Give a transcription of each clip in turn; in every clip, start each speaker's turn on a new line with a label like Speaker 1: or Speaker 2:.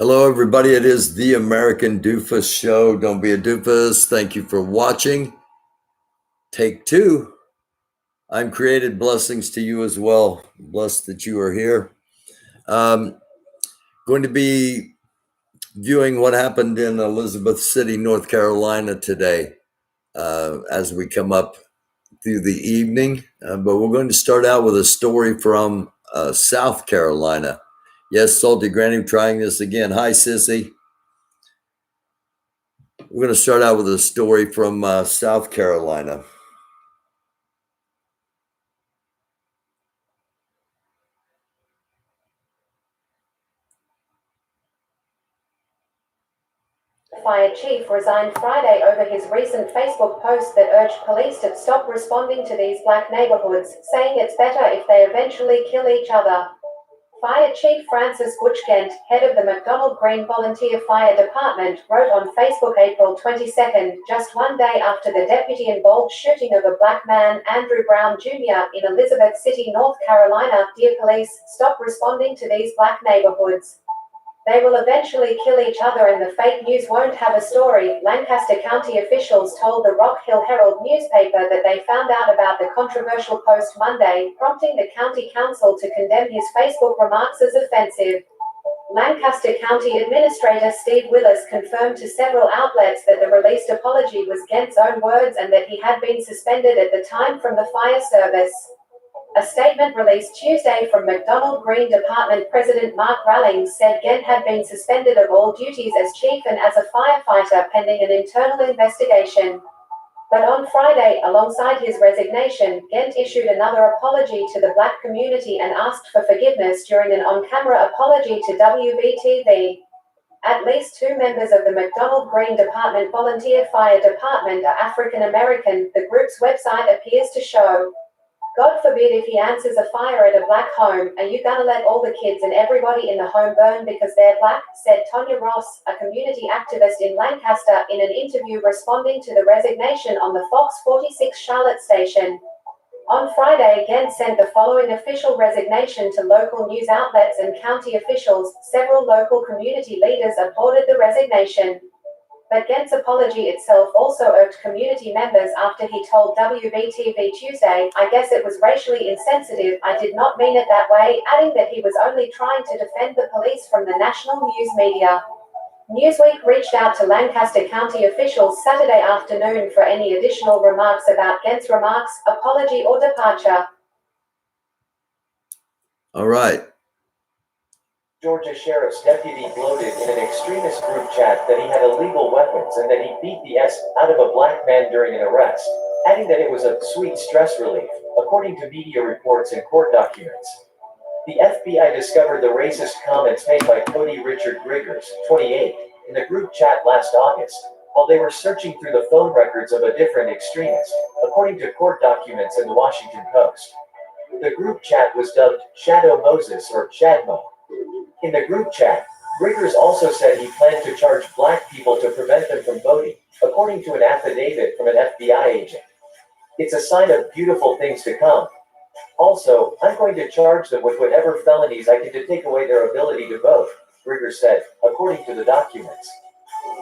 Speaker 1: Hello, everybody. It is the American Doofus Show. Don't be a doofus. Thank you for watching. Take two. I'm created. Blessings to you as well. Blessed that you are here. Going to be viewing what happened in Elizabeth City, North Carolina today as we come up through the evening. But we're going to start out with a story from South Carolina. Yes, Salty Granny, trying this again. Hi, Sissy. We're going to start out with a story from South Carolina.
Speaker 2: Fire chief resigned Friday over his recent Facebook post that urged police to stop responding to these black neighborhoods, saying it's better if they eventually kill each other. Fire Chief Francis Butchkent, head of the McDonald Green Volunteer Fire Department, wrote on Facebook April 22, just one day after the deputy-involved shooting of a black man, Andrew Brown Jr., in Elizabeth City, North Carolina, "Dear police, stop responding to these black neighborhoods. They will eventually kill each other and the fake news won't have a story." Lancaster County officials told the Rock Hill Herald newspaper that they found out about the controversial post Monday, prompting the county council to condemn his Facebook remarks as offensive. Lancaster County Administrator Steve Willis confirmed to several outlets that the released apology was Gent's own words and that he had been suspended at the time from the fire service. A statement released Tuesday from McDonald Green Department President Mark Rallings said Gent had been suspended of all duties as chief and as a firefighter pending an internal investigation. But on Friday, alongside his resignation, Gent issued another apology to the black community and asked for forgiveness during an on-camera apology to WBTV. At least two members of the McDonald Green Department Volunteer Fire Department are African American, the group's website appears to show. "God forbid if he answers a fire at a black home, are you gonna let all the kids and everybody in the home burn because they're black?" said Tonya Ross, a community activist in Lancaster, in an interview responding to the resignation on the Fox 46 Charlotte station. On Friday, Gent sent the following official resignation to local news outlets and county officials. Several local community leaders applauded the resignation. But Gent's apology itself also irked community members after he told WBTV Tuesday, "I guess it was racially insensitive, I did not mean it that way," adding that he was only trying to defend the police from the national news media. Newsweek reached out to Lancaster County officials Saturday afternoon for any additional remarks about Gent's remarks, apology or departure.
Speaker 1: All right.
Speaker 3: Georgia Sheriff's deputy gloated in an extremist group chat that he had illegal weapons and that he beat the S out of a black man during an arrest, adding that it was a sweet stress relief, according to media reports and court documents. The FBI discovered the racist comments made by Cody Richard Griggers, 28, in the group chat last August, while they were searching through the phone records of a different extremist, according to court documents and the Washington Post. The group chat was dubbed Shadow Moses or Chadmo. In the group chat, Griggers also said he planned to charge black people to prevent them from voting, according to an affidavit from an FBI agent. "It's a sign of beautiful things to come. Also, I'm going to charge them with whatever felonies I can to take away their ability to vote," Griggers said, according to the documents.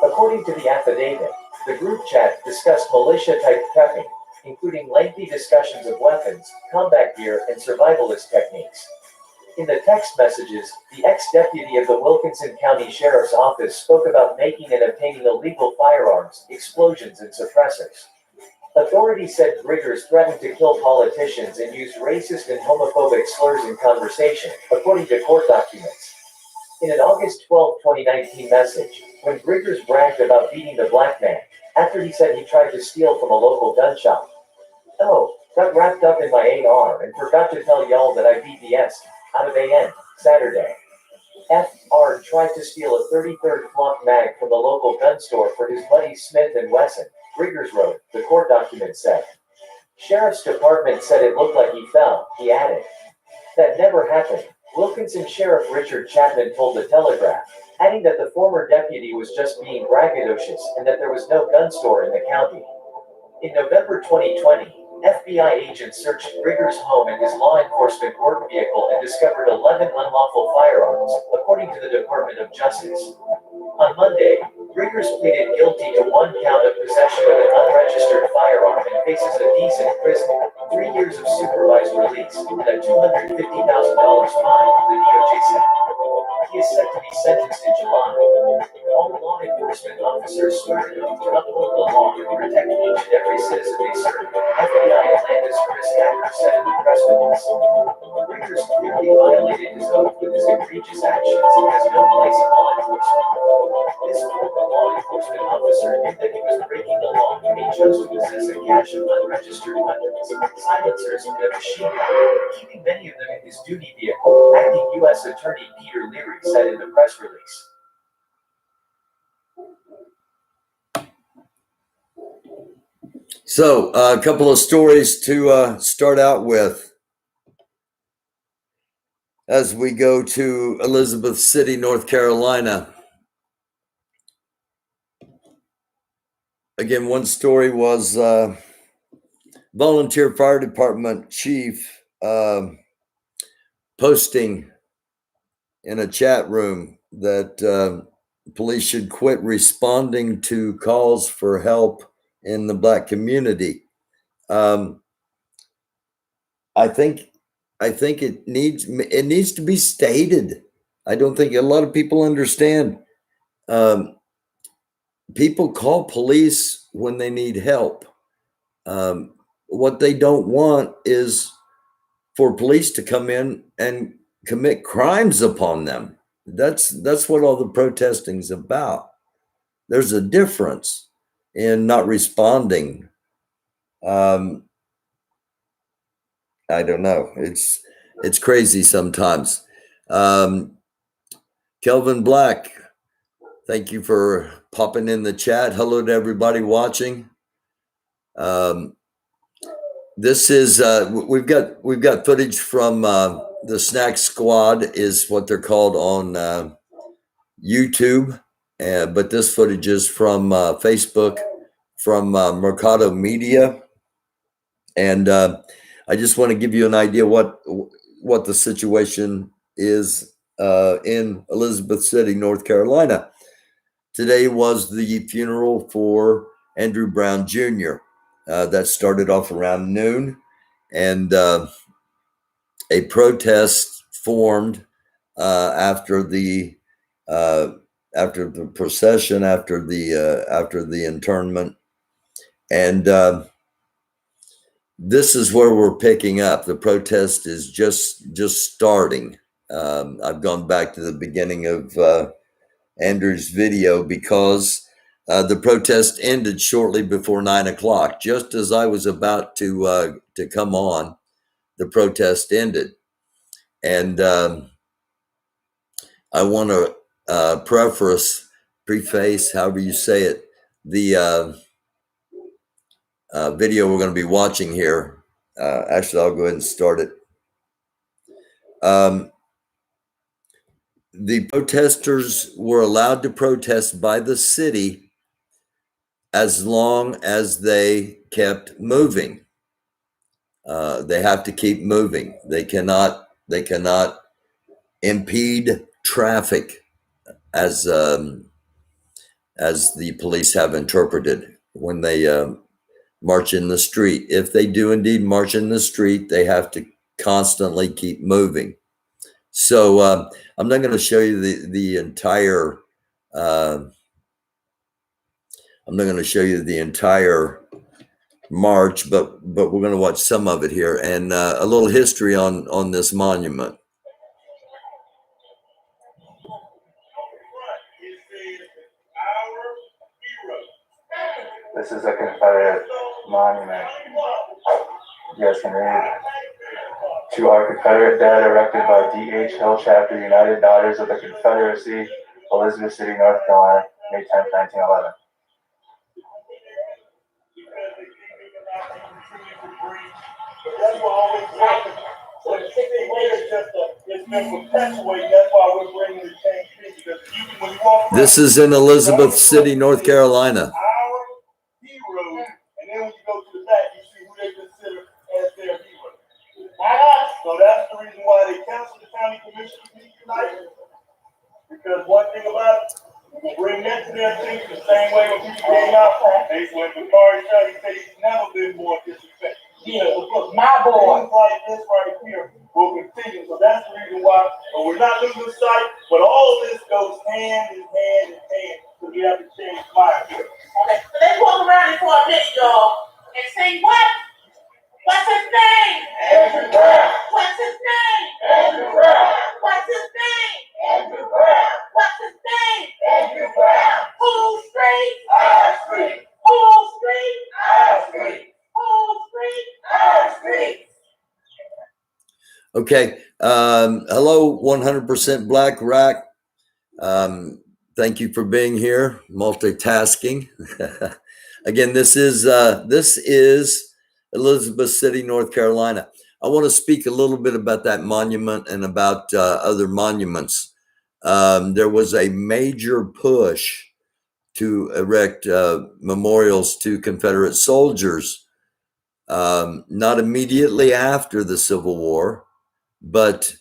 Speaker 3: According to the affidavit, the group chat discussed militia-type prepping, including lengthy discussions of weapons, combat gear, and survivalist techniques. In the text messages, the ex-deputy of the Wilkinson County Sheriff's Office spoke about making and obtaining illegal firearms, explosions, and suppressors. Authorities said Griggers threatened to kill politicians and used racist and homophobic slurs in conversation, according to court documents. In an August 12, 2019 message, when Griggers bragged about beating the black man, after he said he tried to steal from a local gun shop. "Oh, got wrapped up in my AR and forgot to tell y'all that I beat the S out of AN, Saturday. FR tried to steal a 33rd Flock mag from the local gun store for his buddy Smith & Wesson," Griggers wrote, the court document said. Sheriff's Department said it looked like he fell, he added. "That never happened," Wilkinson Sheriff Richard Chapman told the Telegraph, adding that the former deputy was just being braggadocious and that there was no gun store in the county. In November 2020, FBI agents searched Rigger's home and his law enforcement work vehicle and discovered 11 unlawful firearms, according to the Department of Justice. On Monday, Riggers pleaded guilty to one count of possession of an unregistered firearm and faces a decent prison, 3 years of supervised release, and a $250,000 fine, the DOJ said. He is set to be sentenced in July. All law enforcement officers swear an oath to uphold the law and protect each and every citizen they serve, FBI Atlanta's Chris Hacker said in the press release. Riggers clearly violated his oath with his egregious actions and has no place in law enforcement. This former law enforcement officer knew that he was breaking the law when he chose to possess a cache of unregistered weapons, silencers, and a machine gun, keeping many of them in his duty vehicle, acting U.S. Attorney Peter Leary said in the press release.
Speaker 1: So, a couple of stories to start out with as we go to Elizabeth City, North Carolina. Again, one story was volunteer fire department chief posting in a chat room that police should quit responding to calls for help in the Black community. I think it needs to be stated. I don't think a lot of people understand. People call police when they need help. What they don't want is for police to come in and commit crimes upon them. That's what all the protesting's about. There's a difference in not responding. I don't know. It's crazy sometimes. Kelvin Black, thank you for popping in the chat. Hello to everybody watching. This is we've got footage from the Snack Squad, is what they're called on YouTube, but this footage is from Facebook, from Mercado Media, and I just want to give you an idea what the situation is in Elizabeth City, North Carolina. Today was the funeral for Andrew Brown Jr. That started off around noon, and a protest formed after the procession, after the internment, and this is where we're picking up. The protest is just starting. I've gone back to the beginning of Andrew's video because the protest ended shortly before 9 o'clock. Just as I was about to come on, the protest ended. And I want to preface, however you say it, the video we're going to be watching here. Actually, I'll go ahead and start it. The protesters were allowed to protest by the city as long as they kept moving. They have to keep moving. They cannot impede traffic, as the police have interpreted when they march in the street. If they do indeed march in the street, they have to constantly keep moving. So I'm not going to show you the entire. I'm not going to show you the entire march, but we're going to watch some of it here, and a little history on this monument.
Speaker 4: This is a Confederate monument. You guys can read. To our Confederate dead, erected by D.H. Hill Chapter, United Daughters of the Confederacy, Elizabeth City, North Carolina, May 10, 1911.
Speaker 1: This is in Elizabeth City, North Carolina.
Speaker 5: And then when you go to the back, you see who they consider why they canceled the county commission meeting tonight. Because one thing about it, bring that to their attention the same way when people came out, they went to Barry Shelley, he said he's never been more disrespectful. Yeah, because my boys like this right here will continue. So that's the reason why, but we're not losing sight, but all of this goes hand in hand in hand. So we have to change minds here. Okay, so let's walk around it for a minute, y'all, and say what? What's his name? Andrew Brown. What's his name? Andrew Brown. What's his name? Andrew Brown. What's his name? Andrew Brown. Whose street? Our street. Whose street? Our street. Whose street? Our street.
Speaker 1: Okay. Hello, 100% Black Rack. Thank you for being here. Multitasking. Again, this is Elizabeth City, North Carolina. I want to speak a little bit about that monument and about other monuments. There was a major push to erect memorials to Confederate soldiers, not immediately after the Civil War, but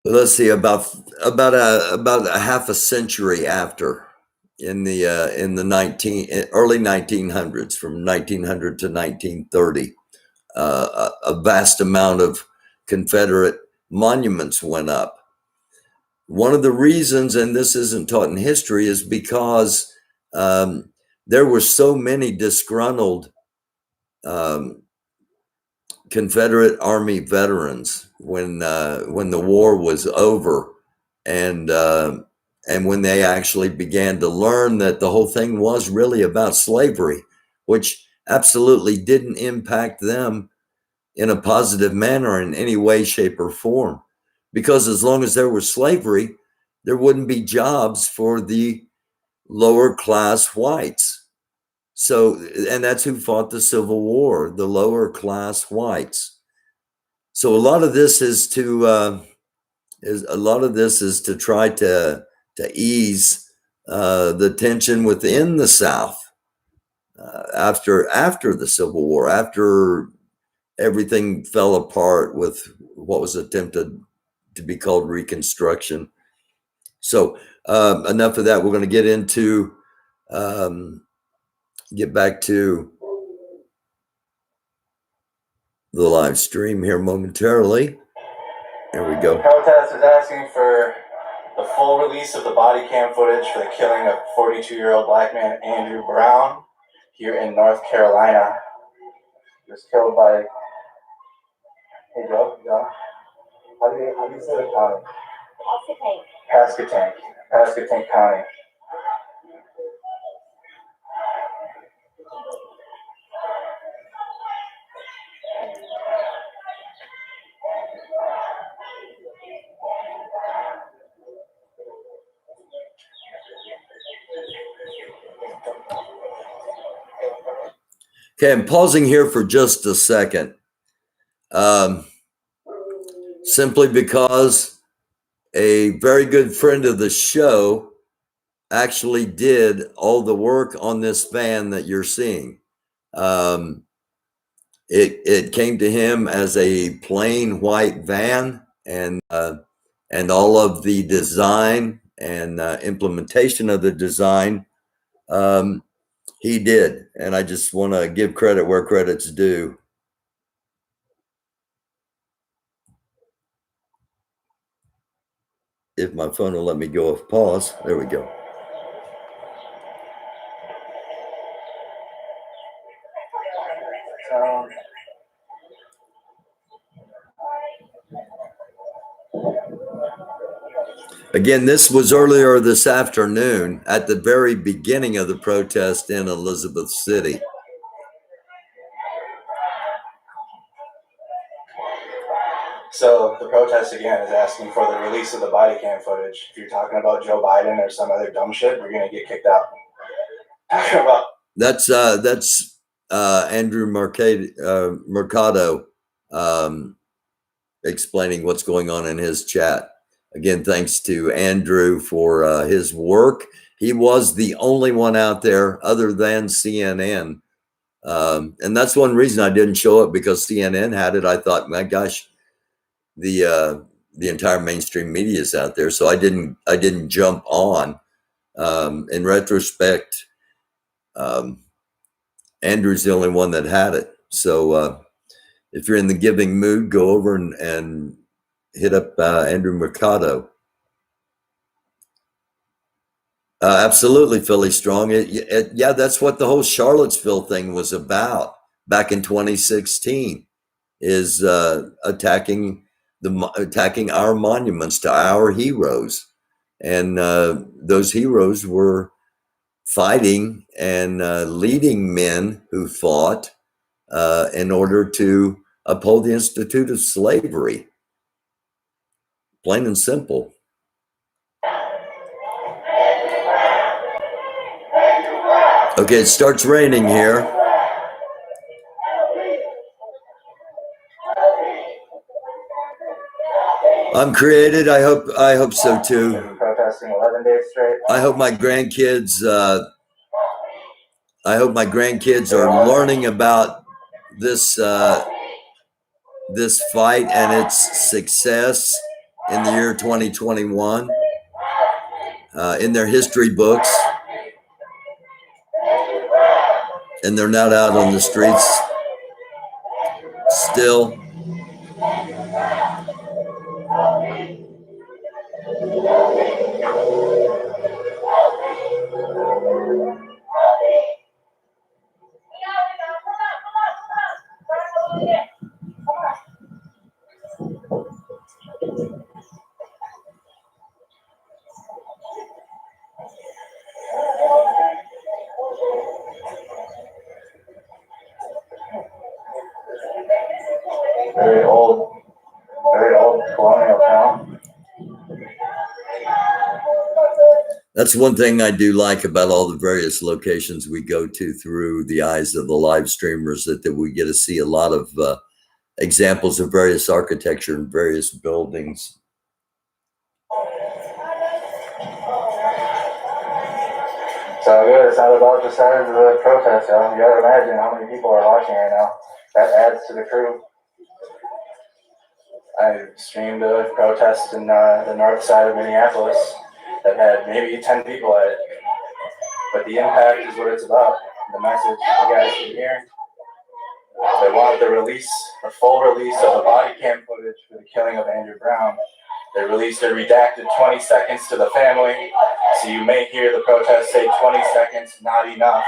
Speaker 1: let's see, about a half a century after. In the early 1900s, from 1900 to 1930, a vast amount of Confederate monuments went up. One of the reasons, and this isn't taught in history, is because there were so many disgruntled Confederate Army veterans when the war was over, and when they actually began to learn that the whole thing was really about slavery, which absolutely didn't impact them in a positive manner in any way, shape, or form. Because as long as there was slavery, there wouldn't be jobs for the lower class whites. So, and that's who fought the Civil War, the lower class whites. So a lot of this is to try to ease the tension within the South after the Civil War, after everything fell apart with what was attempted to be called Reconstruction. So enough of that. We're going to get back to the live stream here momentarily. There we go.
Speaker 4: The protest is asking for the full release of the body cam footage for the killing of 42-year-old black man Andrew Brown here in North Carolina. He was killed by, hey Joe, how do you say the county? Pasquotank County.
Speaker 1: Okay, I'm pausing here for just a second. Simply because a very good friend of the show actually did all the work on this van that you're seeing. It came to him as a plain white van, and all of the design and implementation of the design he did. And I just want to give credit where credit's due. If my phone will let me go off pause. There we go. Again, this was earlier this afternoon at the very beginning of the protest in Elizabeth City.
Speaker 4: So the protest again is asking for the release of the body cam footage. If you're talking about Joe Biden or some other dumb shit, we're gonna get kicked out.
Speaker 1: That's Andrew Mercado explaining what's going on in his chat. Again, thanks to Andrew for his work. He was the only one out there other than CNN And that's one reason I didn't show up, because CNN had it. I thought, my gosh, the entire mainstream media is out there, so I didn't jump on. In retrospect, Andrew's the only one that had it. So if you're in the giving mood, go over and hit up Andrew Mercado. Absolutely, Philly Strong. Yeah, that's what the whole Charlottesville thing was about back in 2016, is attacking our monuments to our heroes. And those heroes were fighting and leading men who fought in order to uphold the institute of slavery. Plain and simple. Okay, it starts raining here. I'm created. I hope so too.
Speaker 4: Been protesting 11 days straight.
Speaker 1: I hope my grandkids are learning about this this fight and its success in the year 2021 in their history books, and they're not out on the streets still.
Speaker 4: Very old colonial town.
Speaker 1: That's one thing I do like about all the various locations we go to through the eyes of the live streamers, that we get to see a lot of examples of various architecture and various buildings.
Speaker 4: So good, it's not about the size of the protest, yo. You gotta imagine how many people are watching right now. That adds to the crew. I streamed a protest in the north side of Minneapolis that had maybe 10 people at it. But the impact is what it's about. The message you guys can hear. They want the full release of the body cam footage for the killing of Andrew Brown. They released a redacted 20 seconds to the family. So you may hear the protest say 20 seconds, not enough.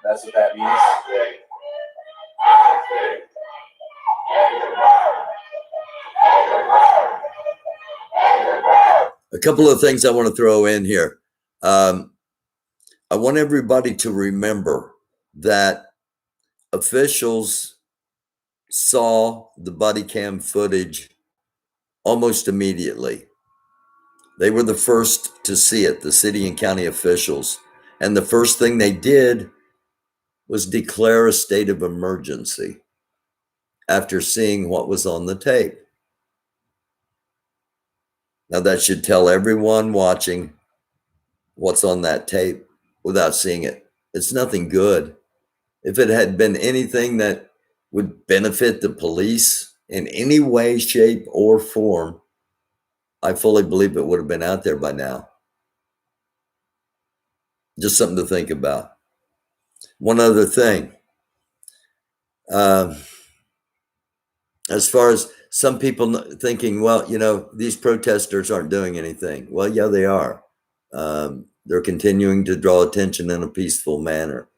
Speaker 4: That's what that means.
Speaker 1: A couple of things I want to throw in here. I want everybody to remember that officials saw the body cam footage almost immediately. They were the first to see it, the city and county officials. And the first thing they did was declare a state of emergency after seeing what was on the tape. Now that should tell everyone watching what's on that tape without seeing it. It's nothing good. If it had been anything that would benefit the police in any way, shape, or form, I fully believe it would have been out there by now. Just something to think about. One other thing. As far as some people thinking, well, you know, these protesters aren't doing anything. Well, yeah, they are. They're continuing to draw attention in a peaceful manner.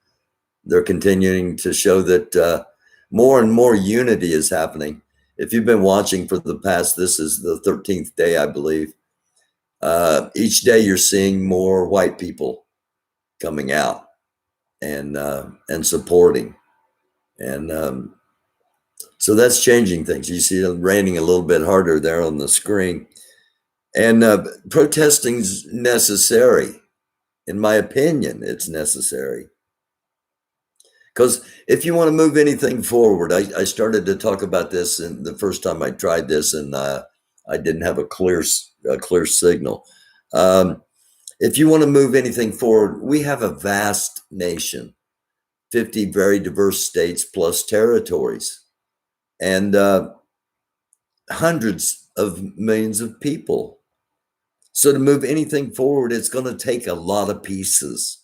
Speaker 1: They're continuing to show that more and more unity is happening. If you've been watching for the past, this is the 13th day, I believe. Each day you're seeing more white people coming out and supporting. And so that's changing things. You see it raining a little bit harder there on the screen. And protesting's necessary. In my opinion, it's necessary. Because if you want to move anything forward, I started to talk about this in the first time I tried this, and I didn't have a clear signal. If you want to move anything forward, we have a vast nation. 50 very diverse states plus territories, and hundreds of millions of people. So to move anything forward, it's going to take a lot of pieces.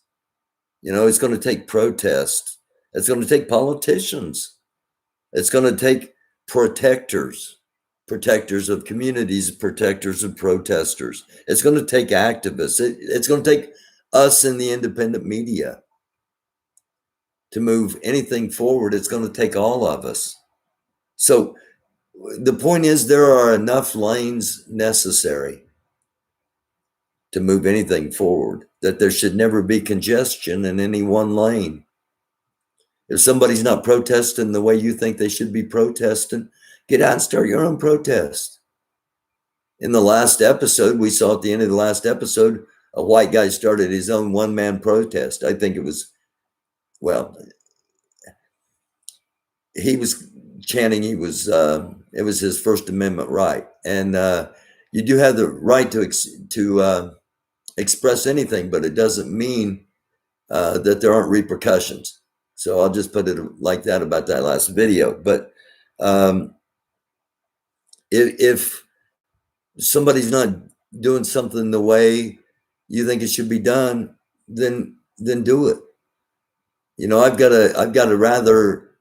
Speaker 1: It's going to take protest. It's going to take politicians. It's going to take protectors of communities, protectors of protesters. It's going to take activists. It's going to take us in the independent media to move anything forward. It's going to take all of us. So the point is, there are enough lanes necessary to move anything forward that there should never be congestion in any one lane. If somebody's not protesting the way you think they should be protesting, get out and start your own protest. In the last episode, we saw at the end of the last episode, a white guy started his own one-man protest. I think it was, he was chanting it was his First Amendment right. And you do have the right to express anything, but it doesn't mean that there aren't repercussions. So I'll just put it like that about that last video. But if somebody's not doing something the way you think it should be done, then do it. I've got a rather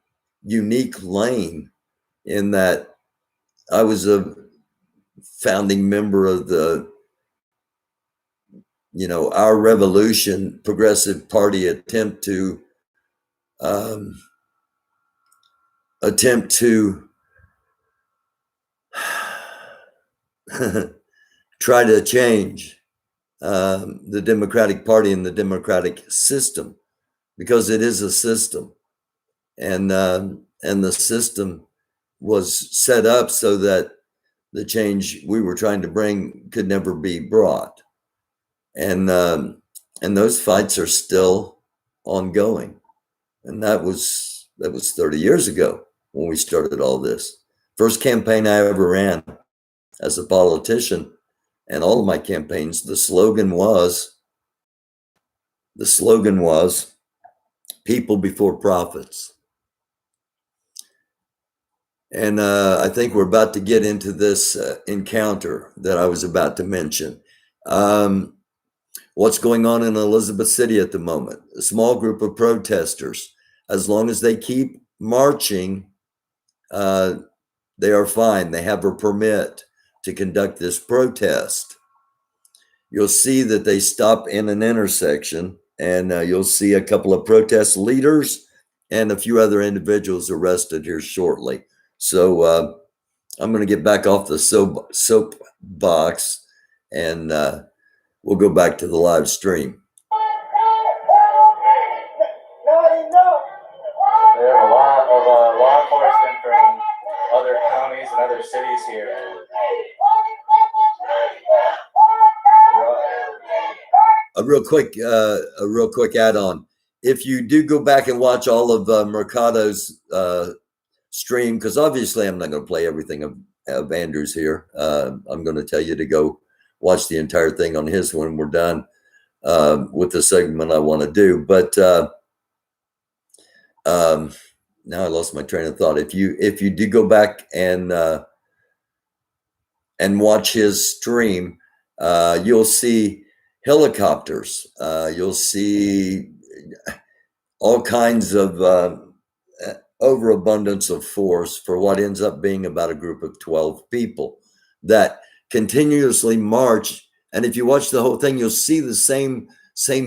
Speaker 1: unique lane in that I was a founding member of the our revolution progressive party attempt to try to change the Democratic Party and the democratic system, because it is a system, and the system was set up so that the change we were trying to bring could never be brought, and those fights are still ongoing, and that was 30 years ago when we started all this. First campaign I ever ran as a politician, and all of my campaigns, the slogan was people before profits. And I think we're about to get into this encounter that I was about to mention. What's going on in Elizabeth City at the moment? A small group of protesters. As long as they keep marching, they are fine. They have a permit to conduct this protest. You'll see that they stop in an intersection, and you'll see a couple of protest leaders and a few other individuals arrested here shortly. So I'm going to get back off the soapbox, and we'll go back to the live stream.
Speaker 4: They have a lot of law enforcement from other counties and other cities here.
Speaker 1: A real quick add-on. If you do go back and watch all of Mercado's stream, because obviously I'm not going to play everything of Andrew's here. I'm going to tell you to go watch the entire thing on his when we're done with the segment I want to do. But now I lost my train of thought. If you do go back and watch his stream, you'll see helicopters. You'll see all kinds of overabundance of force for what ends up being about a group of 12 people that continuously march. And if you watch the whole thing, you'll see the same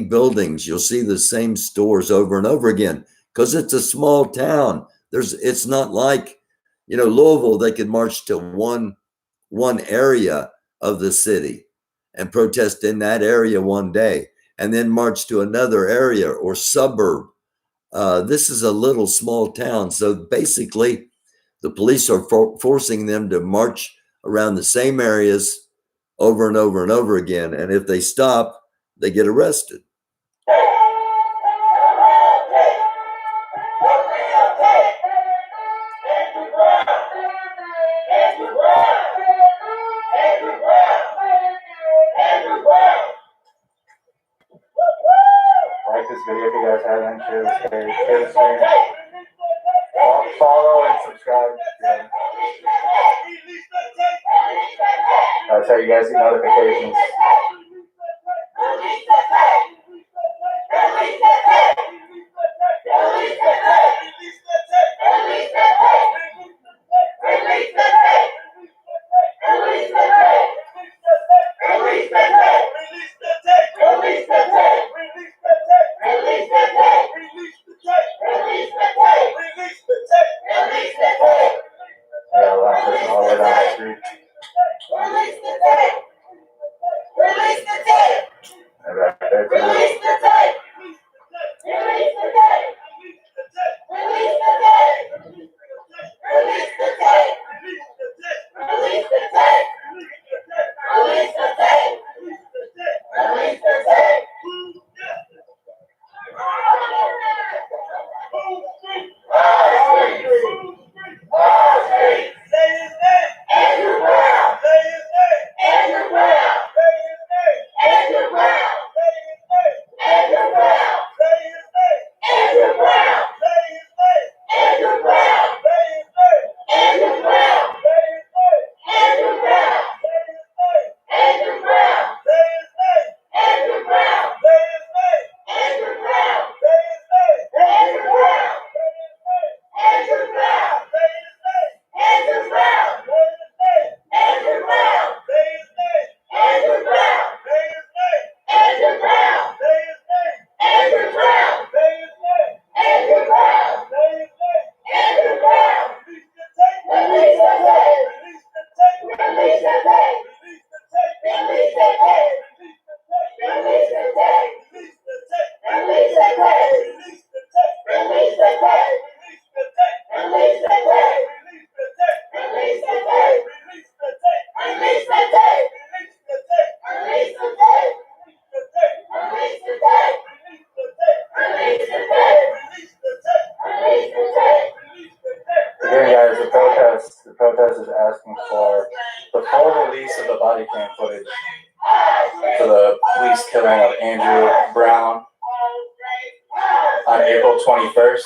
Speaker 1: buildings. You'll see the same stores over and over again, because it's a small town. It's not like, Louisville. They could march to one area of the city and protest in that area one day, and then march to another area or suburb. This is a little small town. So basically, the police are forcing them to march around the same areas over and over and over again. And if they stop, they get arrested.
Speaker 4: Like this video if you guys haven't. Share this page, share the stream. Follow and subscribe. Yeah. That's how you guys get notifications. Yeah, a lot of person all the way down the street. And right there too. Again, guys, the protest is asking for the full release of the body cam footage for the police killing of Andrew Brown on April 21st.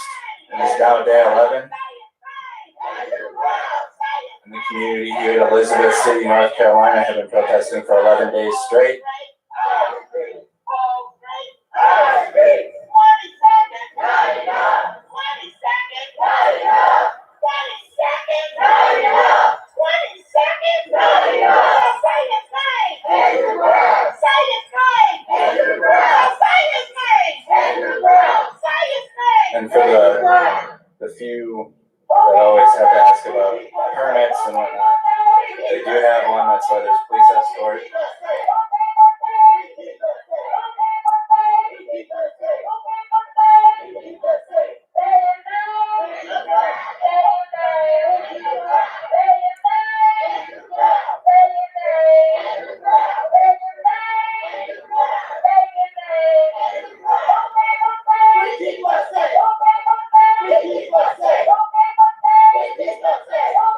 Speaker 4: And it's now day 11. And the community here in Elizabeth City, North Carolina, have been protesting for 11 days straight. And for the few that always have to ask about permits and whatnot, they do have one. That's why there's police escort.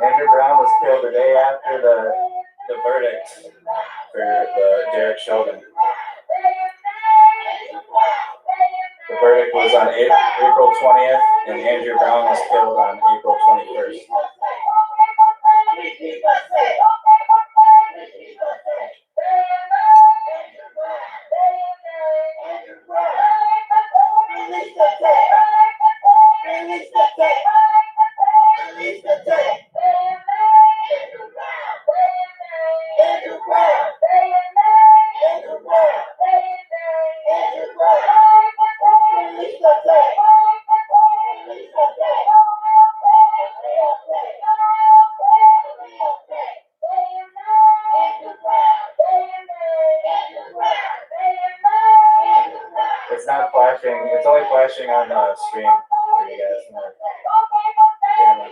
Speaker 4: Andrew Brown was killed the day after the verdict for the Derek Chauvin. The verdict was on April 20th, and Andrew Brown was killed on April 21st. It's not flashing. It's only flashing on the screen for you guys. Camera.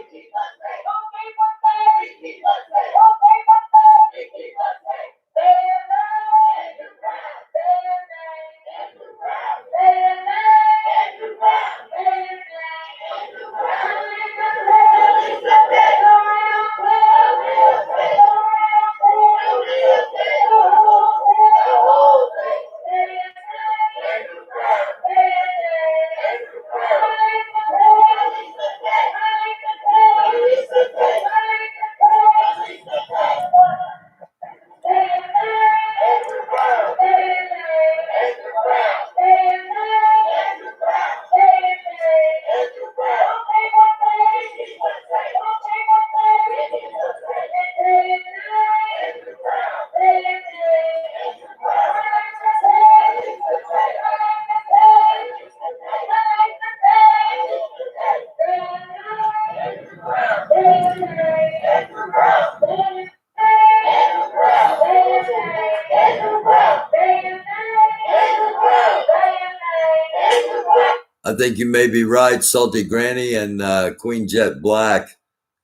Speaker 1: I think you may be right, Salty Granny and Queen Jet Black.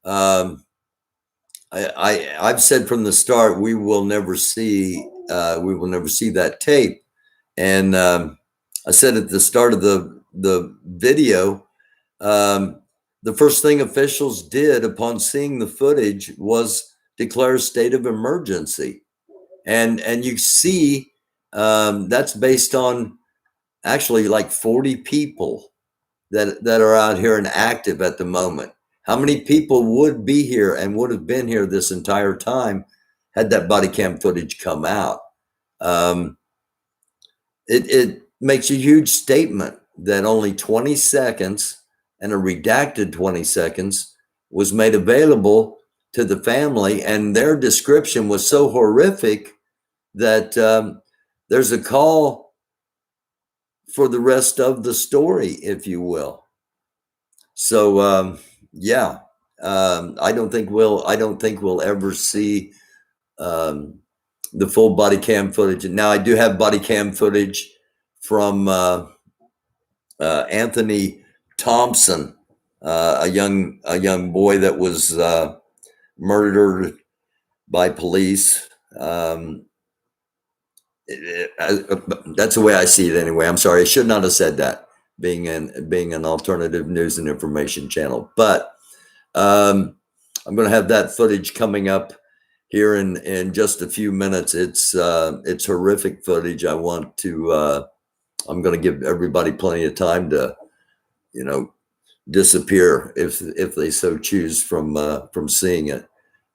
Speaker 1: I've said from the start we will never see that tape, and I said at the start of the video, the first thing officials did upon seeing the footage was declare a state of emergency, and you see that's based on actually like 40 people that are out here and active at the moment. How many people would be here and would have been here this entire time had that body cam footage come out? It makes a huge statement that only 20 seconds and a redacted 20 seconds was made available to the family, and their description was so horrific that there's a call for the rest of the story, if you will. So yeah, I don't think we'll ever see the full body cam footage. Now I do have body cam footage from Anthony Thompson, a young boy that was murdered by police. That's the way I see it anyway. I'm sorry, I should not have said that, being an alternative news and information channel. But I'm going to have that footage coming up here in just a few minutes. It's horrific footage. I'm going to give everybody plenty of time to, disappear if they so choose from seeing it.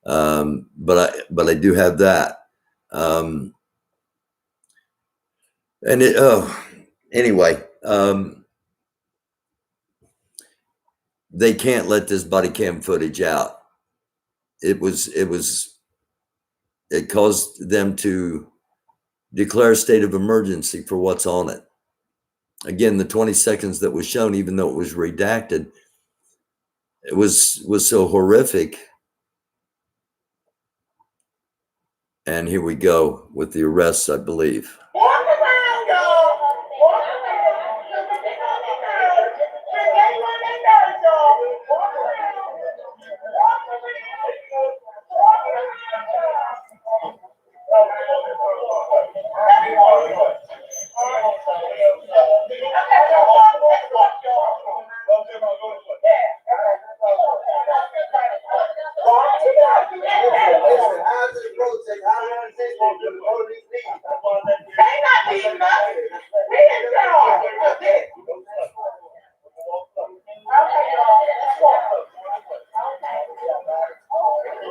Speaker 1: But I do have that. Anyway, they can't let this body cam footage out. It caused them to declare a state of emergency for what's on it. Again, the 20 seconds that was shown, even though it was redacted, it was so horrific. And here we go with the arrests, I believe.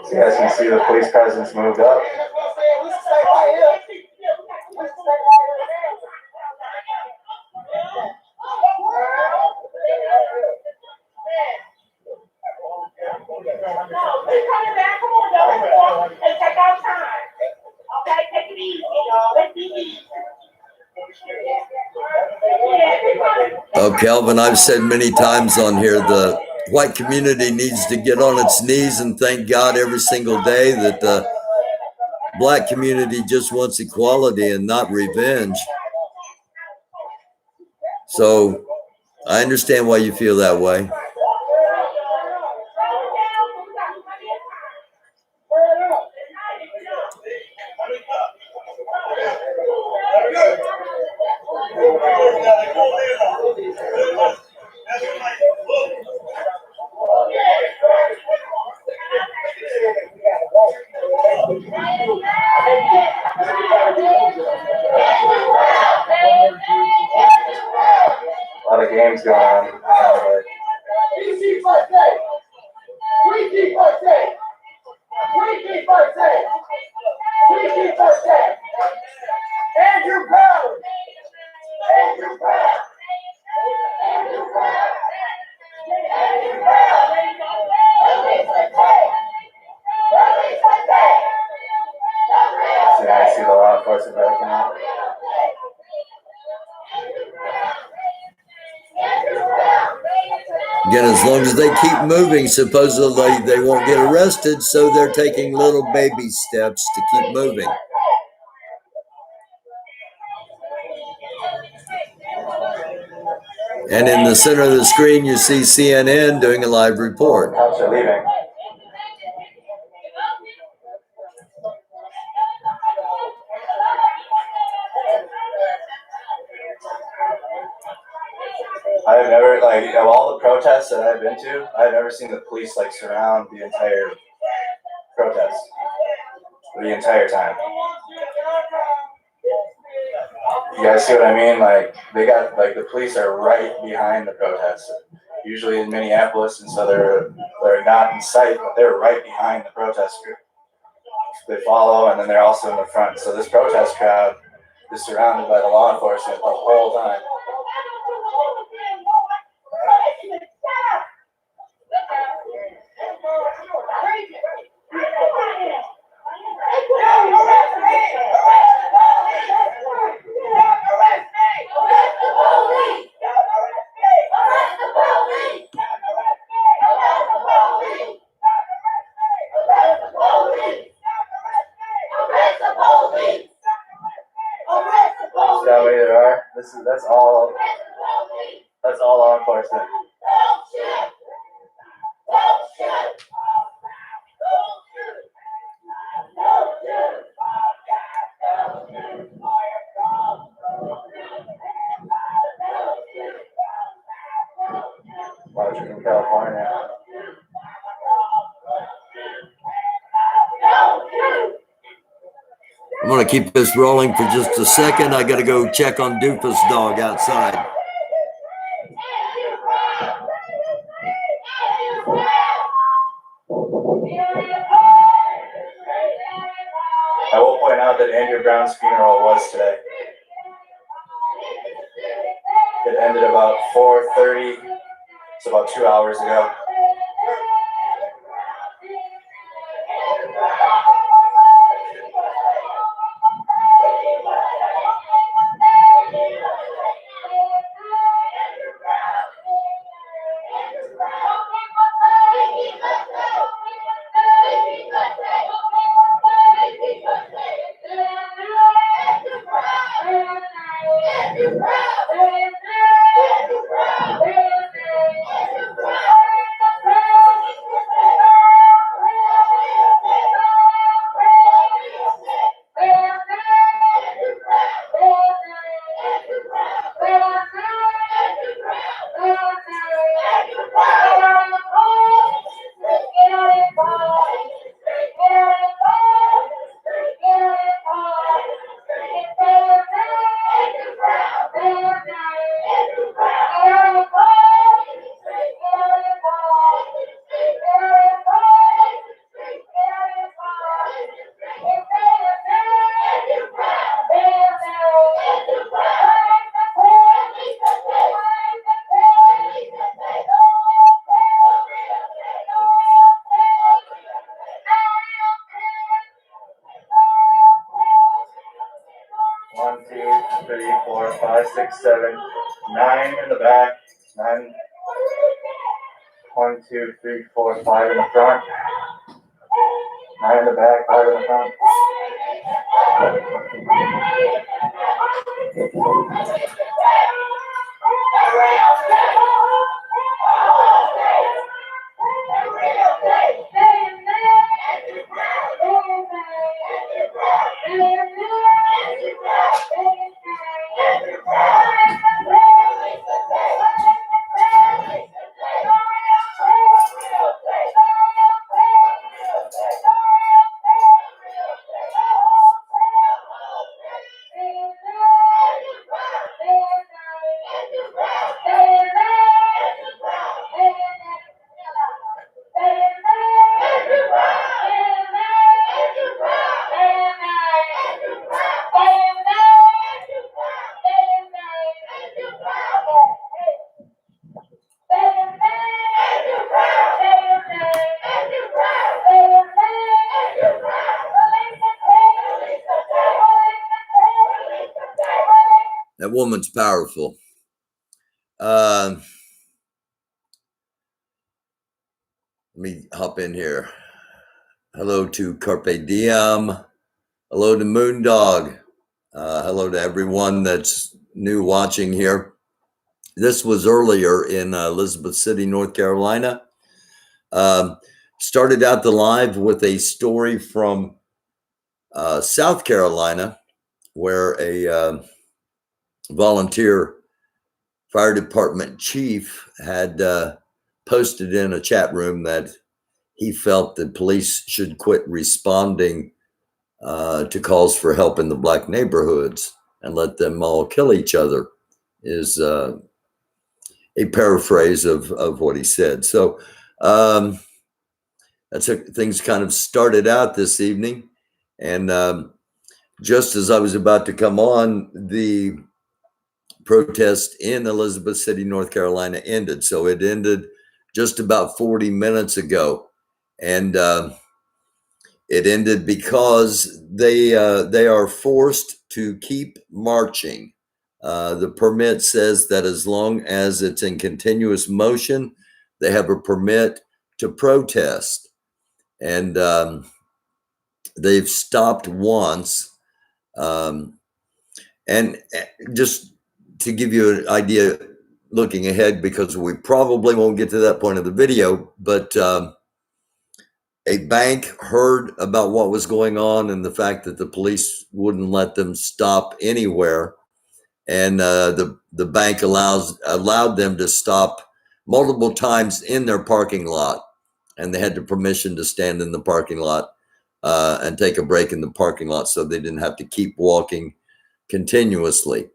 Speaker 4: So as you can see, the police presence moved up.
Speaker 1: Oh, Calvin, I've said many times on here, the white community needs to get on its knees and thank God every single day that the black community just wants equality and not revenge. So I understand why you feel that way.
Speaker 4: A lot of games going on. I see the law enforcement backing up.
Speaker 1: Again, as long as they keep moving, supposedly they won't get arrested, so they're taking little baby steps to keep moving. And in the center of the screen, you see CNN doing a live report.
Speaker 4: Cops are leaving. I've never, like, of all the protests that I've been to, I've never seen the police, like, surround the entire protest. The entire time. You guys see what I mean? Like, they got, like, the police are right behind the protest. Usually in Minneapolis, and so they're not in sight, but they're right behind the protest group. They follow, and then they're also in the front. So this protest crowd is surrounded by the law enforcement the whole time. See how many there are? That's all law enforcement. Watching in California.
Speaker 1: I'm going to keep this rolling for just a second. I got to go check on Doofus dog outside.
Speaker 4: I will point out that Andrew Brown's funeral was today. It ended about 4:30. It's about 2 hours ago. One, two, three, four, five, six, seven, 9 in the back. 9. 1, 2, 3, 4, 5 in the front. 9 in the back, 5 in the front.
Speaker 1: That woman's powerful. Let me hop in here. Hello to Carpe Diem. Hello to Moondog. Hello to everyone that's new watching here. This was earlier in Elizabeth City, North Carolina. Started out the live with a story from South Carolina, where a volunteer fire department chief had posted in a chat room that he felt that police should quit responding to calls for help in the Black neighborhoods and let them all kill each other, is a paraphrase of what he said. So that's how things kind of started out this evening. And just as I was about to come on, the protest in Elizabeth City, North Carolina ended. So it ended just about 40 minutes ago. And it ended because they are forced to keep marching. The permit says that as long as it's in continuous motion, they have a permit to protest. And they've stopped once. And just to give you an idea, looking ahead, because we probably won't get to that point of the video, but a bank heard about what was going on and the fact that the police wouldn't let them stop anywhere. And the bank allowed them to stop multiple times in their parking lot. And they had the permission to stand in the parking lot and take a break in the parking lot, so they didn't have to keep walking continuously.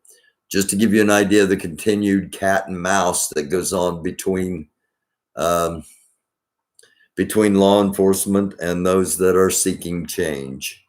Speaker 1: Just to give you an idea of the continued cat and mouse that goes on between law enforcement and those that are seeking change.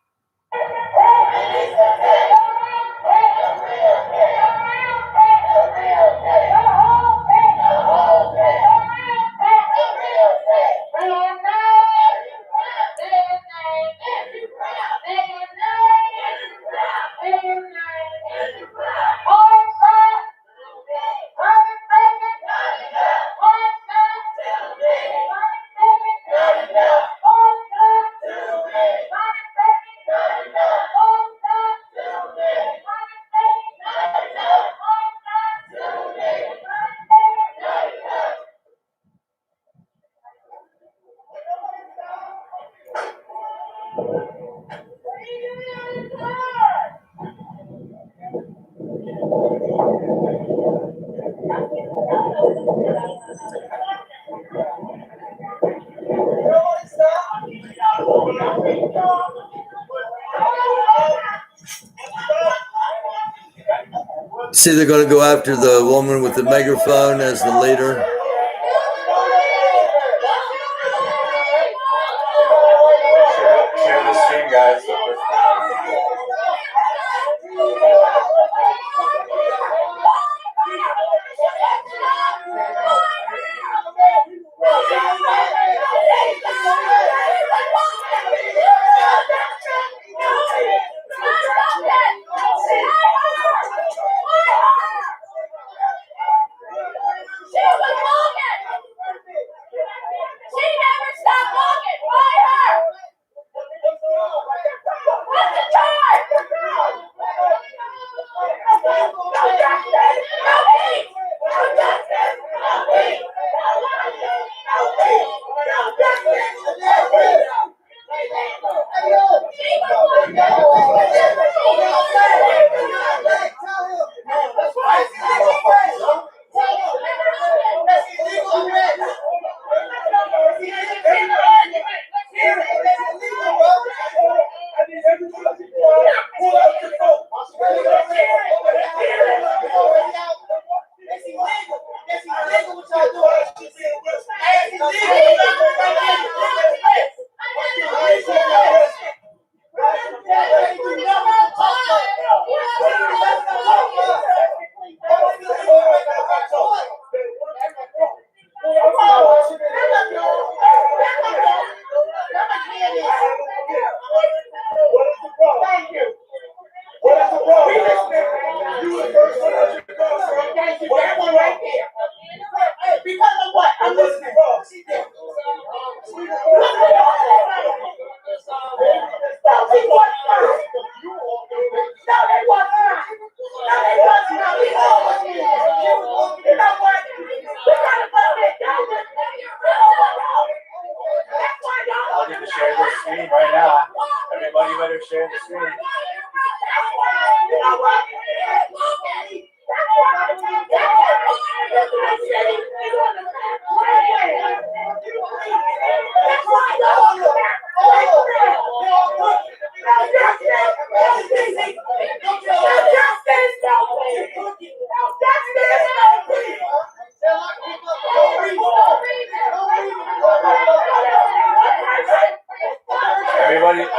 Speaker 1: See, they're going to go after the woman with the megaphone as the leader.
Speaker 4: Share the stream, guys. They're sharing the screen.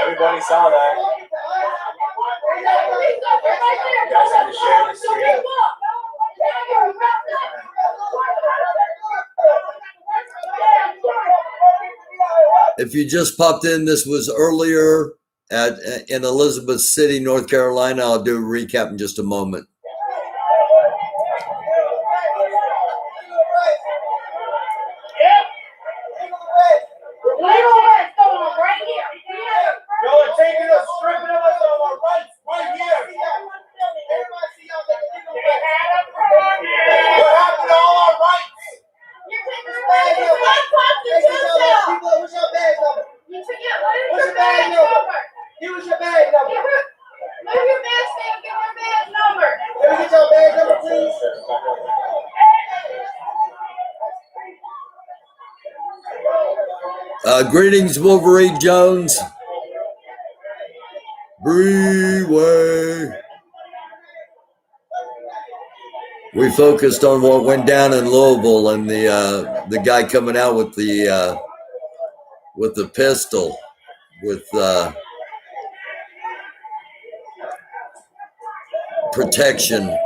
Speaker 4: Everybody saw that. You guys had to share the screen.
Speaker 1: If you just popped in, this was earlier in Elizabeth City, North Carolina. I'll do a recap in just a moment. Greetings, Wolverine Jones. Freeway. We focused on what went down in Louisville and the guy coming out with the pistol with protection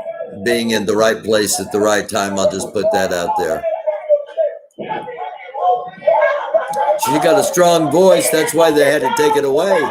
Speaker 1: being in the right place at the right time. I'll just put that out there. She got a strong voice. That's why they had to take it away.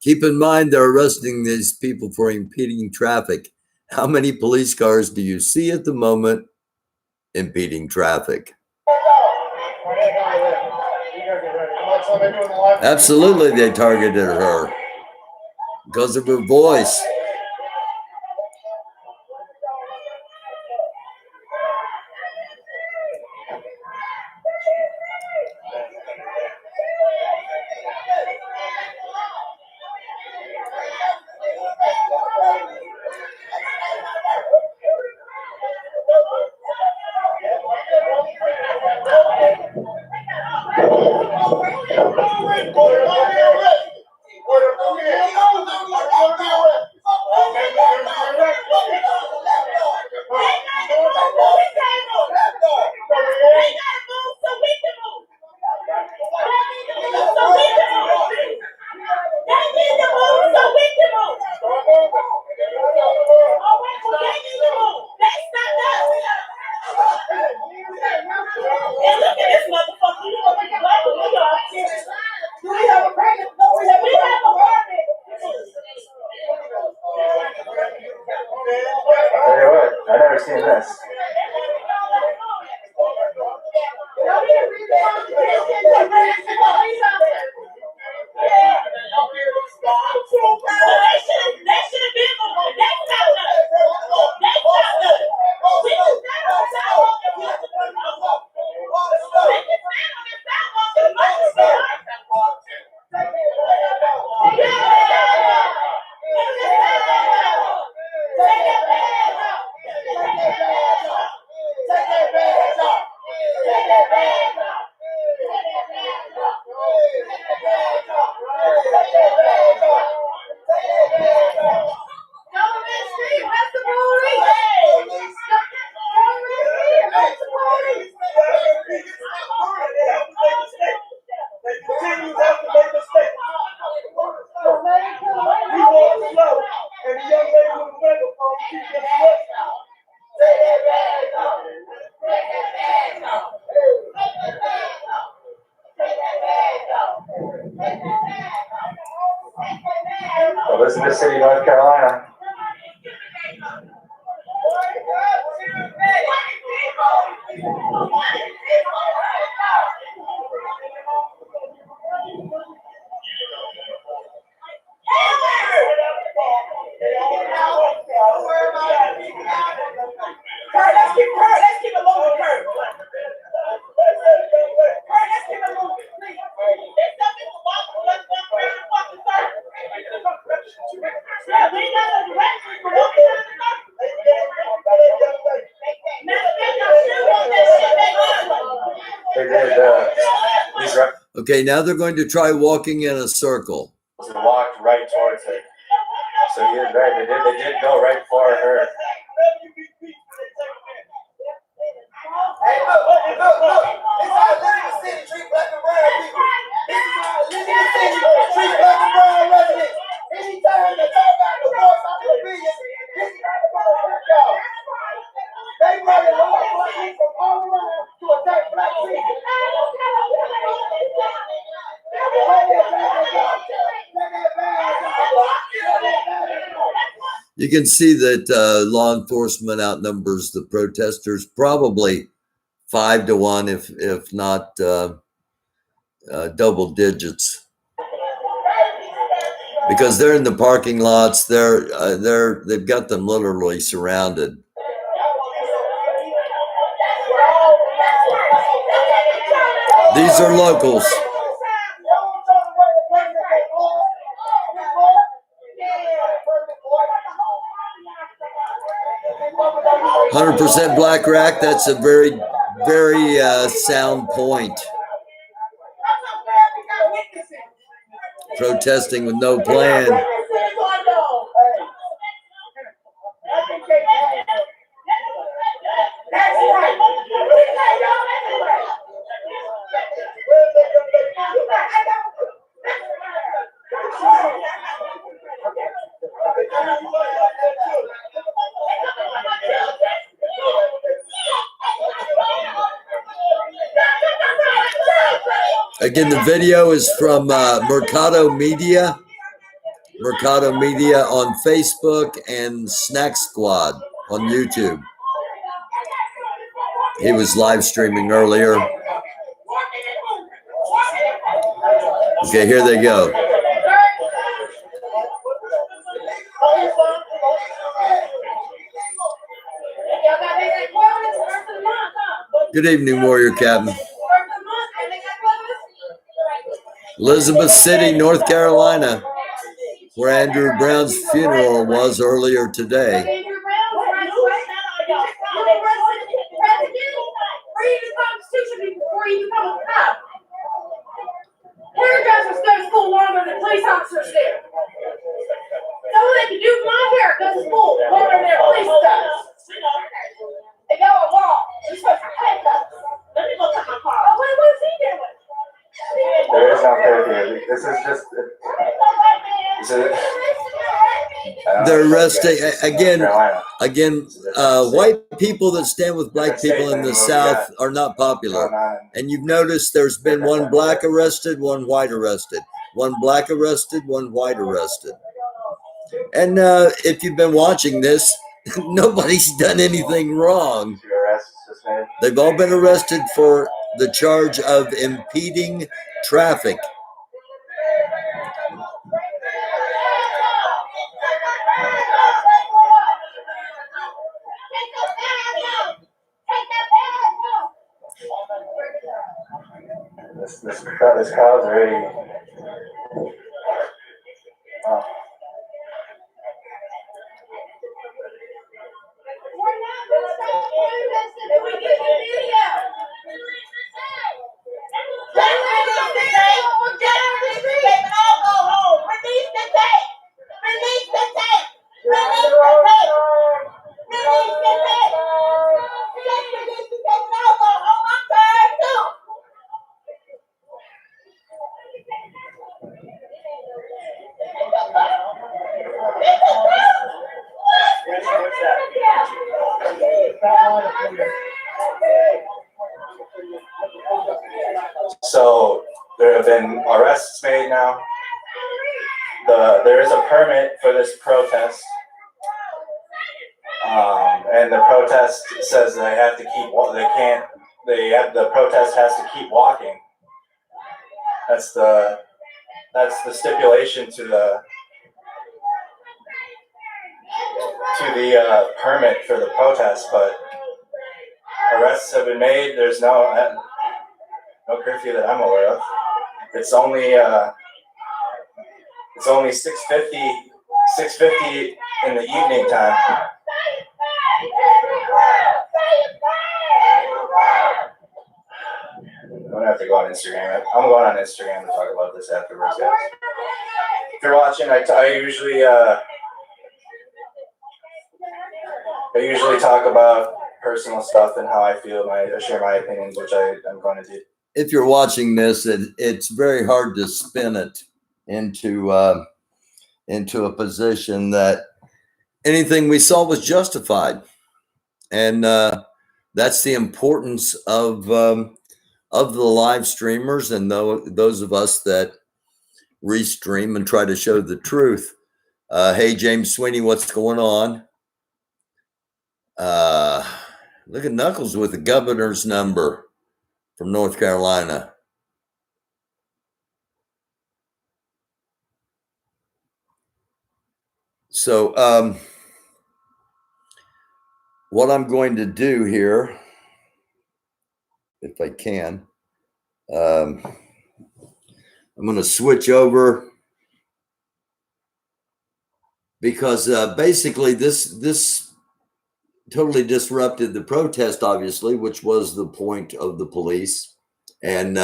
Speaker 1: Keep in mind, they're arresting these people for impeding traffic. How many police cars do you see at the moment impeding traffic? Absolutely, they targeted her because of her voice.
Speaker 4: I've never seen this. Elizabeth City, North Carolina.
Speaker 5: Let's keep it moving, Kurt. Let's keep it moving, please. There's something to walk. Let's walk around and walk the circle. Yeah, we ain't got no directions for walking around the circle.
Speaker 4: They did. These
Speaker 1: Okay, now they're going to try walking in a circle.
Speaker 4: walked right towards her. So he is right. They did go right for her.
Speaker 5: Hey, look. This is how Elizabeth City treat black and brown people. This is how Elizabeth City treat black and brown residents. Anytime they talk about the voice of the opinion, this is how they're going to work out. They brought a lot of black people from all around to attack black people.
Speaker 1: You can see that law enforcement outnumbers the protesters probably 5 to 1, if not double digits, because they're in the parking lots. They've got them literally surrounded. These are locals. 100% black rack. That's a very, very sound point. Protesting with no plan. Again, the video is from Mercado Media on Facebook, and Snack Squad on YouTube. He was live streaming earlier. Okay, here they go. Good evening, Warrior Captain. Elizabeth City, North Carolina, where Andrew Brown's funeral was earlier today.
Speaker 6: Hairdressers go to school longer than police officers do. So they can do my hair goes to school longer than police does. They go a walk. You're supposed to take us. Let me look at my car. Oh, what is he doing?
Speaker 4: There is no therapy. This is just.
Speaker 1: They're arresting again. White people that stand with black people in the South are not popular. And you've noticed there's been one black arrested, one white arrested, one black arrested, one white arrested. And if you've been watching this, nobody's done anything wrong. They've all been arrested for the charge of impeding traffic.
Speaker 4: This crowd's already. Oh. So there have been arrests made now. there is a permit for this protest, and the protest says they have to keep. The protest has to keep walking. That's the stipulation to the permit for the protest. But arrests have been made. There's no curfew that I'm aware of. It's only 6:50 in the evening time. I'm gonna have to go on Instagram. I'm going on Instagram to talk about this afterwards, guys. If you're watching, I usually talk about personal stuff and how I feel. I share my opinions, which I'm going to do.
Speaker 1: If you're watching this, it's very hard to spin it into a position that anything we saw was justified, and that's the importance of the live streamers and those of us that restream and try to show the truth. Hey, James Sweeney, what's going on? Look at Knuckles with the governor's number from North Carolina. So what I'm going to do here, if I can, I'm going to switch over because basically this totally disrupted the protest, obviously, which was the point of the police, and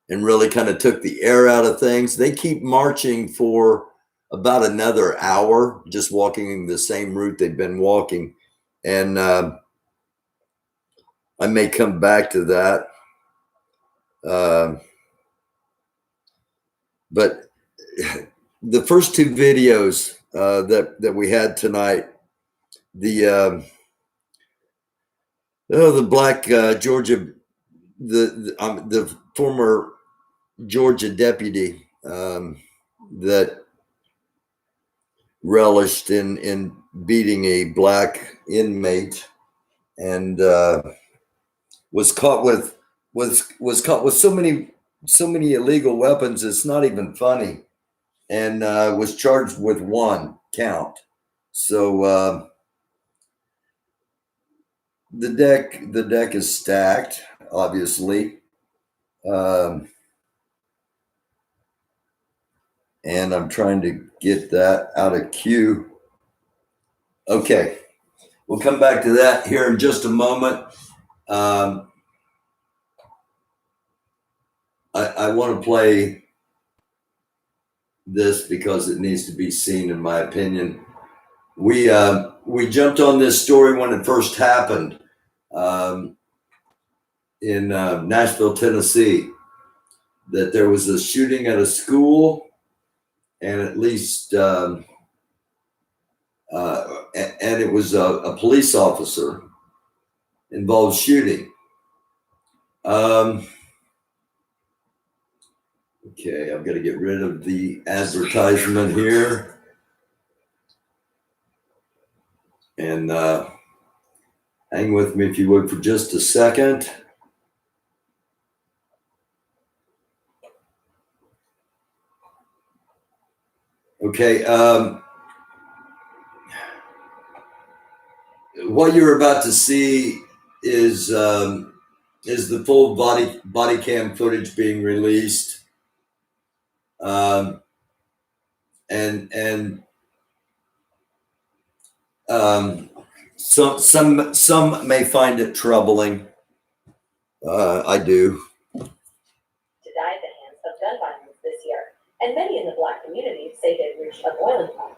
Speaker 1: really kind of took the air out of things. They keep marching for about another hour, just walking the same route they've been walking, and I may come back to that. But the first two videos that we had tonight, the black Georgia, the former Georgia deputy that relished in beating a black inmate and was caught with so many illegal weapons, it's not even funny, and was charged with one count. So the deck is stacked, obviously, and I'm trying to get that out of queue. Okay, we'll come back to that here in just a moment. I want to play this because it needs to be seen, in my opinion. We jumped on this story when it first happened in Nashville, Tennessee, that there was a shooting at a school, and at least and it was a police officer involved shooting. Okay, I'm going to get rid of the advertisement here. And hang with me if you would for just a second. Okay, what you're about to see is the full body cam footage being released, and some may find it troubling. I do.
Speaker 2: To die at the hands of gun violence this year, and many in the Black community say they've reached a boiling point.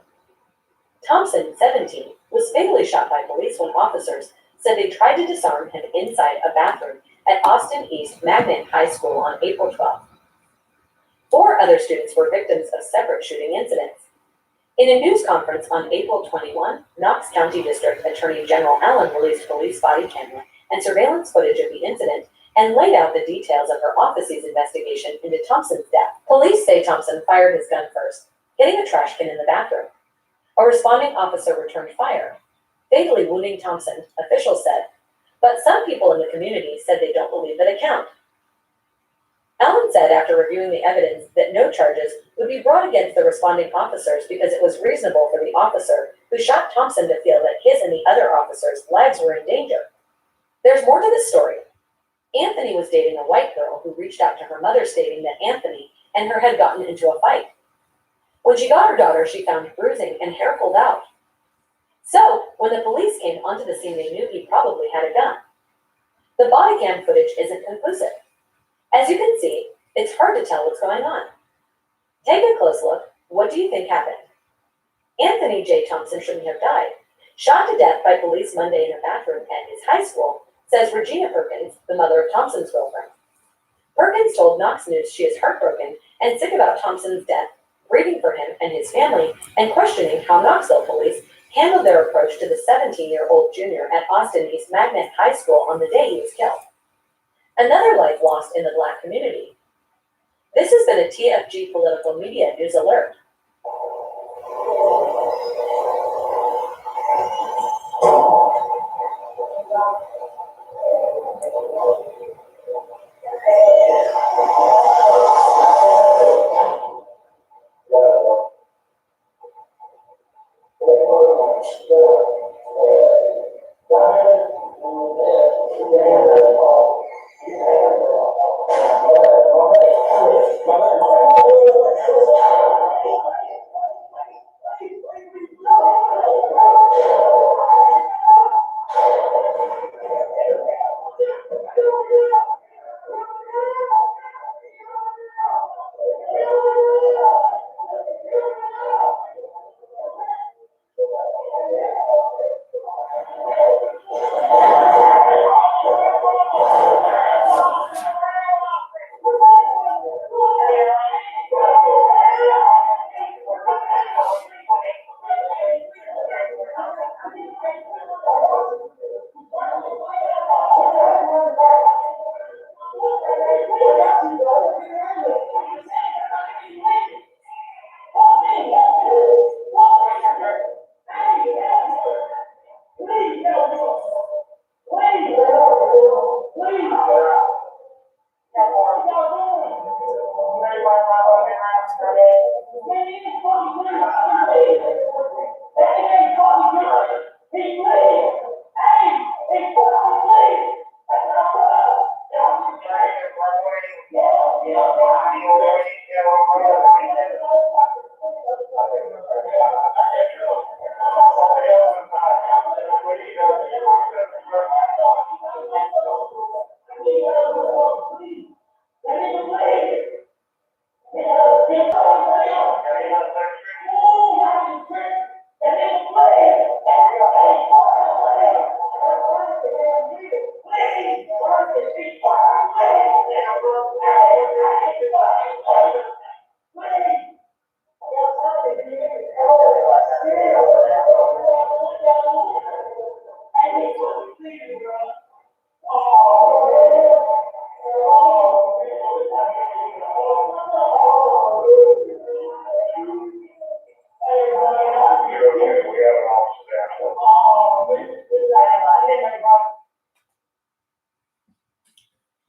Speaker 2: Thompson, 17, was fatally shot by police when officers said they tried to disarm him inside a bathroom at Austin East Magnet High School on April 12th. 4 other students were victims of separate shooting incidents. In a news conference on April 21, Knox County District Attorney General Allen released police body camera and surveillance footage of the incident and laid out the details of her office's investigation into Thompson's death. Police say Thompson fired his gun first, hitting a trash can in the bathroom. A responding officer returned fire, fatally wounding Thompson, officials said, but some people in the community said they don't believe that account. Allen said after reviewing the evidence that no charges would be brought against the responding officers because it was reasonable for the officer who shot Thompson to feel that his and the other officers' lives were in danger. There's more to this story. Anthony was dating a white girl who reached out to her mother stating that Anthony and her had gotten into a fight. When she got her daughter, she found bruising and hair pulled out. So, when the police came onto the scene, they knew he probably had a gun. The body cam footage isn't conclusive. As you can see, it's hard to tell what's going on. Take a close look. What do you think happened? Anthony J. Thompson shouldn't have died. Shot to death by police Monday in a bathroom at his high school, says Regina Perkins, the mother of Thompson's girlfriend. Perkins told Knox News she is heartbroken and sick about Thompson's death, grieving for him and his family, and questioning how Knoxville police handled their approach to the 17-year-old junior at Austin East Magnet High School on the day he was killed. Another life lost in the Black community. This has been a TFG Political Media News Alert.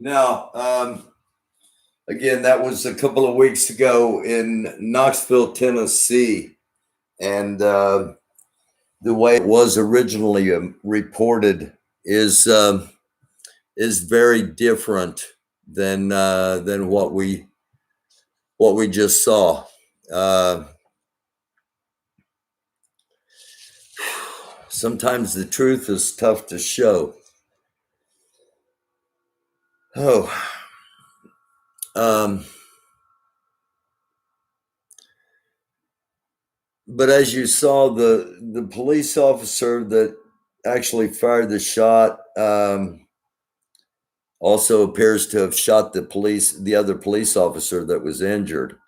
Speaker 1: Now, again, that was a couple of weeks ago in Knoxville, Tennessee. And the way it was originally reported is very different than what we just saw. Sometimes the truth is tough to show. But as you saw, the police officer that actually fired the shot also appears to have shot the other police officer that was injured.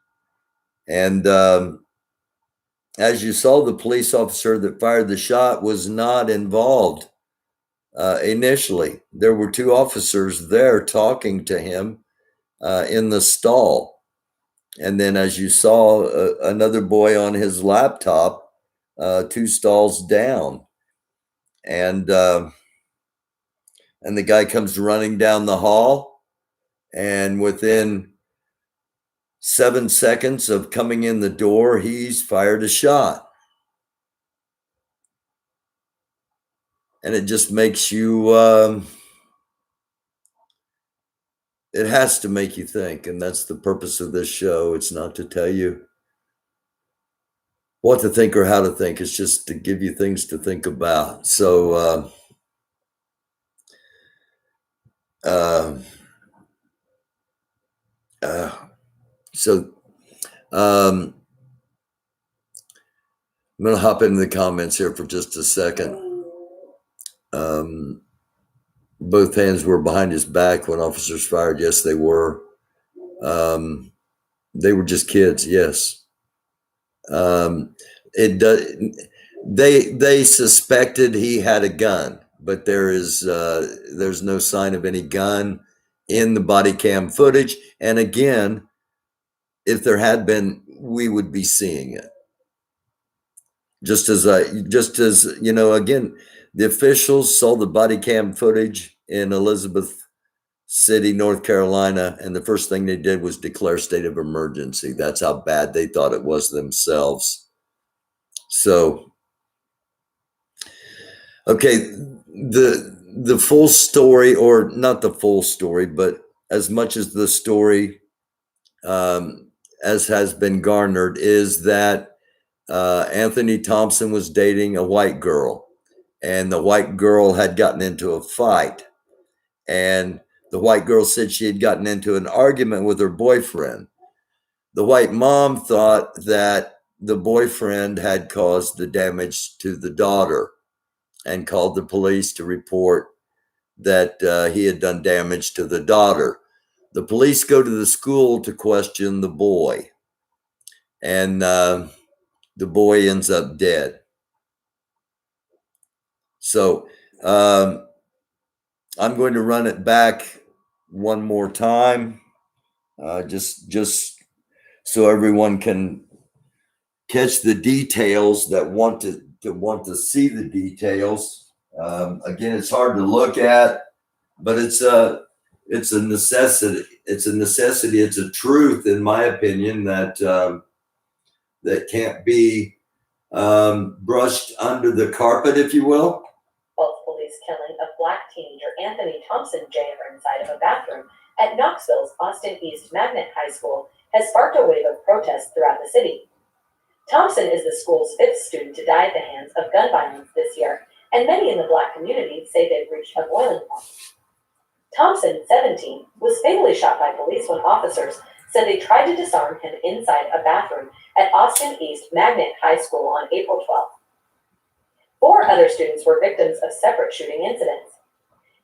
Speaker 1: And as you saw, the police officer that fired the shot was not involved initially. There were two officers there talking to him in the stall. And then, as you saw, another boy on his laptop, two stalls down. And the guy comes running down the hall, and within 7 seconds of coming in the door, he's fired a shot. And it just makes you, it has to make you think. And that's the purpose of this show. It's not to tell you what to think or how to think. It's just to give you things to think about. So, I'm going to hop into the comments here for just a second. Both hands were behind his back when officers fired. Yes, they were. They were just kids. Yes. They suspected he had a gun, but there's no sign of any gun in the body cam footage. And again, if there had been, we would be seeing it. Just as you know, again, the officials saw the body cam footage in Elizabeth City, North Carolina, and the first thing they did was declare state of emergency. That's how bad they thought it was themselves. So, okay, the full story, or not the full story, but as much as the story as has been garnered, is that Anthony Thompson was dating a white girl, and the white girl had gotten into a fight, and the white girl said she had gotten into an argument with her boyfriend. The white mom thought that the boyfriend had caused the damage to the daughter and called the police to report that he had done damage to the daughter. The police go to the school to question the boy, and the boy ends up dead. So I'm going to run it back one more time, just so everyone can catch the details that want to see the details. Again, it's hard to look at, but it's a necessity. It's a necessity. It's a truth, in my opinion, that can't be brushed under the carpet, if you will.
Speaker 2: Both police killing of Black teenager Anthony Thompson Jay inside of a bathroom at Knoxville's Austin East Magnet High School has sparked a wave of protests throughout the city. Thompson is the school's 5th student to die at the hands of gun violence this year, and many in the Black community say they've reached a boiling point. Thompson, 17, was fatally shot by police when officers said they tried to disarm him inside a bathroom at Austin East Magnet High School on April 12th. 4 other students were victims of separate shooting incidents.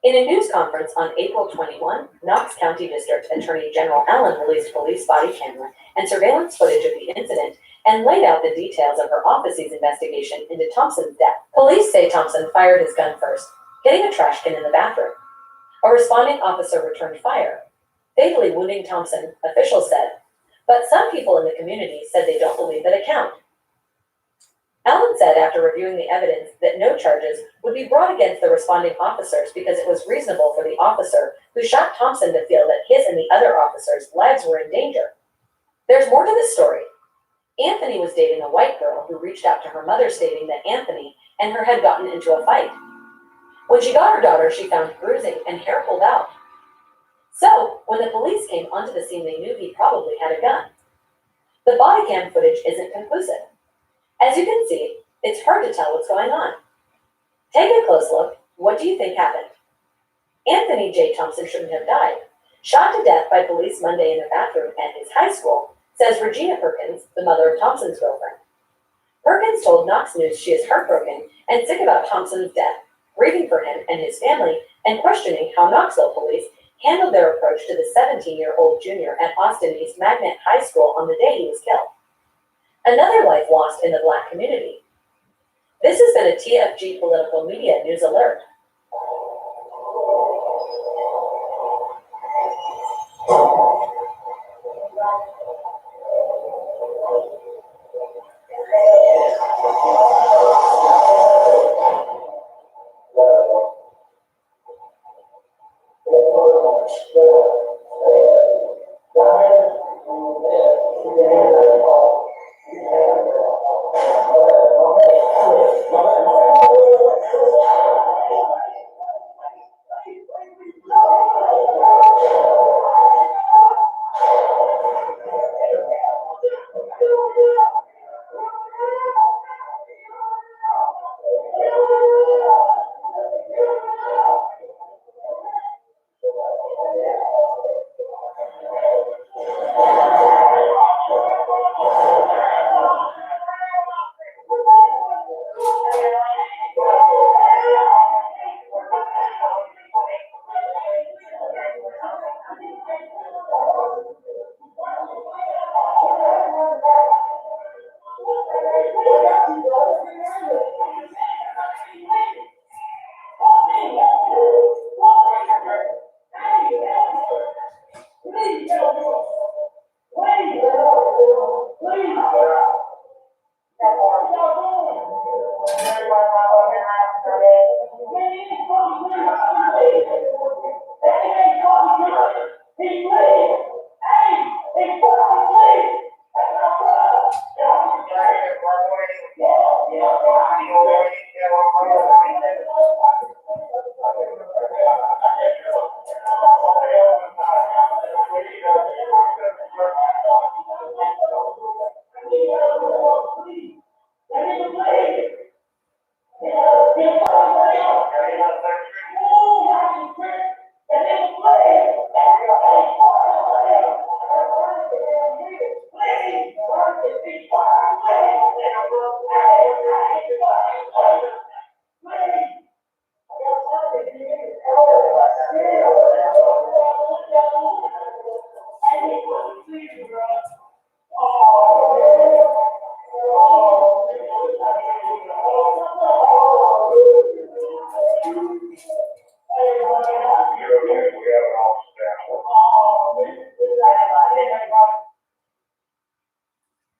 Speaker 2: In a news conference on April 21, Knox County District Attorney General Allen released police body camera and surveillance footage of the incident and laid out the details of her office's investigation into Thompson's death. Police say Thompson fired his gun first, hitting a trash can in the bathroom. A responding officer returned fire, fatally wounding Thompson, officials said, but some people in the community said they don't believe that account. Allen said after reviewing the evidence that no charges would be brought against the responding officers because it was reasonable for the officer who shot Thompson to feel that his and the other officers' lives were in danger. There's more to this story. Anthony was dating a white girl who reached out to her mother stating that Anthony and her had gotten into a fight. When she got her daughter, she found bruising and hair pulled out. So, when the police came onto the scene, they knew he probably had a gun. The body cam footage isn't conclusive. As you can see, it's hard to tell what's going on. Take a close look. What do you think happened? Anthony J. Thompson shouldn't have died. Shot to death by police Monday in the bathroom at his high school, says Regina Perkins, the mother of Thompson's girlfriend. Perkins told Knox News she is heartbroken and sick about Thompson's death, grieving for him and his family, and questioning how Knoxville police handled their approach to the 17-year-old junior at Austin East Magnet High School on the day he was killed. Another life lost in the Black community. This has been a TFG Political Media News Alert.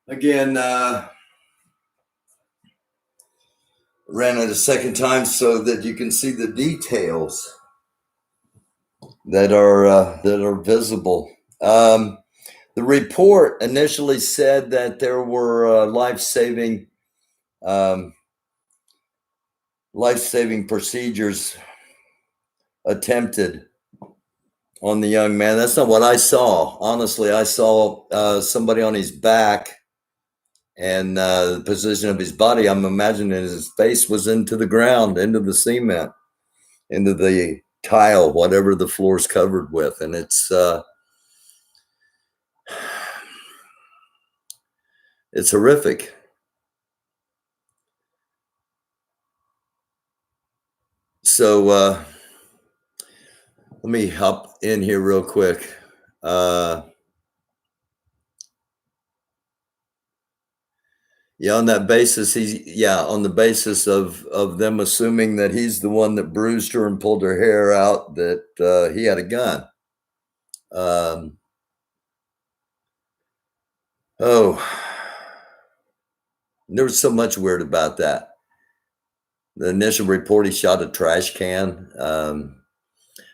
Speaker 1: Again, ran it a second time so that you can see the details that are visible. The report initially said that there were life-saving procedures attempted on the young man. That's not what I saw. Honestly, I saw somebody on his back, and the position of his body, I'm imagining his face was into the ground, into the cement, into the tile, whatever the floor is covered with. And it's horrific. So let me hop in here real quick. On that basis, on the basis of them assuming that he's the one that bruised her and pulled her hair out, that he had a gun. There was so much weird about that. The initial report, he shot a trash can.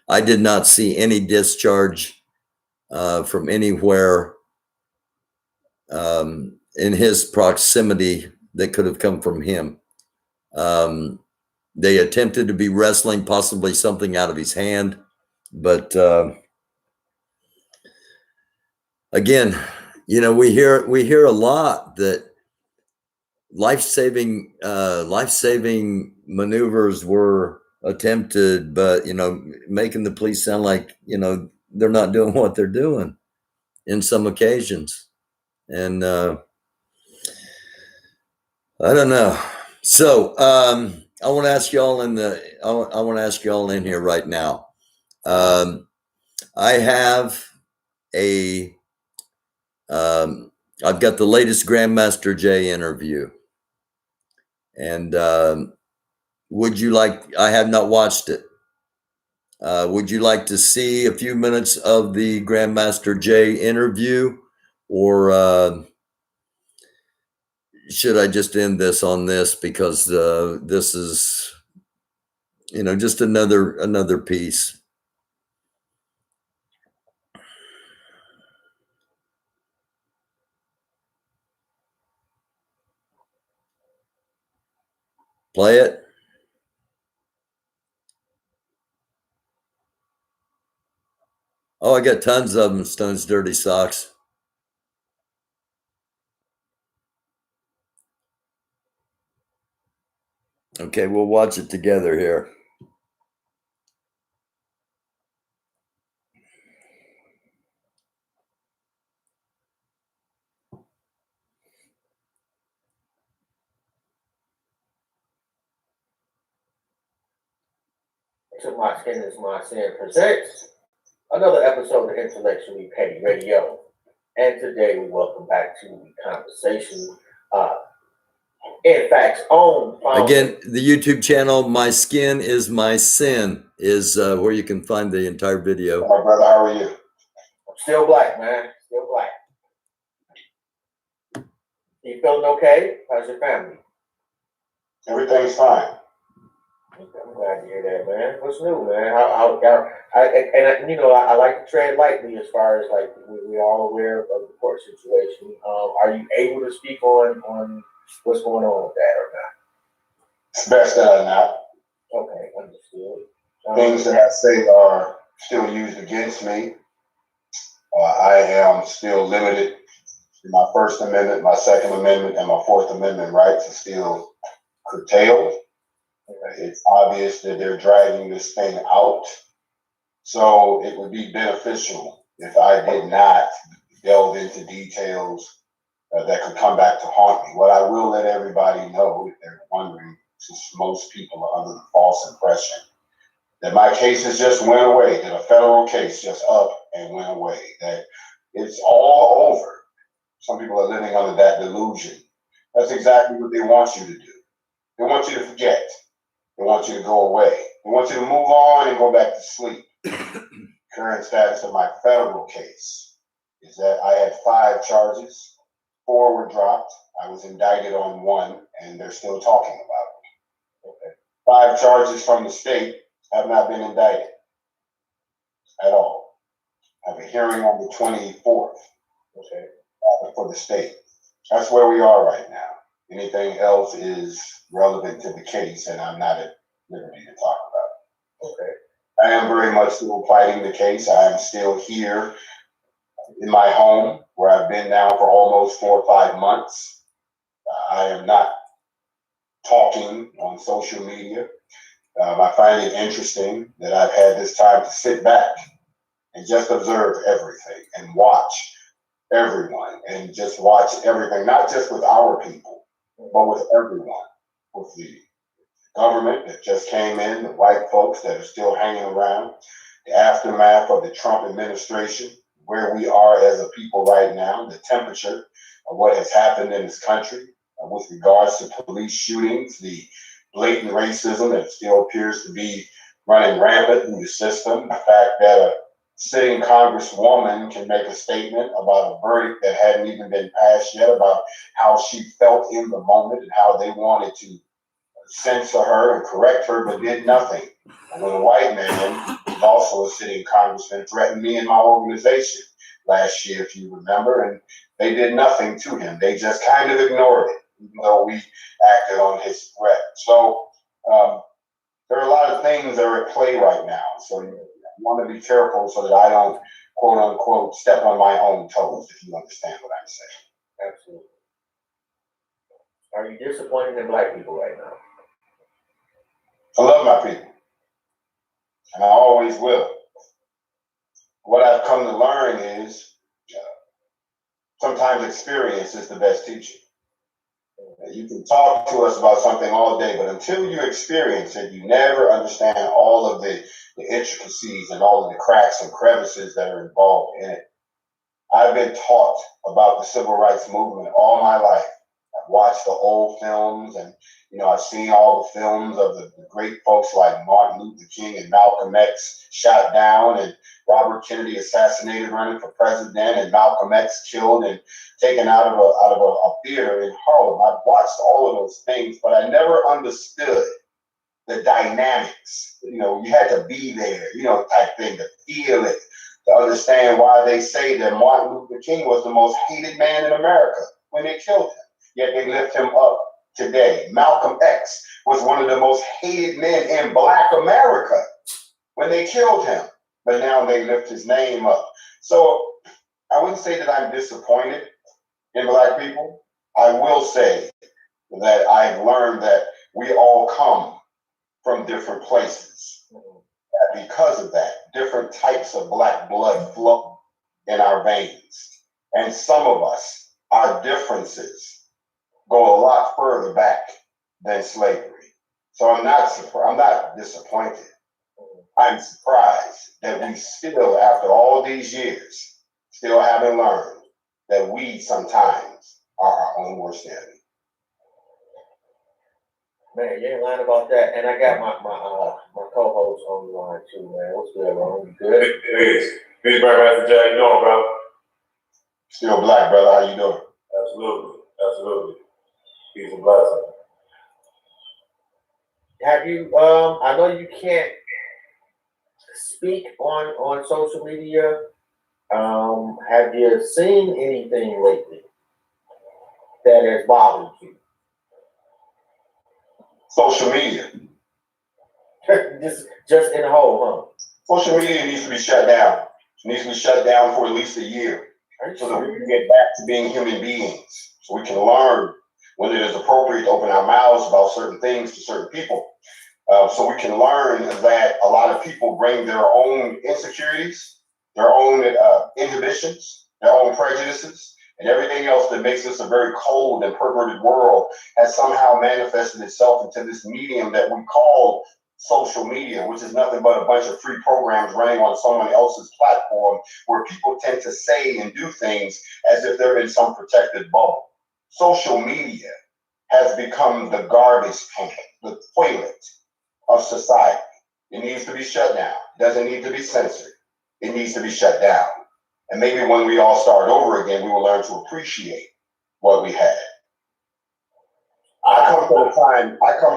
Speaker 1: I did not see any discharge from anywhere in his proximity that could have come from him. They attempted to be wrestling possibly something out of his hand, but again, we hear a lot that life-saving maneuvers were attempted, but making the police sound like they're not doing what they're doing in some occasions. And I don't know. So I want to ask y'all in here right now. I have I've got the latest Grandmaster Jay interview, and would you like? I have not watched it. Would you like to see a few minutes of the Grandmaster Jay interview, or should I just end this on this because this is, just another piece. Play it. Oh, I got tons of them, Stone's Dirty Socks. Okay, we'll watch it together here.
Speaker 7: To My Skin is My Sin presents another episode of Intellectually Petty Radio. And today we welcome back to the conversation NFAC's own founder.
Speaker 1: Again, the YouTube channel, My Skin is My Sin, is where you can find the entire video.
Speaker 4: My brother, how are you?
Speaker 7: I'm still black, man. Still black. You feeling okay? How's your family?
Speaker 4: Everything's fine.
Speaker 7: I'm glad to hear that, man. What's new, man? I like to tread lightly as far as like we're all aware of the court situation. Are you able to speak on what's going on with that or not?
Speaker 4: It's best that I'm not.
Speaker 7: Okay, understood.
Speaker 4: Things that I say are still used against me. I am still limited in my First Amendment, my Second Amendment, and my Fourth Amendment rights are still curtailed. It's obvious that they're dragging this thing out. So it would be beneficial if I did not delve into details that could come back to haunt me. What I will let everybody know, if they're wondering, since most people are under the false impression, that my cases just went away, that a federal case just up and went away, that it's all over. Some people are living under that delusion. That's exactly what they want you to do. They want you to forget. They want you to go away. They want you to move on and go back to sleep. Current status of my federal case is that I had 5 charges. 4 were dropped. I was indicted on 1, and they're still talking about it. Okay. 5 charges from the state have not been indicted at all. I have a hearing on the 24th. Okay. For the state. That's where we are right now. Anything else is relevant to the case, and I'm not at liberty to talk about it. Okay. I am very much still fighting the case. I am still here in my home, where I've been now for almost 4 or 5 months. I am not talking on social media. I find it interesting that I've had this time to sit back and just observe everything and watch everyone and just watch everything, not just with our people, but with everyone, with the government that just came in, the white folks that are still hanging around, the aftermath of the Trump administration, where we are as a people right now, the temperature of what has happened in this country with regards to police shootings, the blatant racism that still appears to be running rampant in the system, the fact that a sitting congresswoman can make a statement about a verdict that hadn't even been passed yet, about how she felt in the moment and how they wanted to censor her and correct her, but did nothing. And when a white man, who's also a sitting congressman, threatened me and my organization last year, if you remember, and they did nothing to him. They just kind of ignored it, even though we acted on his threat. So there are a lot of things that are at play right now. So you want to be careful so that I don't, quote unquote, step on my own toes, if you understand what I'm saying.
Speaker 7: Absolutely. Are you disappointed in black people right now?
Speaker 4: I love my people, and I always will. What I've come to learn is sometimes experience is the best teacher. You can talk to us about something all day, but until you experience it, you never understand all of the intricacies and all of the cracks and crevices that are involved in it. I've been taught about the civil rights movement all my life. I've watched the old films, and I've seen all the films of the great folks like Martin Luther King and Malcolm X shot down, and
Speaker 8: Robert Kennedy assassinated running for president, and Malcolm X killed and taken out of a theater in Harlem. I've watched all of those things, but I never understood the dynamics. You know, you had to be there, you know, type thing, to feel it, to understand why they say that Martin Luther King was the most hated man in America when they killed him. Yet they lift him up today. Malcolm X was one of the most hated men in Black America when they killed him. But now they lift his name up. So I wouldn't say that I'm disappointed in Black people. I will say that I've learned that we all come from different places. And because of that, different types of Black blood flow in our veins. And some of us, our differences go a lot further back than slavery. So I'm not disappointed. I'm surprised that we still, after all these years, still haven't learned that we sometimes are our own worst enemy.
Speaker 7: Man, you ain't lying about that. And I got my co-host on the line too, man. What's good, Ron? You good?
Speaker 9: Peace, Grandmaster Jay. How you doing, bro?
Speaker 8: Still Black, brother. How you doing?
Speaker 9: Absolutely. Peace and blessing.
Speaker 7: Have you, I know you can't speak on social media. Have you seen anything lately that has bothered you?
Speaker 8: Social media.
Speaker 7: just in whole,
Speaker 8: Social media needs to be shut down. It needs to be shut down for at least a year so that we can get back to being human beings, so we can learn when it is appropriate to open our mouths about certain things to certain people. So we can learn that a lot of people bring their own insecurities, their own inhibitions, their own prejudices, and everything else that makes this a very cold and perverted world has somehow manifested itself into this medium that we call social media, which is nothing but a bunch of free programs running on someone else's platform where people tend to say and do things as if they're in some protected bubble. Social media has become the garbage can, the toilet of society. It needs to be shut down. It doesn't need to be censored. It needs to be shut down. And maybe when we all start over again, we will learn to appreciate what we had. I come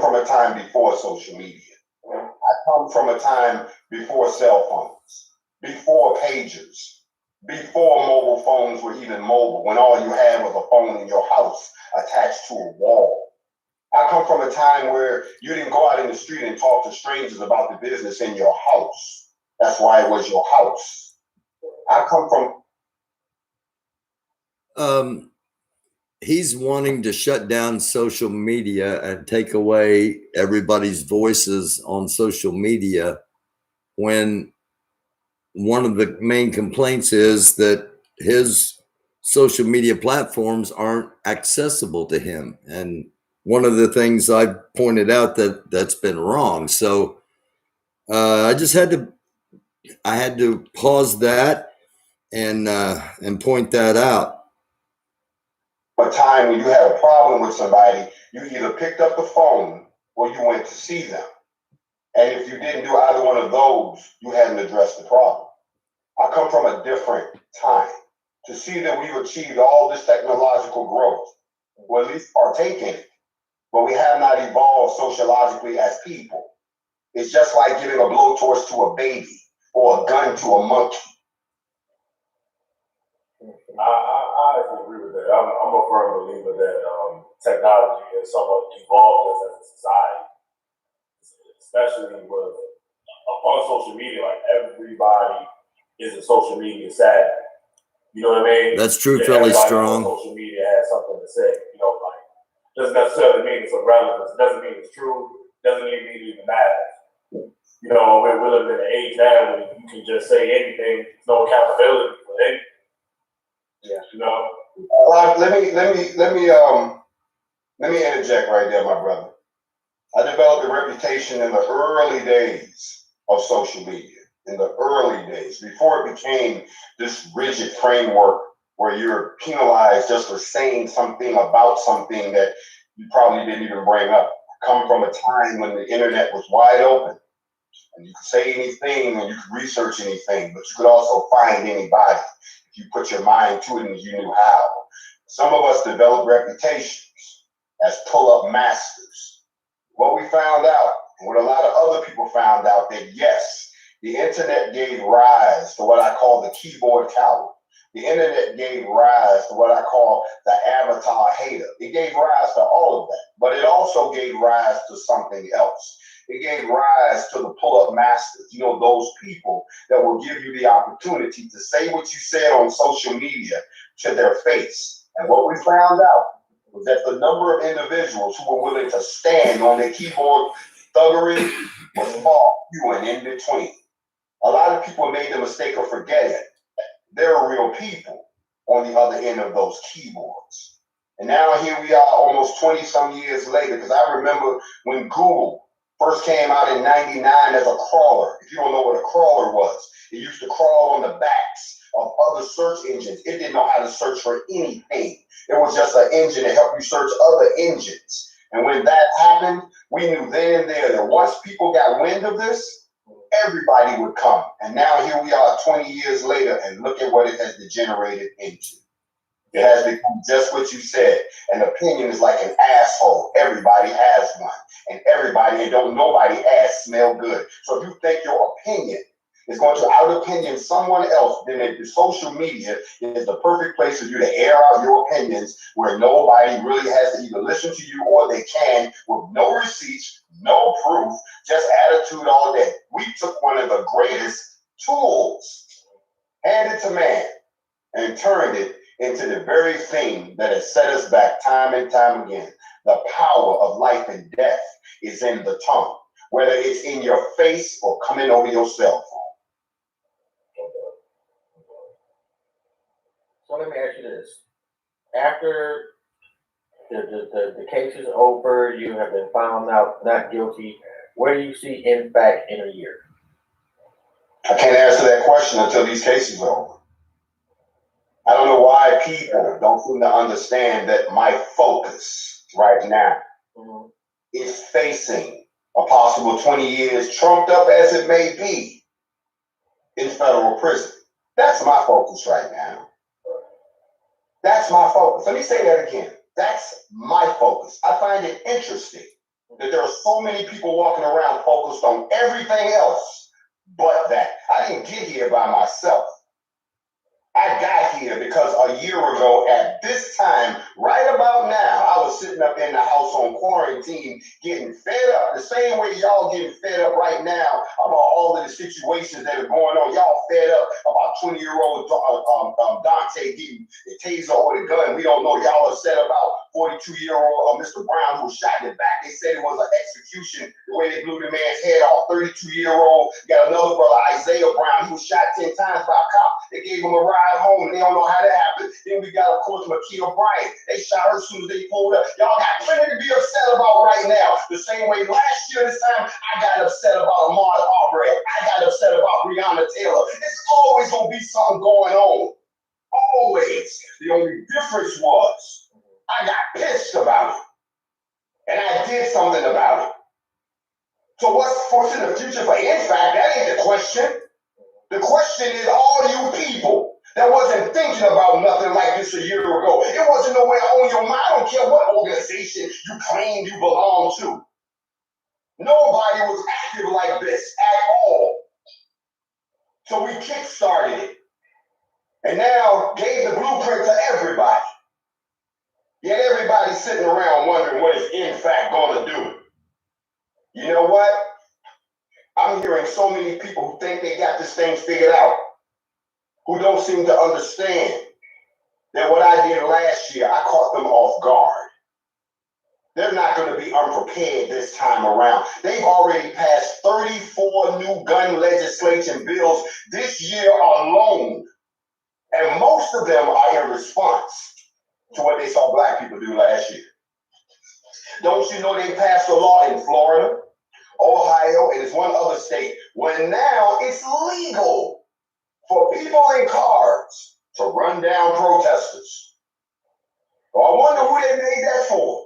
Speaker 8: from a time before social media. I come from a time before cell phones, before pagers, before mobile phones were even mobile, when all you had was a phone in your house attached to a wall. I come from a time where you didn't go out in the street and talk to strangers about the business in your house. That's why it was your house. I come from...
Speaker 1: He's wanting to shut down social media and take away everybody's voices on social media when one of the main complaints is that his social media platforms aren't accessible to him. And one of the things I've pointed out that's been wrong. So I had to pause that and point that out.
Speaker 8: A time when you had a problem with somebody, you either picked up the phone or you went to see them. And if you didn't do either one of those, you hadn't addressed the problem. I come from a different time. To see that we've achieved all this technological growth, or at least partake in it, but we have not evolved sociologically as people. It's just like giving a blowtorch to a baby or a gun to a monkey.
Speaker 9: I actually agree with that. I'm a firm believer that technology has somewhat evolved us as a society, especially with on social media. Like everybody is a social media savvy. You know what I mean?
Speaker 1: That's true, fairly strong.
Speaker 9: On social media has something to say. You know, like doesn't necessarily mean it's irrelevant. It doesn't mean it's true. Doesn't mean it even matters. You know, we're living in an age now where you can just say anything. There's no accountability for anything.
Speaker 7: Yeah.
Speaker 9: You know.
Speaker 8: Let me interject right there, my brother. I developed a reputation in the early days of social media, in the early days, before it became this rigid framework where you're penalized just for saying something about something that you probably didn't even bring up. I come from a time when the internet was wide open. And you could say anything and you could research anything, but you could also find anybody if you put your mind to it and you knew how. Some of us developed reputations as pull-up masters. What we found out, and what a lot of other people found out, that yes, the internet gave rise to what I call the keyboard coward. The internet gave rise to what I call the avatar hater. It gave rise to all of that, but it also gave rise to something else. It gave rise to the pull-up masters, you know, those people that will give you the opportunity to say what you said on social media to their face. And what we found out was that the number of individuals who were willing to stand on their keyboard thuggery was far few and in between. A lot of people made the mistake of forgetting there are real people on the other end of those keyboards. And now here we are almost 20 some years later, because I remember when Google first came out in 99 as a crawler. If you don't know what a crawler was, it used to crawl on the backs of other search engines. It didn't know how to search for anything. It was just an engine to help you search other engines. And when that happened, we knew then and there that once people got wind of this, everybody would come. And now here we are 20 years later, and look at what it has degenerated into. It has become just what you said. An opinion is like an asshole. Everybody has one. And everybody, and don't nobody ass smell good. So if you think your opinion is going to out-opinion someone else, then the social media is the perfect place for you to air out your opinions, where nobody really has to either listen to you or they can, with no receipts, no proof, just attitude all day. We took one of the greatest tools handed to man and turned it into the very thing that has set us back time and time again. The power of life and death is in the tongue, whether it's in your face or coming over your cell phone.
Speaker 7: So let me ask you this. After the case is over, you have been found out not guilty, where do you see NFAC in a year?
Speaker 8: I can't answer that question until these cases are over. I don't know why people don't seem to understand that my focus right now is facing a possible 20 years, trumped up as it may be, in federal prison. That's my focus right now. That's my focus. Let me say that again. That's my focus. I find it interesting that there are so many people walking around focused on everything else but that. I didn't get here by myself. I got here because a year ago at this time, right about now, I was sitting up in the house on quarantine, getting fed up the same way y'all getting fed up right now about all of the situations that are going on. Y'all fed up about 20-year-old Dante getting the taser or the gun. We don't know. Y'all upset about 42-year-old Mr. Brown who was shot in the back. They said it was an execution, the way they blew the man's head off. 32-year-old, got another brother, Isaiah Brown, who was shot 10 times by a cop. They gave him a ride home, and they don't know how that happened. Then we got, of course, Makia Bryant. They shot her as soon as they pulled up. Y'all got plenty to be upset about right now. The same way last year, this time, I got upset about Ahmaud Arbery. I got upset about Breonna Taylor. It's always going to be something going on. Always. The only difference was I got pissed about it, and I did something about it. So what's in the future for NFAC? That ain't the question. The question is all you people that wasn't thinking about nothing like this a year ago. It wasn't nowhere on your mind. I don't care what organization you claim you belong to. Nobody was active like this at all. So we kick-started it. And now gave the blueprint to everybody. Yet everybody's sitting around wondering what is NFAC going to do. You know what? I'm hearing so many people who think they got this thing figured out, who don't seem to understand that what I did last year, I caught them off guard. They're not going to be unprepared this time around. They've already passed 34 new gun legislation bills this year alone. And most of them are in response to what they saw black people do last year. Don't you know they passed a law in Florida, Ohio, and it's one other state where now it's legal for people in cars to run down protesters. Well, I wonder who they made that for.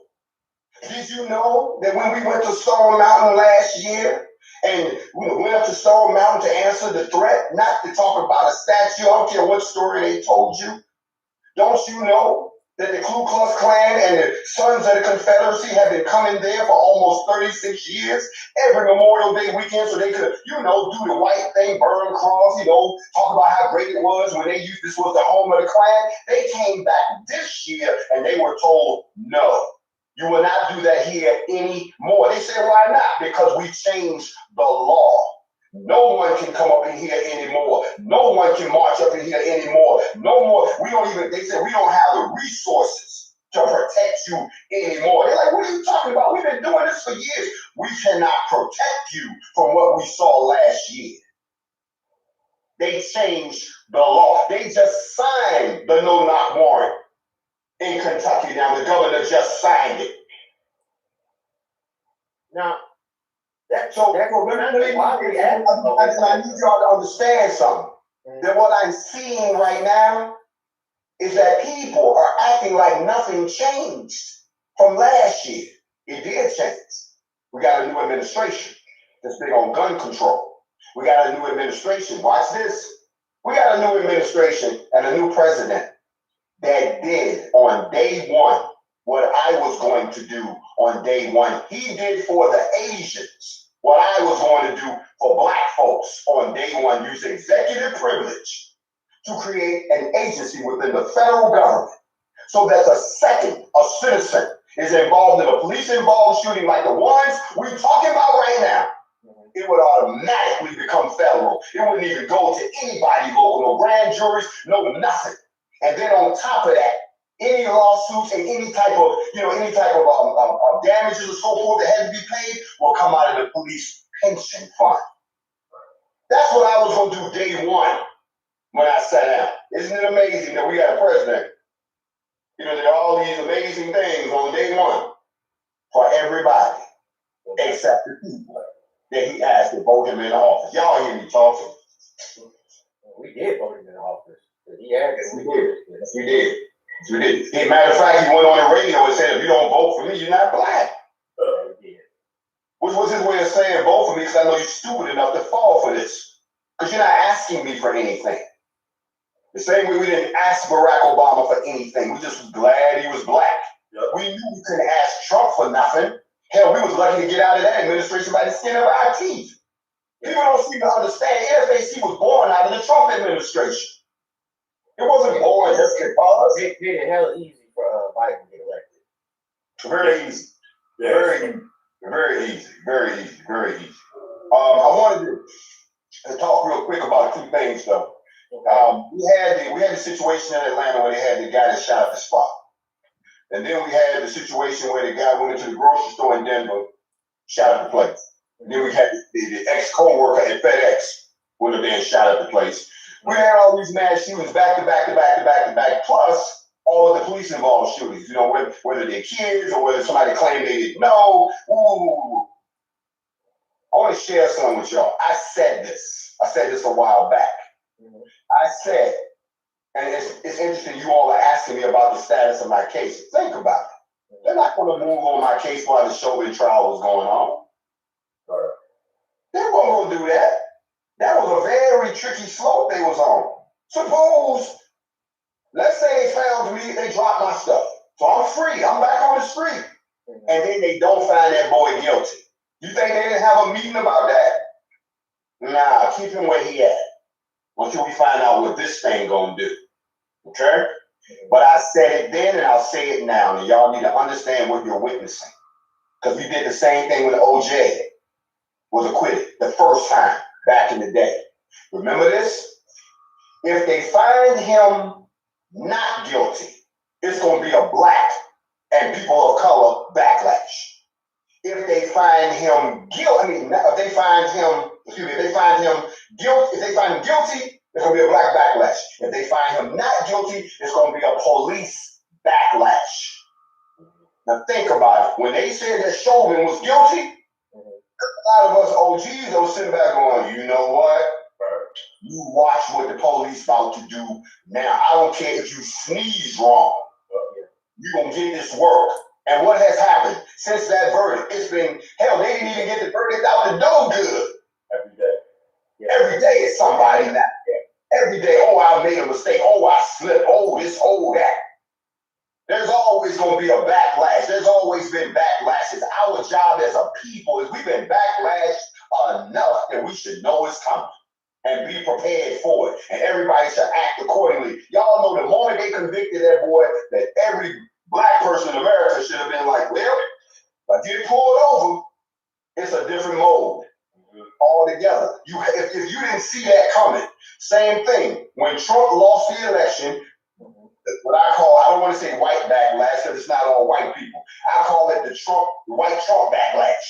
Speaker 8: Did you know that when we went to Stone Mountain last year, And we went up to Stone Mountain to answer the threat, not to talk about a statue. I don't care what story they told you. Don't you know that the Ku Klux Klan and the Sons of the Confederacy have been coming there for almost 36 years, every Memorial Day weekend, so they could, do the white thing, burn cross, talk about how great it was when they used this was the home of the Klan. They came back this year and they were told, no, you will not do that here anymore. They said, why not? Because we changed the law. No one can come up in here anymore. No one can march up in here anymore. No more. They said we don't have the resources to protect you anymore. They're like, what are you talking about? We've been doing this for years. We cannot protect you from what we saw last year. They changed the law. They just signed the no-knock warrant in Kentucky now. The governor just signed it.
Speaker 7: Now,
Speaker 8: I need y'all to understand something. That what I'm seeing right now is that people are acting like nothing changed from last year. It did change. We got a new administration that's big on gun control. We got a new administration. Watch this. We got a new administration and a new president that did on day one what I was going to do on day one. He did for the Asians what I was going to do for black folks on day one, use executive privilege to create an agency within the federal government so that the second a citizen is involved in a police-involved shooting like the ones we're talking about right now, it would automatically become federal. It wouldn't even go to anybody local, no grand juries, no nothing. And then on top of that, any lawsuits and any type of damages or so forth that had to be paid will come out of the police pension fund. That's what I was going to do day one when I sat down. Isn't it amazing that we got a president? There are all these amazing things on day one for everybody except the people that he asked to vote him in office. Y'all hear me talking?
Speaker 7: we did vote him in office. He asked.
Speaker 8: We did. We did. We did. As a matter of fact, he went on the radio and said, if you don't vote for me, you're not black. Which was his way of saying vote for me, because I know you're stupid enough to fall for this. Because you're not asking me for anything. The same way we didn't ask Barack Obama for anything. We just was glad he was black. Yep. We knew we couldn't ask Trump for nothing. Hell, we was lucky to get out of that administration by the skin of our teeth. People don't seem to understand. NFAC was born out of the Trump administration. It wasn't born just because.
Speaker 7: It made it hella easy for Biden to get elected.
Speaker 8: Very easy. Very easy. I wanted to talk real quick about two things, though. We had the situation in Atlanta where they had the guy that shot up the spot. And then we had the situation where the guy went into the grocery store in Denver, shot up the place. And then we had the ex-co-worker at FedEx would have been shot up the place. We had all these mass shootings back to back, plus all of the police involved shootings, whether they're kids or whether somebody claimed they didn't know. Ooh. I want to share something with y'all. I said this a while back. I said, and it's interesting you all are asking me about the status of my case. Think about it. They're not going to move on my case while the Chauvin trial was going on. They weren't going to do that. That was a very tricky slope they was on. Suppose, let's say they found me, they dropped my stuff. So I'm free. I'm back on the street. And then they don't find that boy guilty. You think they didn't have a meeting about that? Nah, keep him where he at. Until we find out what this thing gonna do. Okay? But I said it then and I'll say it now. And y'all need to understand what you're witnessing. Because we did the same thing when OJ was acquitted the first time back in the day. Remember this? If they find him not guilty, it's going to be a black and people of color backlash. If they find him guilty, if they find him guilty, it's going to be a black backlash. If they find him not guilty, it's going to be a police backlash. Now think about it. When they said that Chauvin was guilty, a lot of us OGs are sitting back going, you know what? You watch what the police about to do now. I don't care if you sneeze wrong. You're going to get this work And what has happened since that verdict? It's been, hell, they didn't even get the verdict out the door good.
Speaker 9: Every day.
Speaker 8: Every day is somebody not there. Every day, oh, I made a mistake. Oh, I slipped. Oh, this, oh, that. There's always going to be a backlash. There's always been backlashes. Our job as a people is we've been backlashed enough that we should know it's coming and be prepared for it. And everybody should act accordingly. Y'all know the moment they convicted that boy, that every black person in America should have been like, well, if I get pulled over, it's a different mode altogether. If you didn't see that coming, same thing. When Trump lost the election, what I don't want to say white backlash because it's not all white people. I call it the white Trump backlash.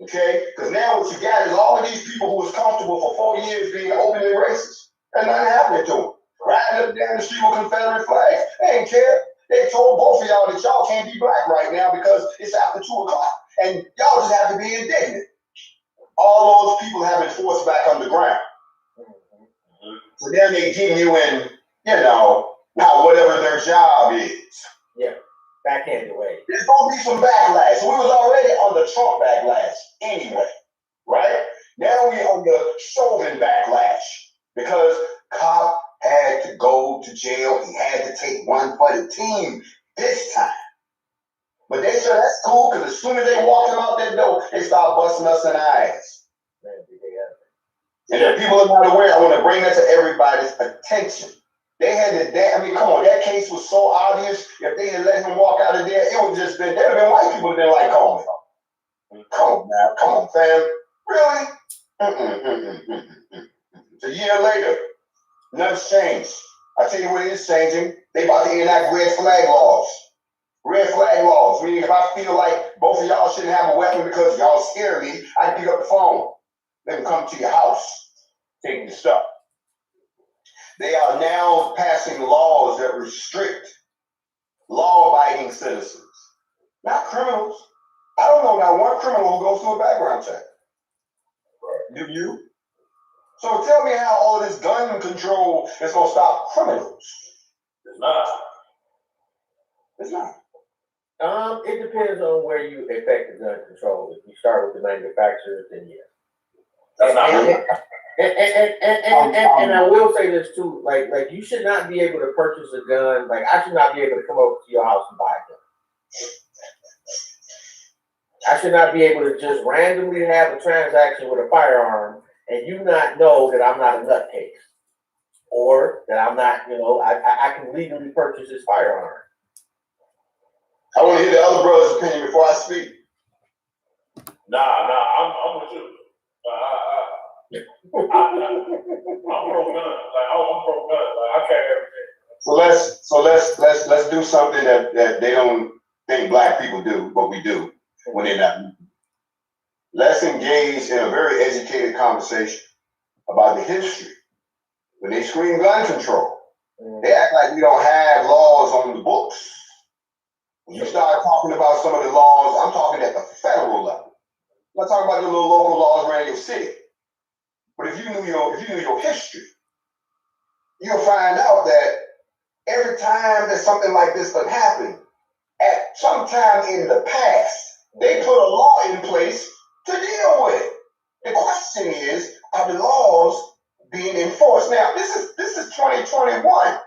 Speaker 8: Okay? Because now what you got is all of these people who was comfortable for 4 years being openly racist. And nothing happened to them. Riding up down the street with Confederate flags. They didn't care. They told both of y'all that y'all can't be black right now because it's after 2 o'clock. And y'all just have to be indignant. All those people have been forced back underground. So then they getting you in, now whatever their job is.
Speaker 7: Yeah, backhanded way.
Speaker 8: There's gonna be some backlash. So we was already on the Trump backlash anyway, right? Now we on the Chauvin backlash because Cobb had to go to jail. He had to take one for the team this time. But they said that's cool because as soon as they walked him out that door, they start busting us in the eyes. And if people are not aware, I want to bring that to everybody's attention. They had come on, that case was so obvious. If they had let him walk out of there, it would just been, there would have been white people that been like, come on now, come on, fam. Really? It's a year later, nothing's changed. I tell you what is changing. They about to enact red flag laws. Red flag laws. Meaning if I feel like both of y'all shouldn't have a weapon because y'all scare me, I can pick up the phone. Let them come to your house, take your stuff. They are now passing laws that restrict law-abiding citizens, not criminals. I don't know not one criminal who goes through a background check. Do you? So tell me how all of this gun control is going to stop criminals.
Speaker 9: It's not.
Speaker 8: It's not.
Speaker 7: It depends on where you affect the gun control. If you start with the manufacturers, then yes.
Speaker 9: That's not true.
Speaker 7: And I will say this too, like you should not be able to purchase a gun. Like I should not be able to come over to your house and buy a gun. I should not be able to just randomly have a transaction with a firearm and you not know that I'm not a nutcase or that I'm not, I can legally purchase this firearm.
Speaker 8: I want to hear the other brother's opinion before I speak.
Speaker 9: Nah, I'm with you. I'm pro-gun. I'm pro-gun. I carry everything.
Speaker 8: So let's do something that they don't think black people do, but we do when they're not. Let's engage in a very educated conversation about the history. When they scream gun control, they act like we don't have laws on the books. When you start talking about some of the laws, I'm talking at the federal level. I'm not talking about the little local laws around your city. But if you knew your history, you'll find out that every time that something like this would happen, at some time in the past, they put a law in place to deal with it. The question is, are the laws being enforced? Now, this is 2021.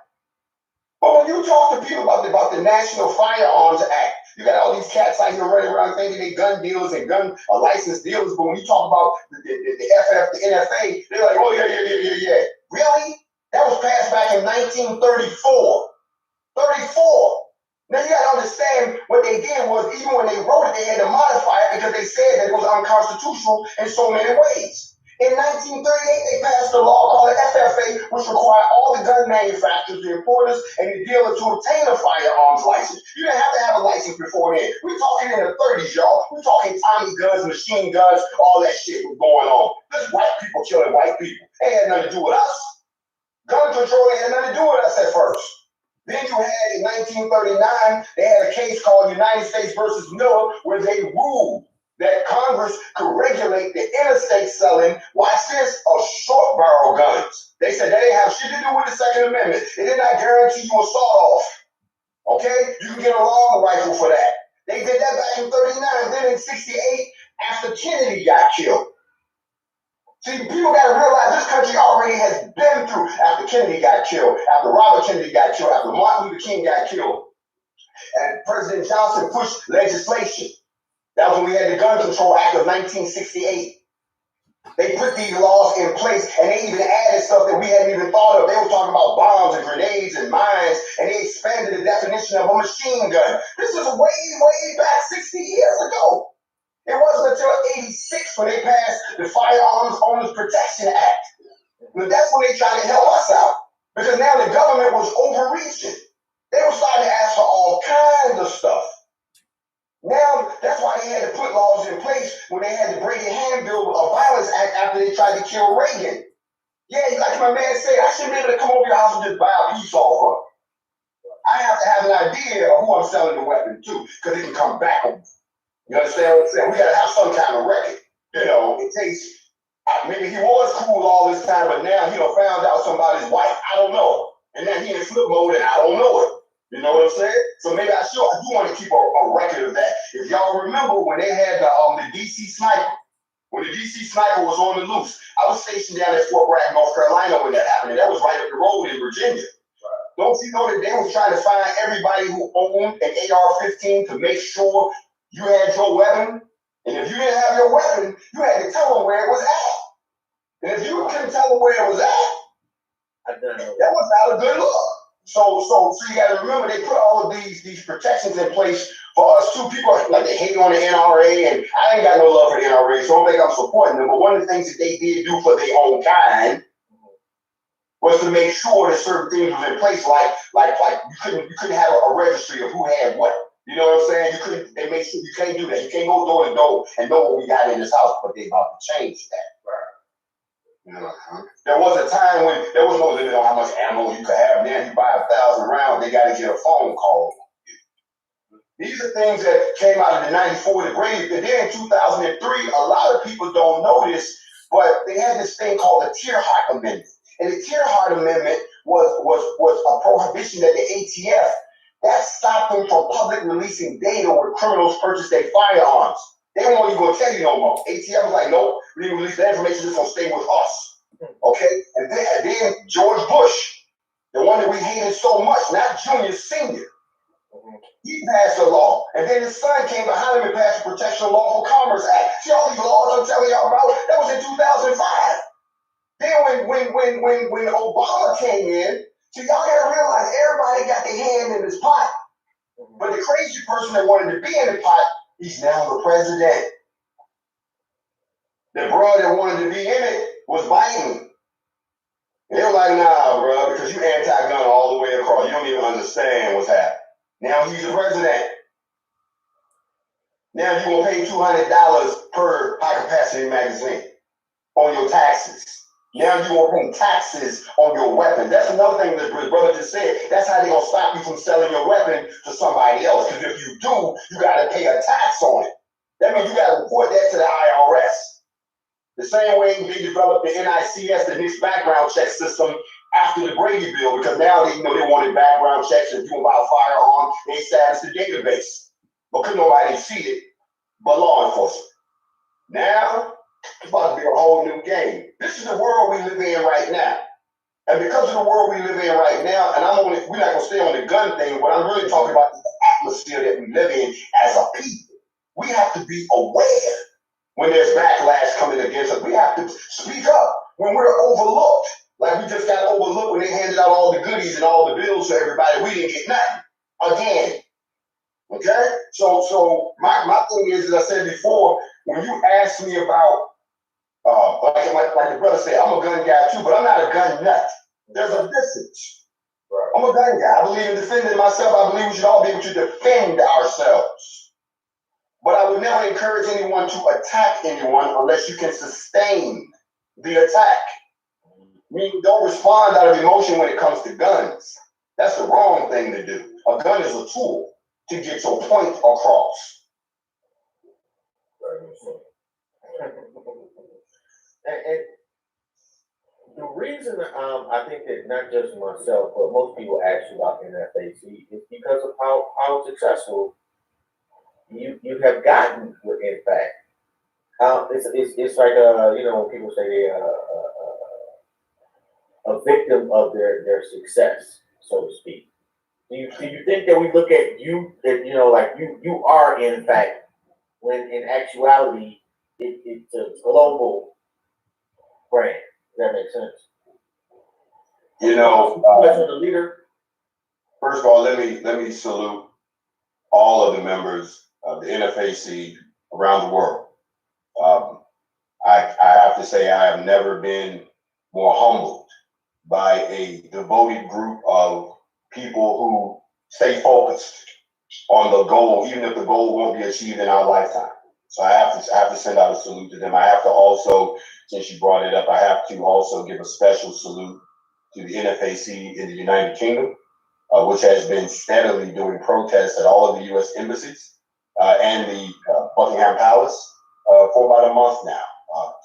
Speaker 8: But when you talk to people about the National Firearms Act, you got all these cats out here running around thinking they gun dealers and gun license dealers, but when you talk about the FF, the NFA, they're like, oh, yeah. Really? That was passed back in 1934. 34. Now you gotta understand what they did was, even when they wrote it, they had to modify it because they said that it was unconstitutional in so many ways. In 1938, they passed a law called the FFA, which required all the gun manufacturers, the importers, and the dealers to obtain a firearms license. You didn't have to have a license before then. We're talking in the 30s, y'all. We're talking Tommy guns, machine guns, all that shit was going on. This white people killing white people. They had nothing to do with us. Gun control had nothing to do with us at first. Then you had, in 1939, they had a case called United States versus Miller, where they ruled that Congress could regulate the interstate selling, watch this, of short barrel guns. They said that didn't have shit to do with the Second Amendment. It did not guarantee you a sawed-off. Okay? You can get a long rifle for that. They back in 39, then in 68, after Kennedy got killed. See, people got to realize this country already has been through, after Kennedy got killed, after Robert Kennedy got killed, after Martin Luther King got killed, and President Johnson pushed legislation. That was when we had the Gun Control Act of 1968. They put these laws in place, and they even added stuff that we hadn't even thought of. They were talking about bombs and grenades and mines, and they expanded the definition of a machine gun. This was way back 60 years ago. It wasn't until 86 when they passed the Firearms Owners Protection Act. But that's when they tried to help us out, because now the government was overreaching. They were starting to ask for all kinds of stuff. Now, that's why they had to put laws in place when they had the Brady-Handbill Violence Act after they tried to kill Reagan. Yeah, like my man said, I shouldn't be able to come over your house and just buy a piece off of it. I have to have an idea of who I'm selling the weapon to, because it can come back on me. You understand what I'm saying? We got to have some kind of record. You know, it takes, maybe he was cool all this time, but now he done found out somebody's wife. I don't know. And now he in flip mode and I don't know it. You know what I'm saying? So maybe I do want to keep a record of that. If y'all remember when they had the DC sniper, when the DC sniper was on the loose, I was stationed down at Fort Bragg, North Carolina when that happened. And that was right up the road in Virginia. Don't you know that they was trying to find everybody who owned an AR-15 to make sure you had your weapon? And if you didn't have your weapon, you had to tell them where it was at. And if you couldn't tell them where it was at, that was not a good look. So you got to remember, they put all of these protections in place for us too. People like they hate on the NRA, and I ain't got no love for the NRA, so I don't think I'm supporting them. But one of the things that they did do for their own kind was to make sure that certain things was in place, like you couldn't have a registry of who had what. You know what I'm saying? You couldn't. They make sure you can't do that. You can't go door to door and know what we got in this house, but they about to change that. You know, there was a time when there was no limit on how much ammo you could have. Now you buy 1,000 rounds, they got to get a phone call. These are things that came out of the 94 degree. And then in 2003, a lot of people don't know this, but they had this thing called the Tierhart Amendment. And the Tierhart Amendment was a prohibition that the ATF, that stopped them from public releasing data where criminals purchased their firearms. They won't even go tell you no more. ATF was like, nope, we didn't release that information, it's gonna stay with us. Okay? And then George Bush, the one that we hated so much, not Junior, Senior, he passed a law. And then his son came behind him and passed the Protection of Lawful Commerce Act. See all these laws I'm telling y'all about? That was in 2005. Then when Obama came in, so y'all gotta realize everybody got their hand in this pot. But the crazy person that wanted to be in the pot, he's now the president. The bro that wanted to be in it was Biden. And they were like, nah, bro, because you anti-gun all the way across. You don't even understand what's happening. Now he's the president. Now you're going to pay $200 per high-capacity magazine on your taxes. Now you're going to pay taxes on your weapon. That's another thing that the brother just said. That's how they're going to stop you from selling your weapon to somebody else. Because if you do, you got to pay a tax on it. That means you got to report that to the IRS. The same way they developed the NICS, the NICS background check system, after the Brady Bill, because now they wanted background checks if you about a firearm, they established the database. But couldn't nobody see it but law enforcement. Now, it's about to be a whole new game. This is the world we live in right now. And because of the world we live in right now, and we're not going to stay on the gun thing, what I'm really talking about is the atmosphere that we live in as a people. We have to be aware when there's backlash coming against us. We have to speak up when we're overlooked. Like we just got overlooked when they handed out all the goodies and all the bills to everybody. We didn't get nothing. Again. Okay? So my thing is, as I said before, when you ask me about, like the brother said, I'm a gun guy too, but I'm not a gun nut. There's a difference. Right. I'm a gun guy. I believe in defending myself. I believe we should all be able to defend ourselves. But I would never encourage anyone to attack anyone unless you can sustain the attack. Meaning, don't respond out of emotion when it comes to guns. That's the wrong thing to do. A gun is a tool to get your point across.
Speaker 7: And the reason I think that not just myself, but most people ask you about NFAC is because of how successful you have gotten with NFAC. It's like you know, when people say they a victim of their success, so to speak. Do you think that we look at you that you know like you are in fact when in actuality it's a global brand? Does that make sense?
Speaker 8: You know,
Speaker 7: As the leader.
Speaker 8: first of all, let me salute all of the members of the NFAC around the world. I have to say I have never been more humbled by a devoted group of people who stay focused on the goal, even if the goal won't be achieved in our lifetime. So I have to send out a salute to them. I have to also, since you brought it up, I have to also give a special salute to the NFAC in the United Kingdom, which has been steadily doing protests at all of the U.S. embassies and the Buckingham Palace for about a month now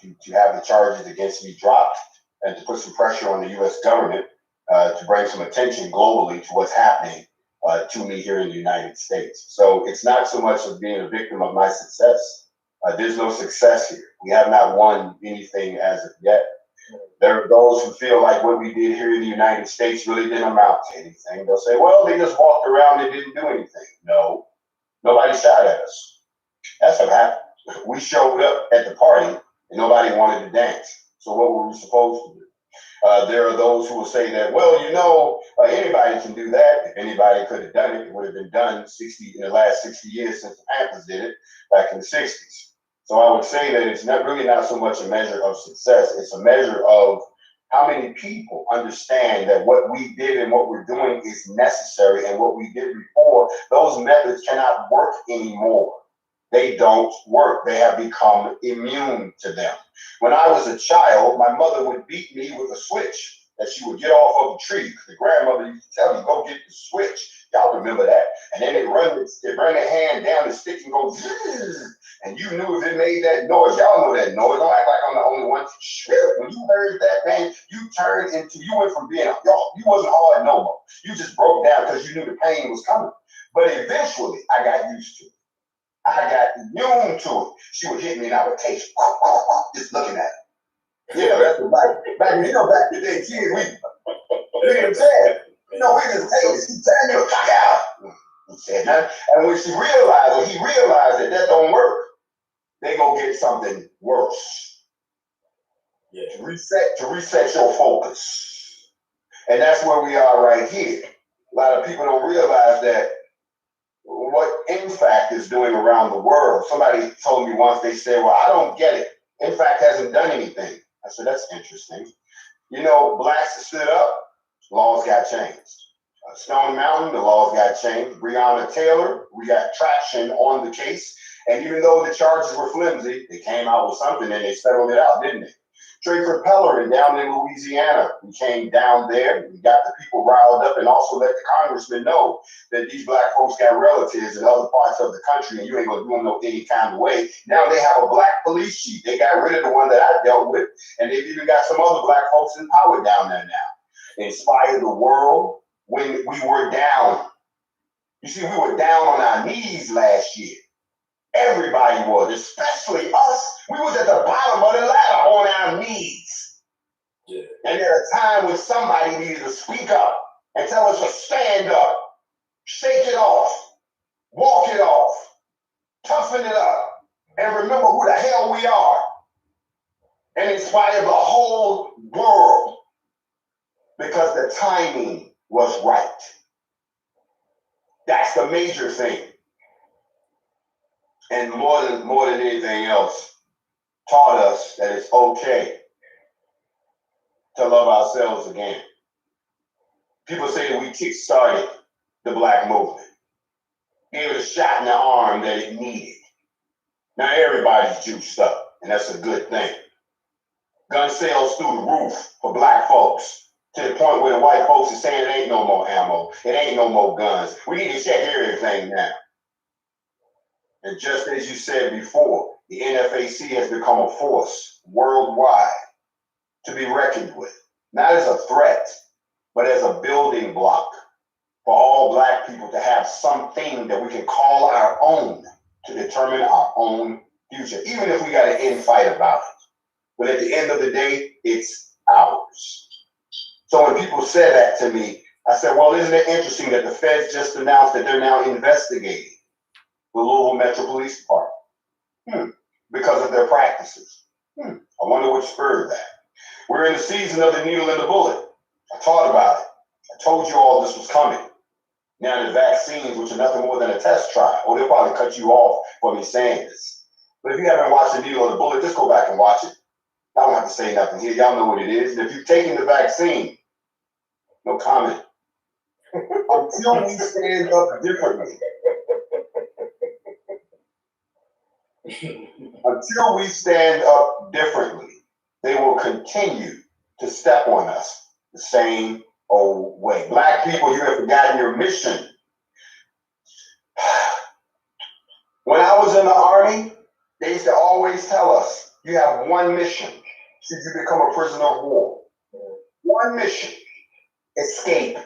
Speaker 8: to have the charges against me dropped and to put some pressure on the U.S. government to bring some attention globally to what's happening to me here in the United States. So it's not so much of being a victim of my success. There's no success here. We have not won anything as of yet. There are those who feel like what we did here in the United States really didn't amount to anything. They'll say, well, they just walked around and didn't do anything. No, nobody shot at us. That's what happened. We showed up at the party and nobody wanted to dance. So what were we supposed to do? There are those who will say that, well, you know, anybody can do that. If anybody could have done it, it would have been done in the last 60 years since the Panthers did it back in the 60s. So I would say that it's not so much a measure of success. It's a measure of how many people understand that what we did and what we're doing is necessary, and what we did before, those methods cannot work anymore. They don't work. They have become immune to them. When I was a child, my mother would beat me with a switch that she would get off of a tree. The grandmother used to tell me, go get the switch. Y'all remember that? And then they run their hand down the stick and go, zzz, and you knew if it made that noise. Y'all know that noise. Don't act like I'm the only one. When you heard that, man, you went from being, you wasn't hard no more. You just broke down because you knew the pain was coming. But eventually, I got used to it. I got immune to it. She would hit me and I would taste just looking at it. Yeah, that's the back in the day, kids, we didn't tell. We just ate. She turned me the fuck out. And when he realized that don't work, they go get something worse. Yeah. To reset your focus. And that's where we are right here. A lot of people don't realize that what NFAC is doing around the world. Somebody told me once, they said, well, I don't get it. NFAC hasn't done anything. I said, that's interesting. You know, blacks stood up, laws got changed. Stone Mountain, the laws got changed. Breonna Taylor, we got traction on the case. And even though the charges were flimsy, they came out with something and they settled it out, didn't they? Trey Propeller and down in Louisiana, we came down there, we got the people riled up and also let the congressmen know that these black folks got relatives in other parts of the country and you ain't gonna do them no any kind of way. Now they have a black police chief. They got rid of the one that I dealt with, and they've even got some other black folks in power down there now. Inspire the world when we were down. You see, we were down on our knees last year. Everybody was, especially us. We was at the bottom of the ladder on our knees. Yeah. And there are times when somebody needed to speak up and tell us to stand up, shake it off, walk it off, toughen it up, and remember who the hell we are, and inspire the whole world, because the timing was right. That's the major thing. And more than anything else, taught us that it's okay to love ourselves again. People say that we kick-started the black movement, gave it a shot in the arm that it needed. Now everybody's juiced up, and that's a good thing. Gun sales through the roof for black folks, to the point where the white folks are saying it ain't no more ammo, it ain't no more guns. We need to check everything now. And just as you said before, the NFAC has become a force worldwide to be reckoned with, not as a threat, but as a building block for all black people to have something that we can call our own. to determine our own future, even if we got to infight about it. But at the end of the day, it's ours. So when people said that to me, I said, well, isn't it interesting that the feds just announced that they're now investigating the Louisville Metro Police Department because of their practices? I wonder what spurred that. We're in the season of the needle and the bullet. I taught about it. I told you all this was coming. Now the vaccines, which are nothing more than a test trial, they'll probably cut you off for me saying this. But if you haven't watched the needle and the bullet, just go back and watch it. I don't have to say nothing here. Y'all know what it is. And if you've taken the vaccine, no comment. Until we stand up differently. Until we stand up differently, they will continue to step on us the same old way. Black people, you have forgotten your mission. When I was in the Army, they used to always tell us, you have one mission should you become a prisoner of war. One mission, escape.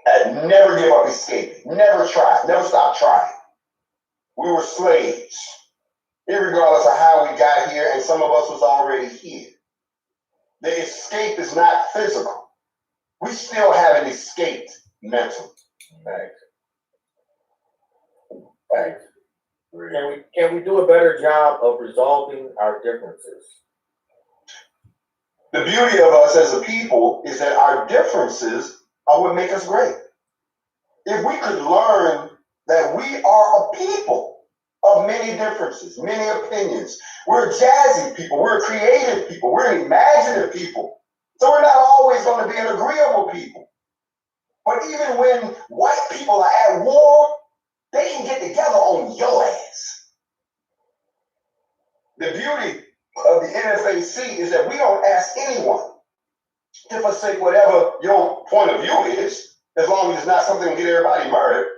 Speaker 8: And never give up escaping. Never try. Never stop trying. We were slaves, irregardless of how we got here, and some of us was already here. The escape is not physical. We still haven't escaped mentally.
Speaker 7: Thanks. Can we do a better job of resolving our differences?
Speaker 8: The beauty of us as a people is that our differences are what make us great. If we could learn that we are a people of many differences, many opinions. We're jazzy people, we're creative people, we're imaginative people. So we're not always going to be an agreeable people. But even when white people are at war, they can get together on your ass. The beauty of the NFAC is that we don't ask anyone to forsake whatever your point of view is, as long as it's not something to get everybody murdered.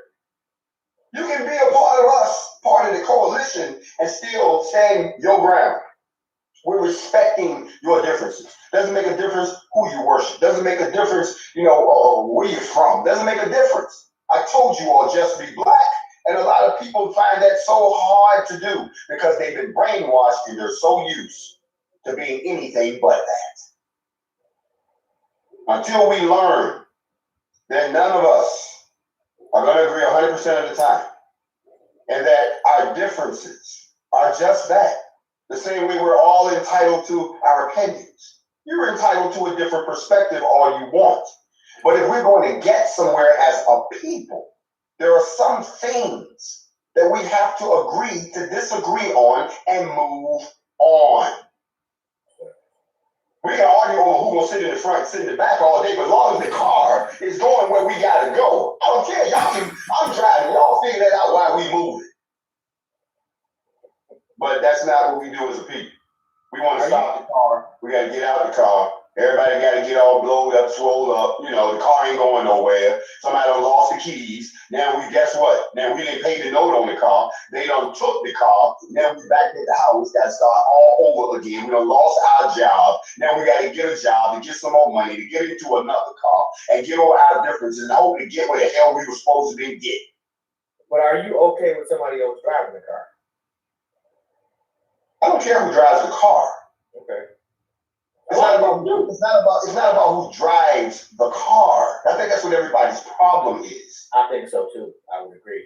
Speaker 8: You can be a part of us, part of the coalition, and still stand your ground. We're respecting your differences. Doesn't make a difference who you worship. Doesn't make a difference, where you're from. Doesn't make a difference. I told you all just be black. And a lot of people find that so hard to do because they've been brainwashed and they're so used to being anything but that. Until we learn that none of us are going to agree 100% of the time, and that our differences are just that. The same way we're all entitled to our opinions. You're entitled to a different perspective all you want. But if we're going to get somewhere as a people, there are some things that we have to agree to disagree on and move on. We can argue over who's going to sit in the front, sit in the back all day, but as long as the car is going where we got to go, I don't care. I'm driving. Y'all figure that out while we move it. But that's not what we do as a people. We want to stop the car. We got to get out the car. Everybody got to get all blowed up, swole up. The car ain't going nowhere. Somebody done lost the keys. Now guess what? Now we didn't pay the note on the car. They done took the car. Now we back at the house. Got to start all over again. We done lost our job. Now we got to get a job to get some more money to get into another car and get over our differences and hope to get where the hell we were supposed to be get.
Speaker 7: But are you okay with somebody else driving the car?
Speaker 8: I don't care who drives the car.
Speaker 7: Okay.
Speaker 8: It's not about who drives the car. I think that's what everybody's problem is.
Speaker 7: I think so too. I would agree.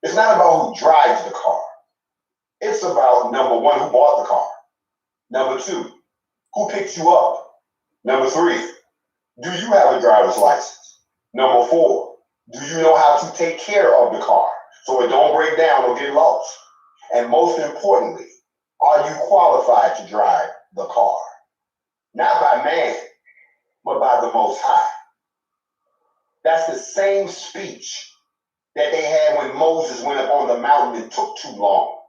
Speaker 8: It's not about who drives the car. It's about, number one, who bought the car. Number two, who picked you up. Number three, do you have a driver's license? Number four, do you know how to take care of the car so it don't break down or get lost? And most importantly, are you qualified to drive the car? Not by man, but by the Most High. That's the same speech that they had when Moses went up on the mountain and took too long.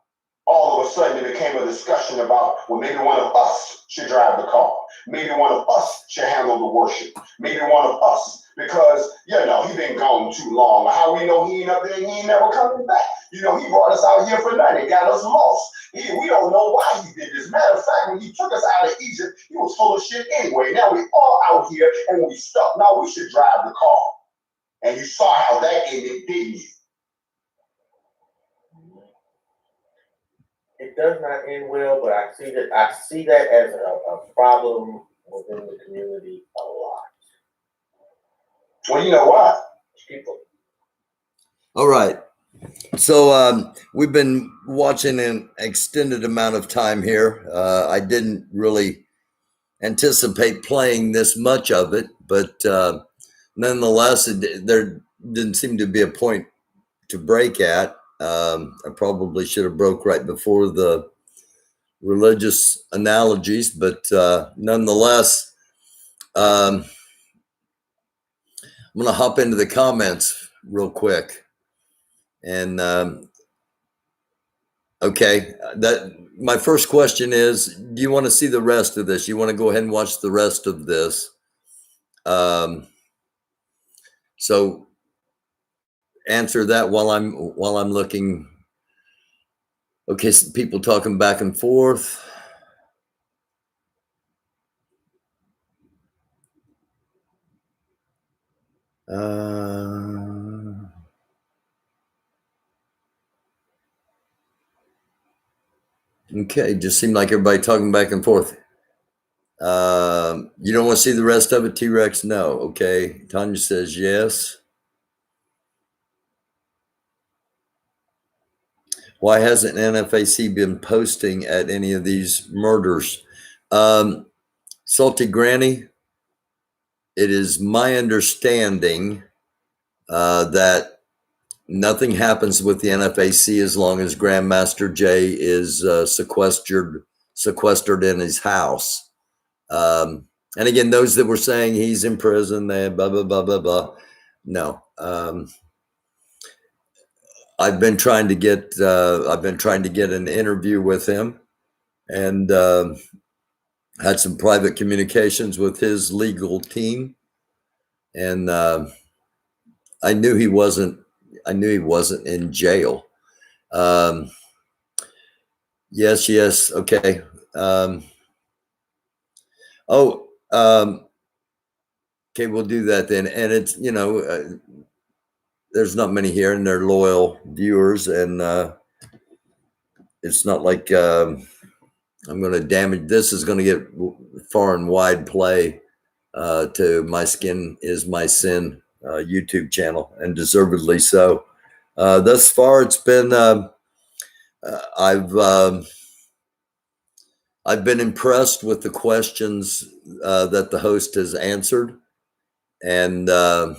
Speaker 8: All of a sudden, it became a discussion about, well, maybe one of us should drive the car. Maybe one of us should handle the worship. Maybe one of us, because, he been gone too long. How we know he ain't up there and he ain't never coming back? He brought us out here for nothing. Got us lost. We don't know why he did this. Matter of fact, when he took us out of Egypt, he was full of shit anyway. Now we all out here and we stuck. Now we should drive the car. And you saw how that ended, didn't you?
Speaker 7: it does not end well, but I see that as a problem within the community a lot.
Speaker 8: Well, you know why?
Speaker 7: People.
Speaker 1: All right. So we've been watching an extended amount of time here. I didn't really anticipate playing this much of it, but nonetheless, there didn't seem to be a point to break at. I probably should have broke right before the religious analogies, but nonetheless, I'm going to hop into the comments real quick. And okay, my first question is, do you want to see the rest of this? You want to go ahead and watch the rest of this? So answer that while I'm looking. Okay, so people talking back and forth. Okay, just seemed like everybody talking back and forth. You don't want to see the rest of it, T-Rex? No. Okay, Tanya says yes. Why hasn't NFAC been posting at any of these murders? Salty Granny, it is my understanding that nothing happens with the NFAC as long as Grandmaster Jay is sequestered in his house. And again, those that were saying he's in prison, they blah, blah, blah, blah, blah. No. I've been trying to get an interview with him, and had some private communications with his legal team, and I knew he wasn't in jail. Yes, okay. Okay, we'll do that then. And it's, there's not many here, and they're loyal viewers, and it's not like I'm going to damage. This is going to get far and wide play to My Skin Is My Sin YouTube channel, and deservedly so. Thus far, it's been I've been impressed with the questions that the host has answered, and I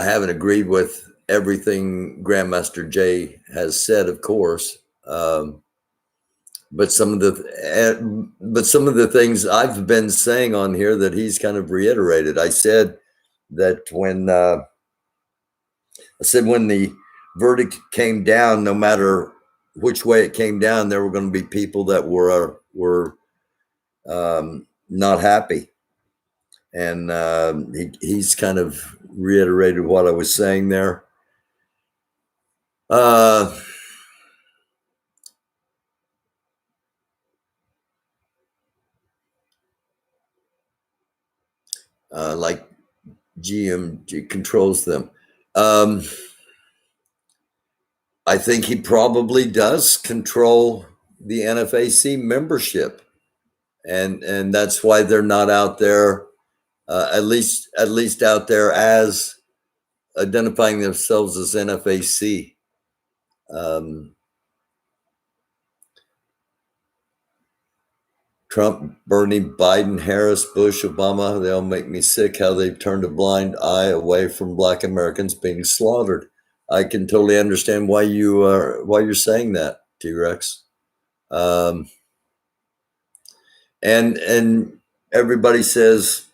Speaker 1: haven't agreed with everything Grandmaster Jay has said, of course, but some of the things I've been saying on here that he's kind of reiterated. I said that when the verdict came down, no matter which way it came down, there were going to be people that were not happy, and he's kind of reiterated what I was saying there. Like GMJ controls them. I think he probably does control the NFAC membership, and that's why they're not out there, at least out there as identifying themselves as NFAC. Trump, Bernie, Biden, Harris, Bush, Obama, they all make me sick how they've turned a blind eye away from Black Americans being slaughtered. I can totally understand why you're saying that, T-Rex. And everybody says,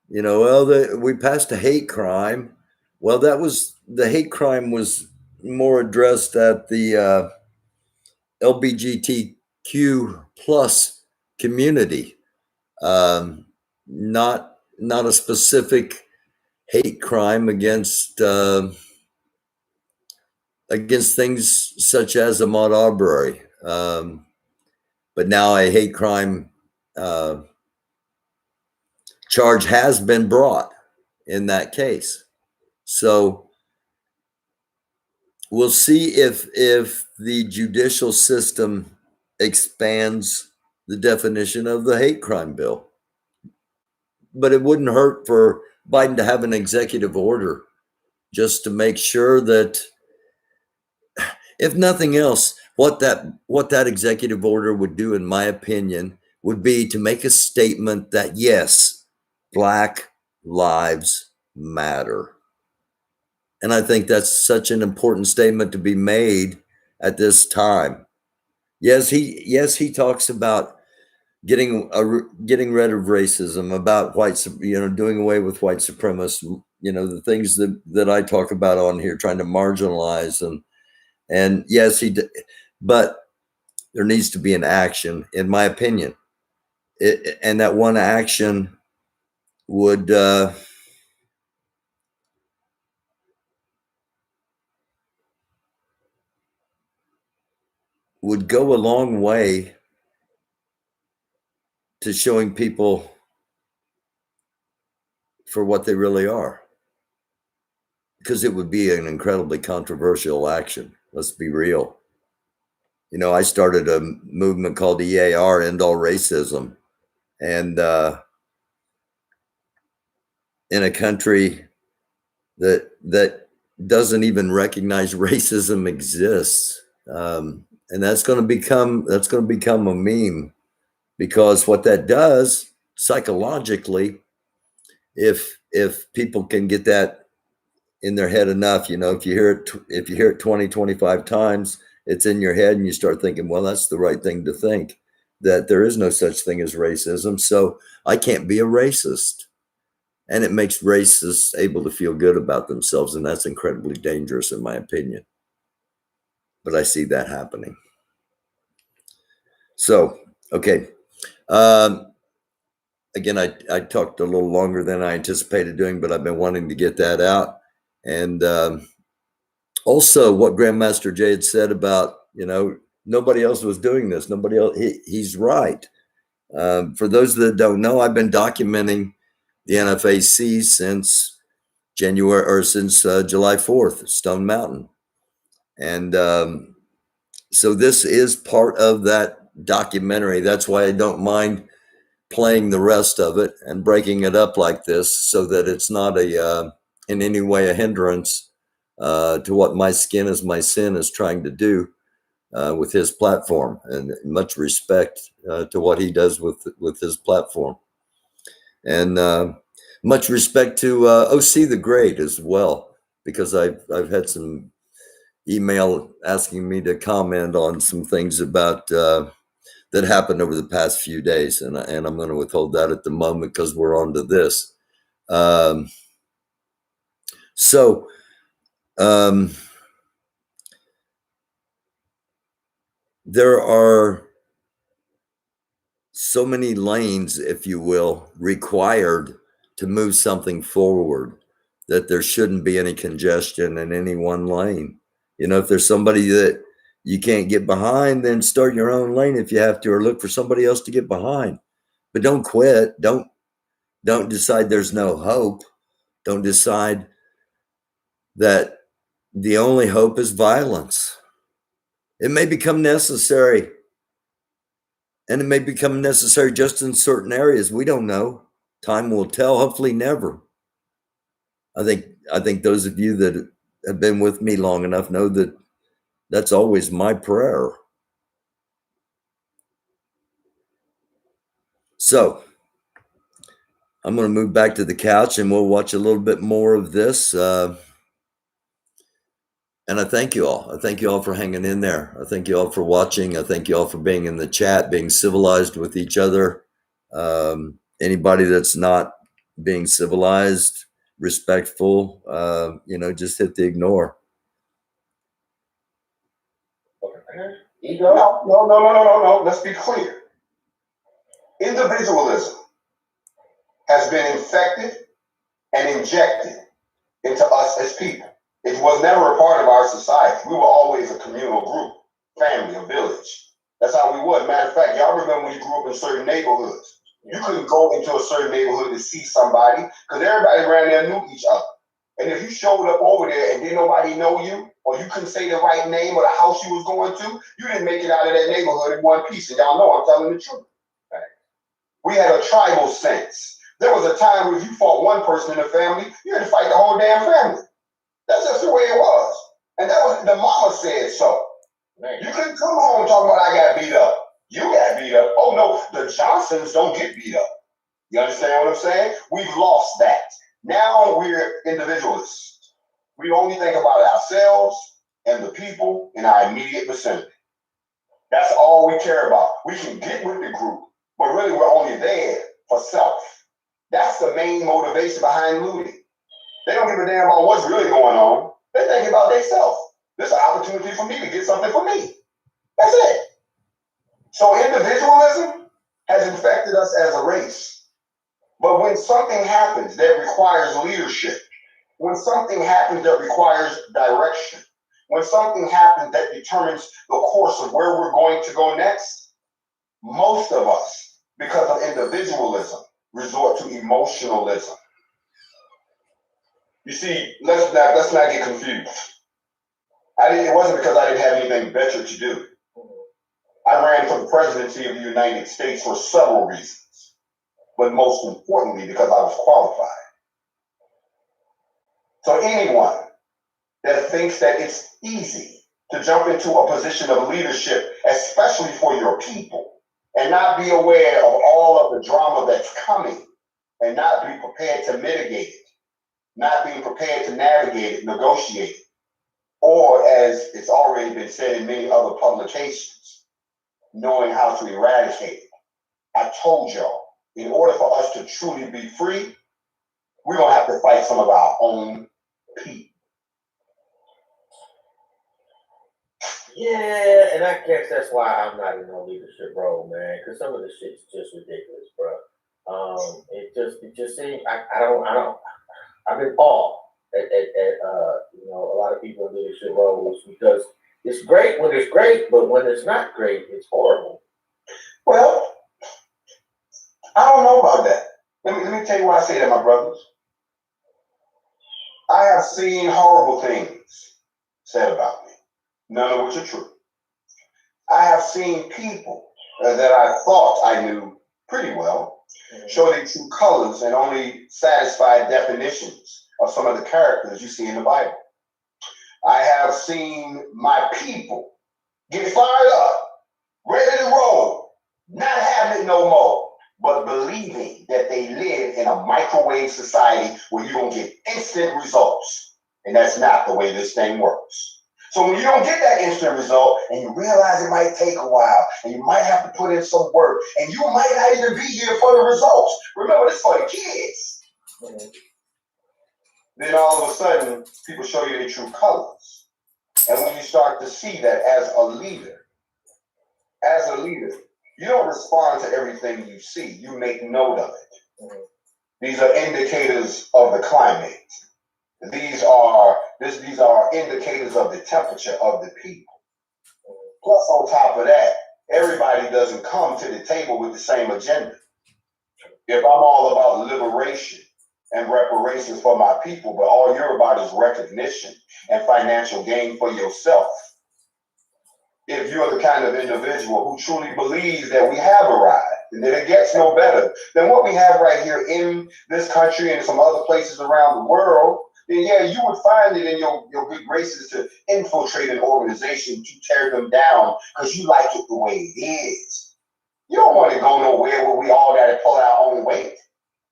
Speaker 1: well, we passed a hate crime. Well, the hate crime was more addressed at the LGBTQ plus community, not a specific hate crime against things such as Ahmaud Arbery. But now a hate crime charge has been brought in that case. So we'll see if the judicial system expands the definition of the hate crime bill. But it wouldn't hurt for Biden to have an executive order just to make sure that, if nothing else, what that executive order would do, in my opinion, would be to make a statement that yes, Black lives matter. And I think that's such an important statement to be made at this time. Yes, he talks about getting rid of racism, about doing away with white supremacy, the things that I talk about on here, trying to marginalize and yes, but there needs to be an action, in my opinion. And that one action would go a long way to showing people for what they really are, because it would be an incredibly controversial action. Let's be real. I started a movement called EAR, End All Racism, and in a country that doesn't even recognize racism exists, and that's going to become a meme, because what that does psychologically, if people can get that in their head enough, if you hear it 20, 25 times, it's in your head, and you start thinking, well, that's the right thing to think, that there is no such thing as racism, so I can't be a racist. And it makes racists able to feel good about themselves, and that's incredibly dangerous, in my opinion. But I see that happening. So, okay. Again, I talked a little longer than I anticipated doing, but I've been wanting to get that out. And also what Grandmaster Jay had said about, nobody else was doing this. Nobody else. He's right. For those that don't know, I've been documenting the NFAC since July 4th, Stone Mountain. And so this is part of that documentary. That's why I don't mind playing the rest of it and breaking it up like this, so that it's not in any way a hindrance to what My Skin Is My Sin is trying to do with his platform, and much respect to what he does with his platform. And much respect to OC the Great as well, because I've had some email asking me to comment on some things about that happened over the past few days, and I'm going to withhold that at the moment because we're on to this. There are so many lanes, if you will, required to move something forward, that there shouldn't be any congestion in any one lane. If there's somebody that you can't get behind, then start your own lane if you have to, or look for somebody else to get behind. But don't quit. Don't decide there's no hope. Don't decide that the only hope is violence. It may become necessary. And it may become necessary just in certain areas. We don't know. Time will tell. Hopefully never. I think those of you that have been with me long enough know that that's always my prayer. So I'm going to move back to the couch and we'll watch a little bit more of this. And I thank you all. I thank you all for hanging in there. I thank you all for watching. I thank you all for being in the chat, being civilized with each other. Anybody that's not being civilized, respectful, just hit the ignore.
Speaker 8: No. Let's be clear. Individualism has been infected and injected into us as people. It was never a part of our society. We were always a communal group, family, a village. That's how we were. Matter of fact, y'all remember when you grew up in certain neighborhoods. You couldn't go into a certain neighborhood to see somebody because everybody around there knew each other. And if you showed up over there and didn't nobody know you, or you couldn't say the right name or the house you was going to, you didn't make it out of that neighborhood in one piece. And y'all know I'm telling the truth. Right. We had a tribal sense. There was a time where if you fought one person in the family, you had to fight the whole damn family. That's just the way it was. And that was, the mama said so. Man. You couldn't come home talking about I got beat up. You got beat up. Oh no, the Johnsons don't get beat up. You understand what I'm saying? We've lost that. Now we're individualists. We only think about ourselves and the people in our immediate vicinity. That's all we care about. We can get with the group, but really we're only there for self. That's the main motivation behind looting. They don't give a damn about what's really going on. They're thinking about themselves. This is an opportunity for me to get something for me. That's it. So individualism has infected us as a race. But when something happens that requires leadership, when something happens that requires direction, when something happens that determines the course of where we're going to go next, most of us, because of individualism, resort to emotionalism. You see, let's not get confused. It wasn't because I didn't have anything better to do. I ran for the presidency of the United States for several reasons, but most importantly because I was qualified. So anyone that thinks that it's easy to jump into a position of leadership, especially for your people, and not be aware of all of the drama that's coming, and not be prepared to mitigate it, not being prepared to navigate it, negotiate it, or as it's already been said in many other publications, knowing how to eradicate it. I told y'all, in order for us to truly be free, we're going to have to fight some of our own people.
Speaker 7: Yeah, and I guess that's why I'm not in no leadership role, man, because some of the shit's just ridiculous, bro. It just seems, I'm in awe at a lot of people in leadership roles, because it's great when it's great, but when it's not great, it's horrible.
Speaker 8: Well, I don't know about that. Let me tell you why I say that, my brothers. I have seen horrible things said about me, none of which are true. I have seen people that I thought I knew pretty well show their true colors and only satisfied definitions of some of the characters you see in the Bible. I have seen my people get fired up, ready to roll, not having it no more, but believing that they live in a microwave society where you're going to get instant results. And that's not the way this thing works. So when you don't get that instant result and you realize it might take a while and you might have to put in some work and you might not even be here for the results. Remember, this is for the kids. Then all of a sudden, people show you their true colors. And when you start to see that as a leader, you don't respond to everything you see. You make note of it. These are indicators of the climate. These are indicators of the temperature of the people. Plus, on top of that, everybody doesn't come to the table with the same agenda. If I'm all about liberation and reparations for my people, but all you're about is recognition and financial gain for yourself, if you're the kind of individual who truly believes that we have arrived and that it gets no better than what we have right here in this country and some other places around the world, then yeah, you would find it in your good graces to infiltrate an organization to tear them down because you like it the way it is. You don't want to go nowhere where we all got to pull our own weight.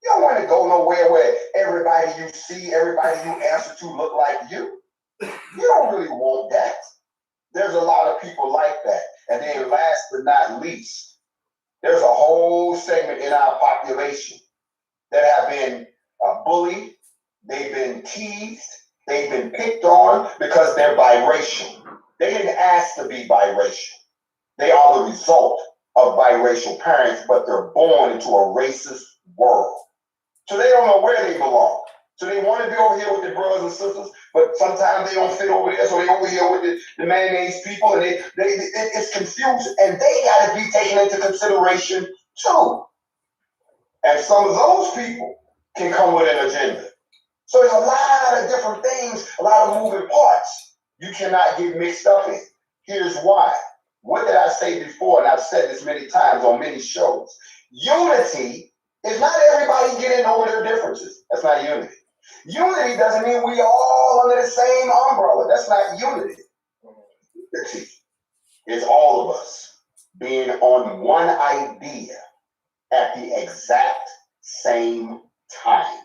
Speaker 8: You don't want to go nowhere where everybody you see, everybody you answer to look like you. You don't really want that. There's a lot of people like that. And then last but not least, there's a whole segment in our population that have been bullied, they've been teased, they've been picked on because they're biracial. They didn't ask to be biracial. They are the result of biracial parents, but they're born into a racist world. So they don't know where they belong. So they want to be over here with their brothers and sisters, but sometimes they don't fit over there, so they over here with the mayonnaise people, and it's confusing, and they got to be taken into consideration too. And some of those people can come with an agenda. So there's a lot of different things, a lot of moving parts you cannot get mixed up in. Here's why. What did I say before? And I've said this many times on many shows. Unity is not everybody getting over their differences. That's not unity. Unity doesn't mean we all under the same umbrella. That's not unity. Unity is all of us being on one idea at the exact same time.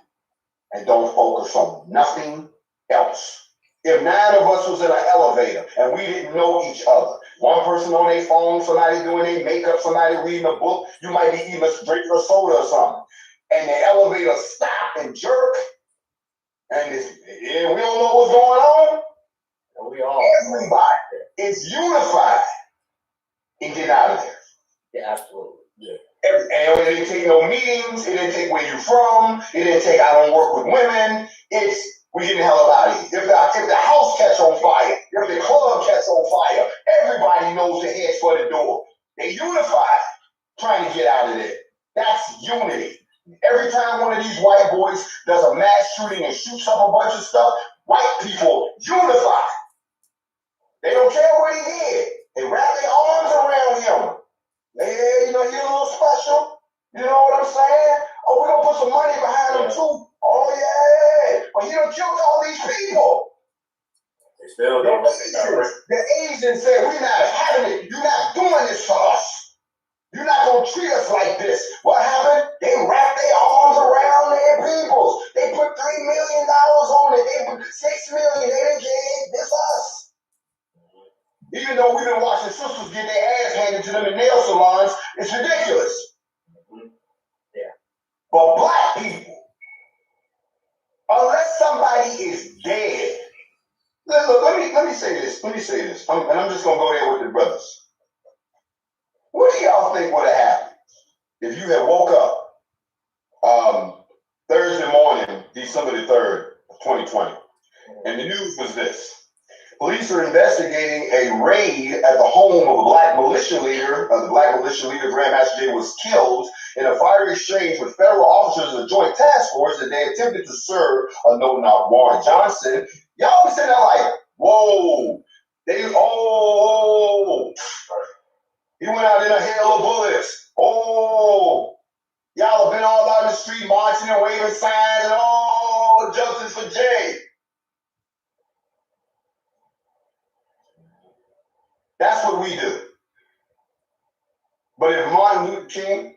Speaker 8: And don't focus on nothing else. If 9 of us was in an elevator and we didn't know each other, one person on their phone, somebody doing their makeup, somebody reading a book, you might be eating drinking a soda or something, and the elevator stop and jerk, and we don't know what's going on. Everybody is unified and get out of there.
Speaker 7: Yeah, absolutely.
Speaker 8: Yeah. And it didn't take no meetings. It didn't take where you from. It didn't take I don't work with women. It's we getting the hell out of here. If the house catch on fire, if the club catch on fire, everybody knows the head's for the door. They unified trying to get out of there. That's unity. Every time one of these white boys does a mass shooting and shoots up a bunch of stuff, white people unify. They don't care what he did. They wrap their arms around him. Yeah, you're a little special. You know what I'm saying? Oh, we're going to put some money behind him too. Oh, yeah. But he done killed all these people.
Speaker 9: They still don't.
Speaker 8: The Asians said, we're not having it. You're not doing this for us. You're not going to treat us like this. What happened? They wrapped their arms around their peoples. They put $3 million on it. They put $6 million. They didn't care. This us. Even though we've been watching sisters get their ass handed to them in nail salons, it's ridiculous.
Speaker 7: Yeah.
Speaker 8: But black people, unless somebody is dead, look, let me say this. And I'm just gonna go there with the brothers. What do y'all think would have happened if you had woke up Thursday morning, December the 3rd, 2020, and the news was this? Police are investigating a raid at the home of a black militia leader. The black militia leader, Grandmaster Jay, was killed in a fire exchange with federal officers of the Joint Task Force that they attempted to serve a no-knock warrant. Johnson, y'all be sitting there like, whoa, he went out in a hail of bullets. Oh, y'all have been all out in the street marching and waving signs and justice for Jay. That's what we do. But if Martin Luther King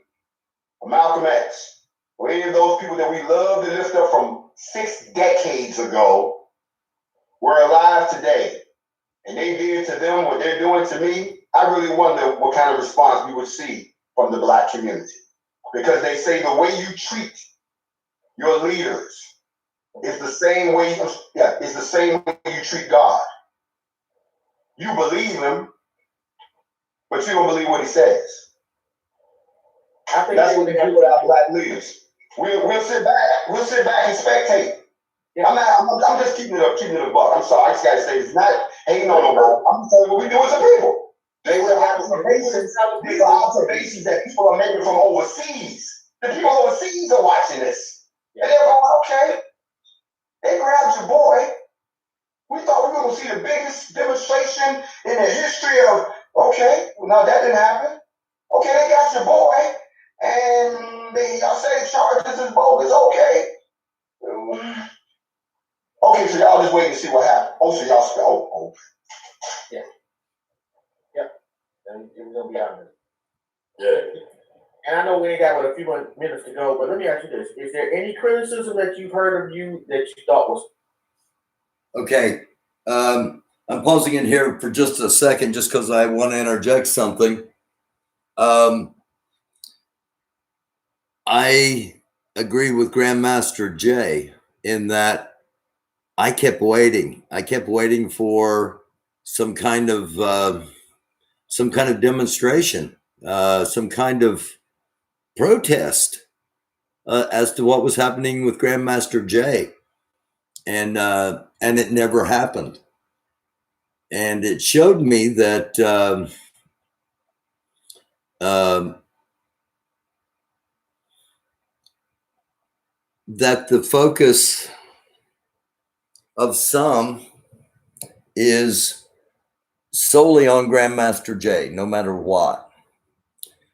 Speaker 8: or Malcolm X or any of those people that we love to lift up from 6 decades ago were alive today and they did to them what they're doing to me, I really wonder what kind of response we would see from the black community. Because they say the way you treat your leaders is the same way you treat God. You believe him, but you don't believe what he says. I think that's what they do with our black leaders. We'll sit back and spectate. Yeah. I'm just keeping it a buck. I'm sorry, I just gotta say it's not hating on nobody. I'm telling you what we do as a people. These are observations that people are making from overseas. The people overseas are watching this. And they're going, okay, they grabbed your boy. We thought we were gonna see the biggest demonstration in the history of, okay, well, no, that didn't happen. Okay, they got your boy, and y'all say charges is bogus, okay. Okay, so y'all just wait to see what happens. Oh, so y'all
Speaker 7: yeah. Yep. And we're gonna be out of it.
Speaker 9: Yeah.
Speaker 7: And I know we ain't got but a few more minutes to go, but let me ask you this. Is there any criticism that you've heard of you that you thought was
Speaker 1: okay? I'm pausing in here for just a second, just because I want to interject something. I agree with Grandmaster Jay in that I kept waiting. I kept waiting for some kind of demonstration, some kind of protest as to what was happening with Grandmaster Jay, and it never happened. And it showed me that that the focus of some is solely on Grandmaster Jay, no matter what.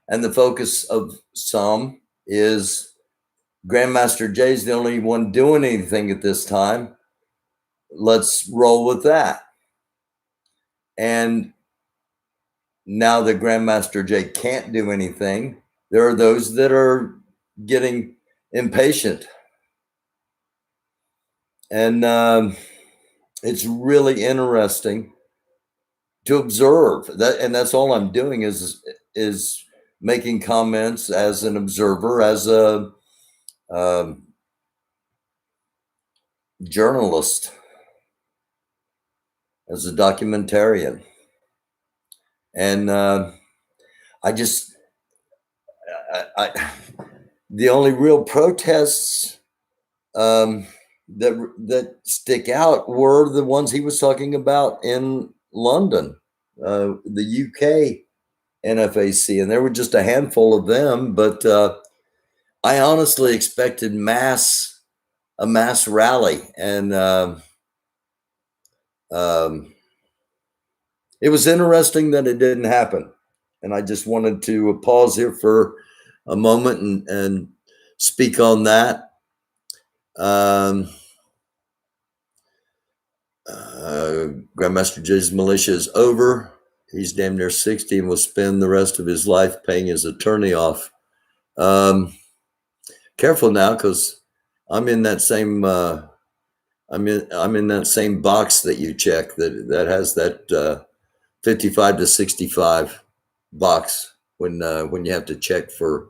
Speaker 1: And the focus of some is Grandmaster Jay's the only one doing anything at this time. Let's roll with that. And now that Grandmaster Jay can't do anything, there are those that are getting impatient. And it's really interesting to observe that. And that's all I'm doing is making comments as an observer, as a journalist, as a documentarian. And the only real protests that stick out were the ones he was talking about in London, the UK NFAC, and there were just a handful of them. But I honestly expected a mass rally, and it was interesting that it didn't happen. And I just wanted to pause here for a moment and speak on that. Grandmaster Jay's militia is over. He's damn near 60 and will spend the rest of his life paying his attorney off. Careful now, because I'm in that same I'm in that same box that you check that has that 55 to 65 box when you have to check for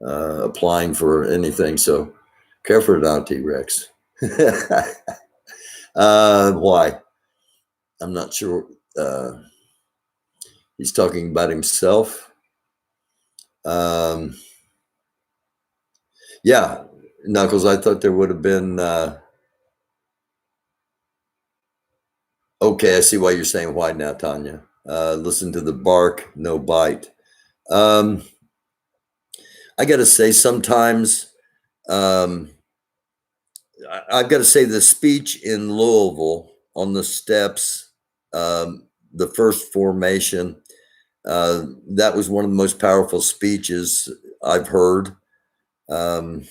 Speaker 1: applying for anything. So careful now, T-Rex. Why? I'm not sure. He's talking about himself. Yeah, Knuckles, I thought there would have been. Okay, I see why you're saying why now, Tanya. Listen to the bark, no bite. I got to say, sometimes I've got to say the speech in Louisville on the steps, the first formation, that was one of the most powerful speeches I've heard. And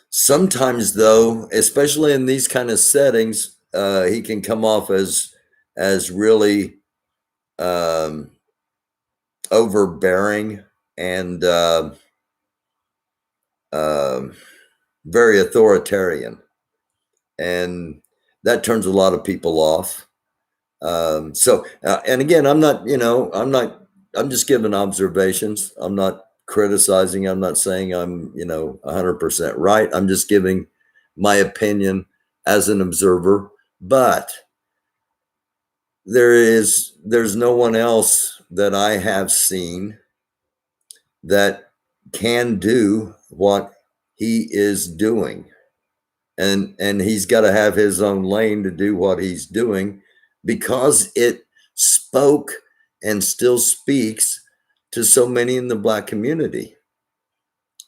Speaker 1: sometimes, though, especially in these kind of settings, he can come off as really overbearing and very authoritarian, and that turns a lot of people off. And again, I'm just giving observations. I'm not criticizing. I'm not saying I'm 100% right. I'm just giving my opinion as an observer. But there's no one else that I have seen that can do what he is doing, and he's got to have his own lane to do what he's doing, because it spoke and still speaks to so many in the Black community.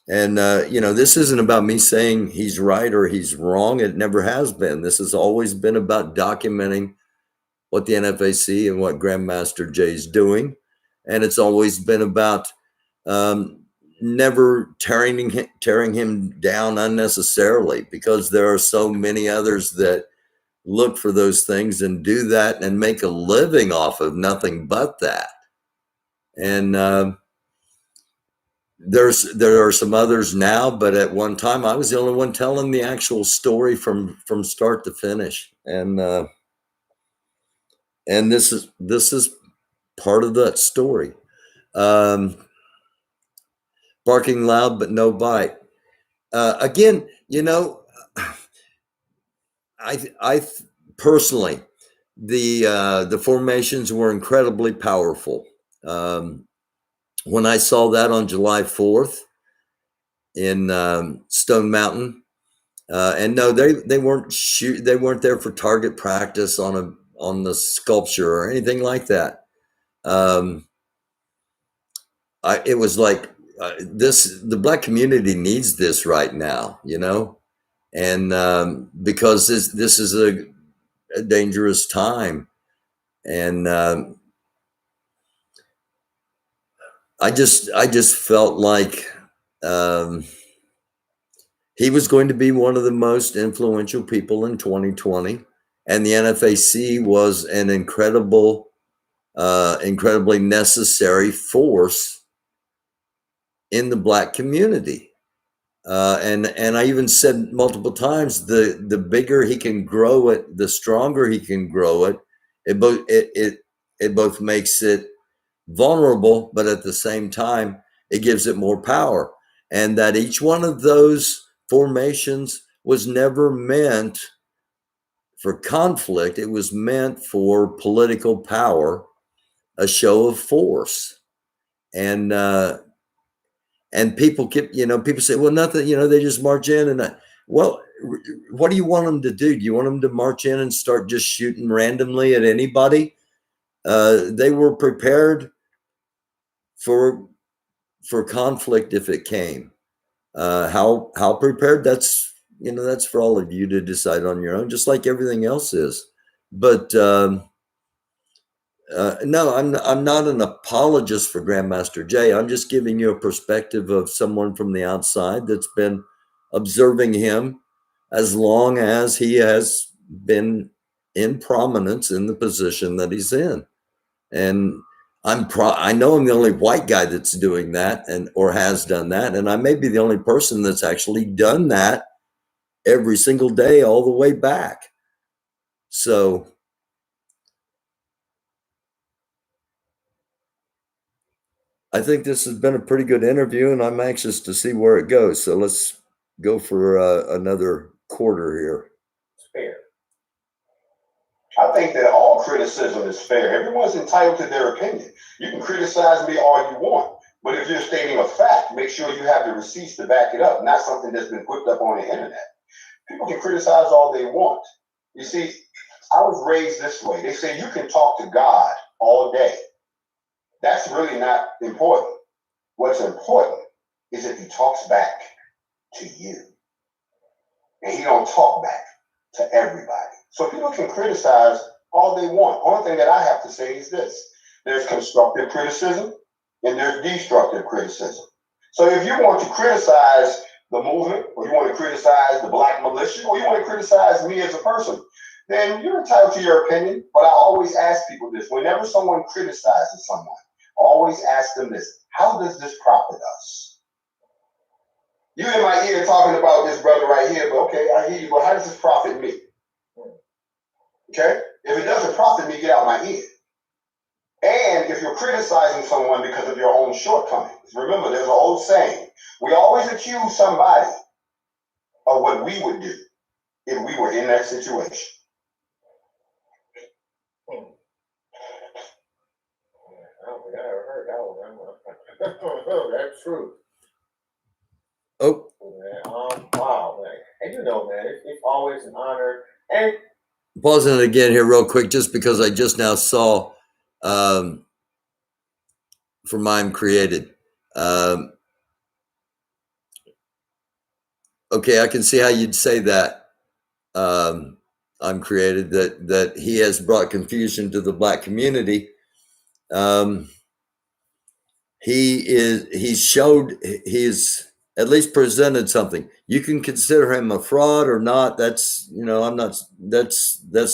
Speaker 1: And this isn't about me saying he's right or he's wrong. It never has been. This has always been about documenting what the NFAC and what Grandmaster Jay's doing, and it's always been about never tearing him down unnecessarily, because there are so many others that look for those things and do that and make a living off of nothing but that. And there are some others now, but at one time I was the only one telling the actual story from start to finish. And this is part of that story. Barking loud but no bite. Again, I personally, the formations were incredibly powerful. When I saw that on July 4th in Stone Mountain, and no, they weren't there for target practice on the sculpture or anything like that. It was like the Black community needs this right now, you know, and because this is a dangerous time, and I just felt like he was going to be one of the most influential people in 2020, and the NFAC was an incredibly necessary force in the Black community. And I even said multiple times, the bigger he can grow it, the stronger he can grow it. It both makes it vulnerable, but at the same time, it gives it more power. And that each one of those formations was never meant for conflict. It was meant for political power, a show of force. And people keep, people say, well, nothing, they just march in and, well, what do you want them to do? Do you want them to march in and start just shooting randomly at anybody? They were prepared for conflict if it came. How prepared? That's for all of you to decide on your own, just like everything else is. But no, I'm not an apologist for Grandmaster Jay. I'm just giving you a perspective of someone from the outside that's been observing him as long as he has been in prominence in the position that he's in. And I know I'm the only white guy that's doing that or has done that. And I may be the only person that's actually done that every single day, all the way back. So I think this has been a pretty good interview, and I'm anxious to see where it goes. So let's go for another quarter here.
Speaker 8: Fair. I think that all criticism is fair. Everyone's entitled to their opinion. You can criticize me all you want, but if you're stating a fact, make sure you have the receipts to back it up, not something that's been put up on the internet. People can criticize all they want. You see, I was raised this way. They say you can talk to God all day. That's really not important. What's important is if he talks back to you. And he don't talk back to everybody. So people can criticize all they want. Only thing that I have to say is this. There's constructive criticism and there's destructive criticism. So if you want to criticize the movement, or you want to criticize the Black militia, or you want to criticize me as a person, then you're entitled to your opinion. But I always ask people this. Whenever someone criticizes someone, I always ask them this. How does this profit us? You in my ear talking about this brother right here, but okay, I hear you, but how does this profit me? Okay? If it doesn't profit me, get out my ear. And if you're criticizing someone because of your own shortcomings, remember there's an old saying, we always accuse somebody of what we would do if we were in that situation.
Speaker 7: I don't think I ever heard that one. That's true.
Speaker 1: Oh.
Speaker 7: Wow, man. And man, it's always an honor. And
Speaker 1: pausing it again here real quick, just because I just now saw for Mime Created. Okay, I can see how you'd say that. I'm created that he has brought confusion to the Black community. He's at least presented something. You can consider him a fraud or not. That's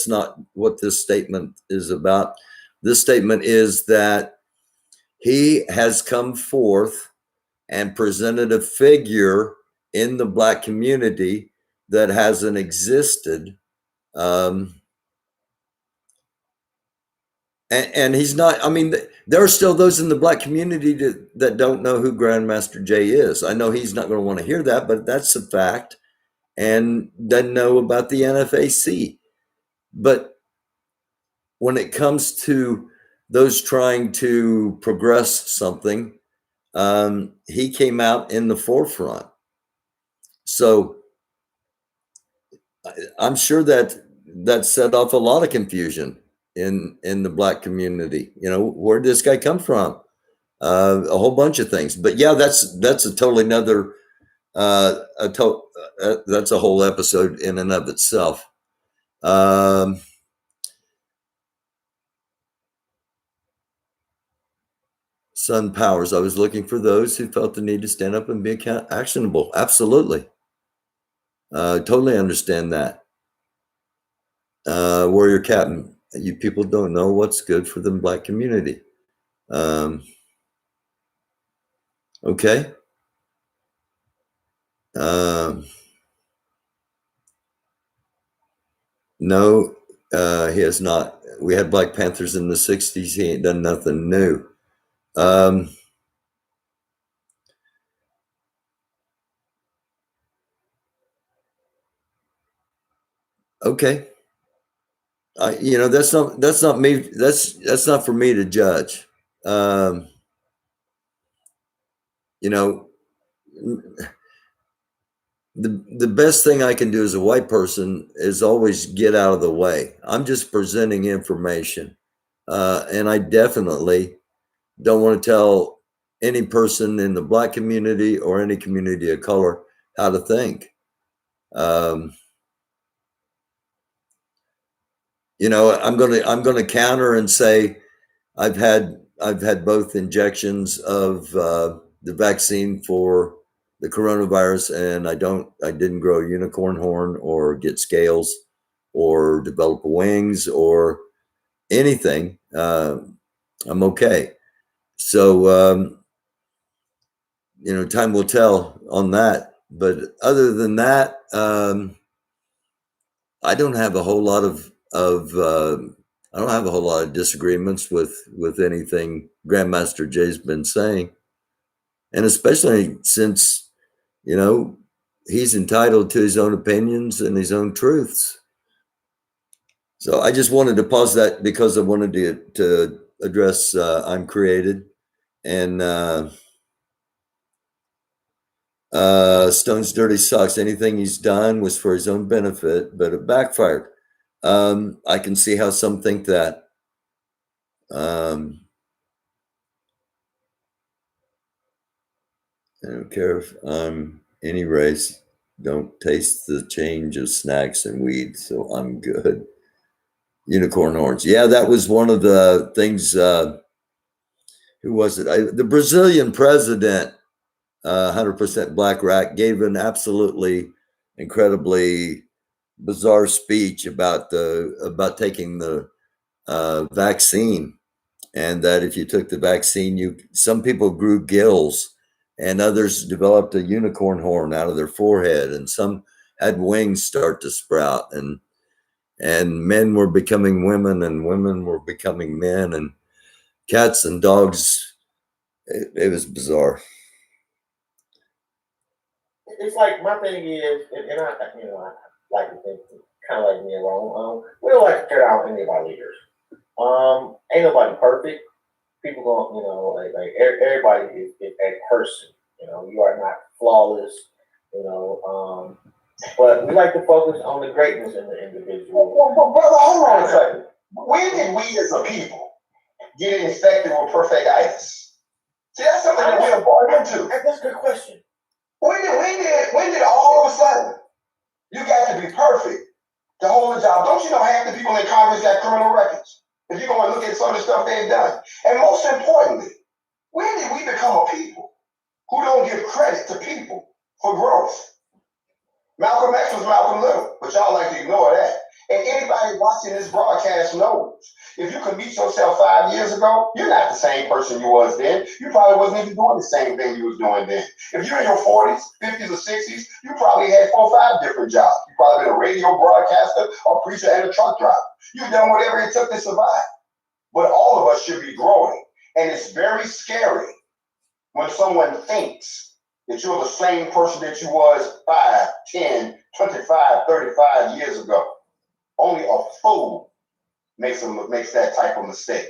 Speaker 1: not what this statement is about. This statement is that he has come forth and presented a figure in the Black community that hasn't existed. And he's not, there are still those in the Black community that don't know who Grandmaster Jay is. I know he's not going to want to hear that, but that's a fact. And doesn't know about the NFAC. But when it comes to those trying to progress something, he came out in the forefront. So I'm sure that set off a lot of confusion in the Black community. Where did this guy come from? a whole bunch of things. But yeah, that's a totally another that's a whole episode in and of itself. Sun Powers. I was looking for those who felt the need to stand up and be actionable. Absolutely. Totally understand that. Warrior Captain, you people don't know what's good for the Black community. Okay. No, he has not. We had Black Panthers in the 60s. He ain't done nothing new. Okay. That's not me. That's not for me to judge. The best thing I can do as a white person is always get out of the way. I'm just presenting information. And I definitely don't want to tell any person in the Black community or any community of color how to think. I'm going to counter and say I've had both injections of the vaccine for the coronavirus, and I didn't grow a unicorn horn or get scales or develop wings or anything. I'm okay. So, time will tell on that. But other than that, I don't have a whole lot of disagreements with anything Grandmaster Jay's been saying, and especially since he's entitled to his own opinions and his own truths. So I just wanted to pause that because I wanted to address I'm Created and Stone's Dirty Socks. Anything he's done was for his own benefit, but it backfired. I can see how some think that. I don't care if I'm any race, don't taste the change of snacks and weed, so I'm good. Unicorn horns. Yeah, that was one of the things. Who was it? The Brazilian president, 100% Black Rat, gave an absolutely incredibly bizarre speech about taking the vaccine, and that if you took the vaccine, some people grew gills, and others developed a unicorn horn out of their forehead, and some had wings start to sprout, and men were becoming women, and women were becoming men, and cats and dogs. It was bizarre.
Speaker 7: It's like my thing is, and I like to think kind of like me and Ron. We don't like to tear out any of our leaders. Ain't nobody perfect. People going, like everybody is a person. You are not flawless. But we like to focus on the greatness in the individual.
Speaker 8: But brother, hold on a second. When did we as a people get infected with perfectitis? See, that's something that we're born into.
Speaker 7: That's a good question.
Speaker 8: When did all of a sudden you got to be perfect to hold a job? Don't you know half the people in Congress got criminal records? If you're going to look at some of the stuff they've done. And most importantly, when did we become a people who don't give credit to people for growth? Malcolm X was Malcolm Little, but y'all like to ignore that. And anybody watching this broadcast knows, if you could meet yourself 5 years ago, you're not the same person you was then. You probably wasn't even doing the same thing you was doing then. If you're in your 40s, 50s, or 60s, you probably had 4 or 5 different jobs. You probably been a radio broadcaster, a preacher, and a truck driver. You've done whatever it took to survive. But all of us should be growing. And it's very scary when someone thinks that you're the same person that you was 5, 10, 25, 35 years ago. Only a fool makes that type of mistake.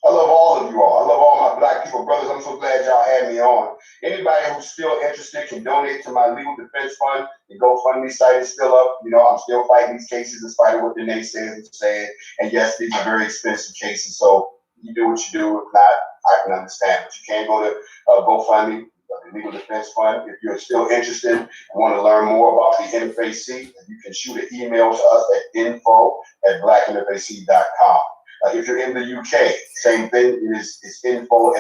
Speaker 8: I love all of you all. I love all my Black people brothers. I'm so glad y'all had me on. Anybody who's still interested can donate to my legal defense fund. The GoFundMe site is still up. I'm still fighting these cases in spite of what the naysayers are saying. And yes, these are very expensive cases. So you do what you do. If not, I can understand. But you can go to GoFundMe, the Legal Defense Fund. If you're still interested and want to learn more about the NFAC, you can shoot an email to us at info@blacknfac.com. If you're in the UK, same thing. It's info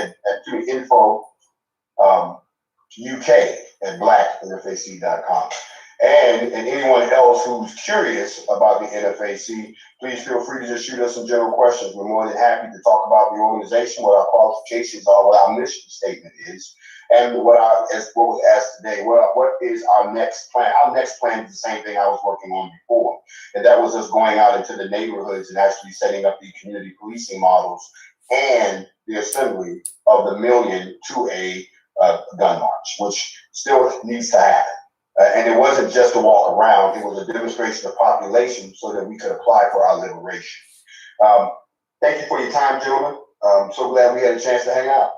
Speaker 8: UK@blacknfac.com. And anyone else who's curious about the NFAC, please feel free to just shoot us some general questions. We're more than happy to talk about the organization, what our qualifications are, what our mission statement is, and what was asked today. What is our next plan? Our next plan is the same thing I was working on before, and that was us going out into the neighborhoods and actually setting up the community policing models and the assembly of the million to a gun march, which still needs to happen. And it wasn't just to walk around, it was a demonstration of population so that we could apply for our liberation. Thank you for your time, gentlemen. I'm so glad we had a chance to hang out.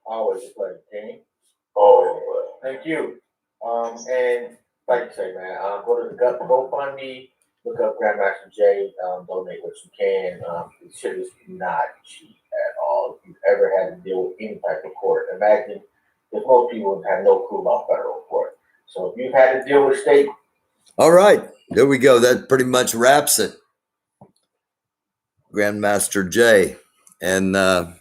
Speaker 7: Always a pleasure, King.
Speaker 9: Always a pleasure.
Speaker 7: Thank you. And like you say, man, go to the GoFundMe, look up Grandmaster Jay, donate what you can. The shit is not cheap at all. If you've ever had to deal with any type of court, imagine that most people have no clue about federal court. So if you've had to deal with state.
Speaker 1: All right, there we go. That pretty much wraps it. Grandmaster Jay, and a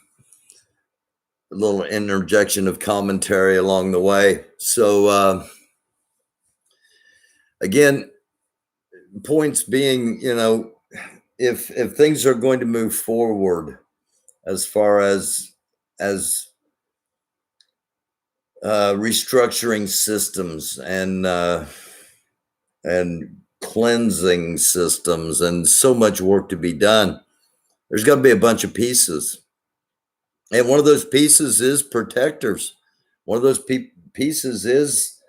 Speaker 1: little interjection of commentary along the way. So again, points being, if things are going to move forward as far as restructuring systems and cleansing systems, and so much work to be done, there's got to be a bunch of pieces. And one of those pieces is protectors. One of those pieces is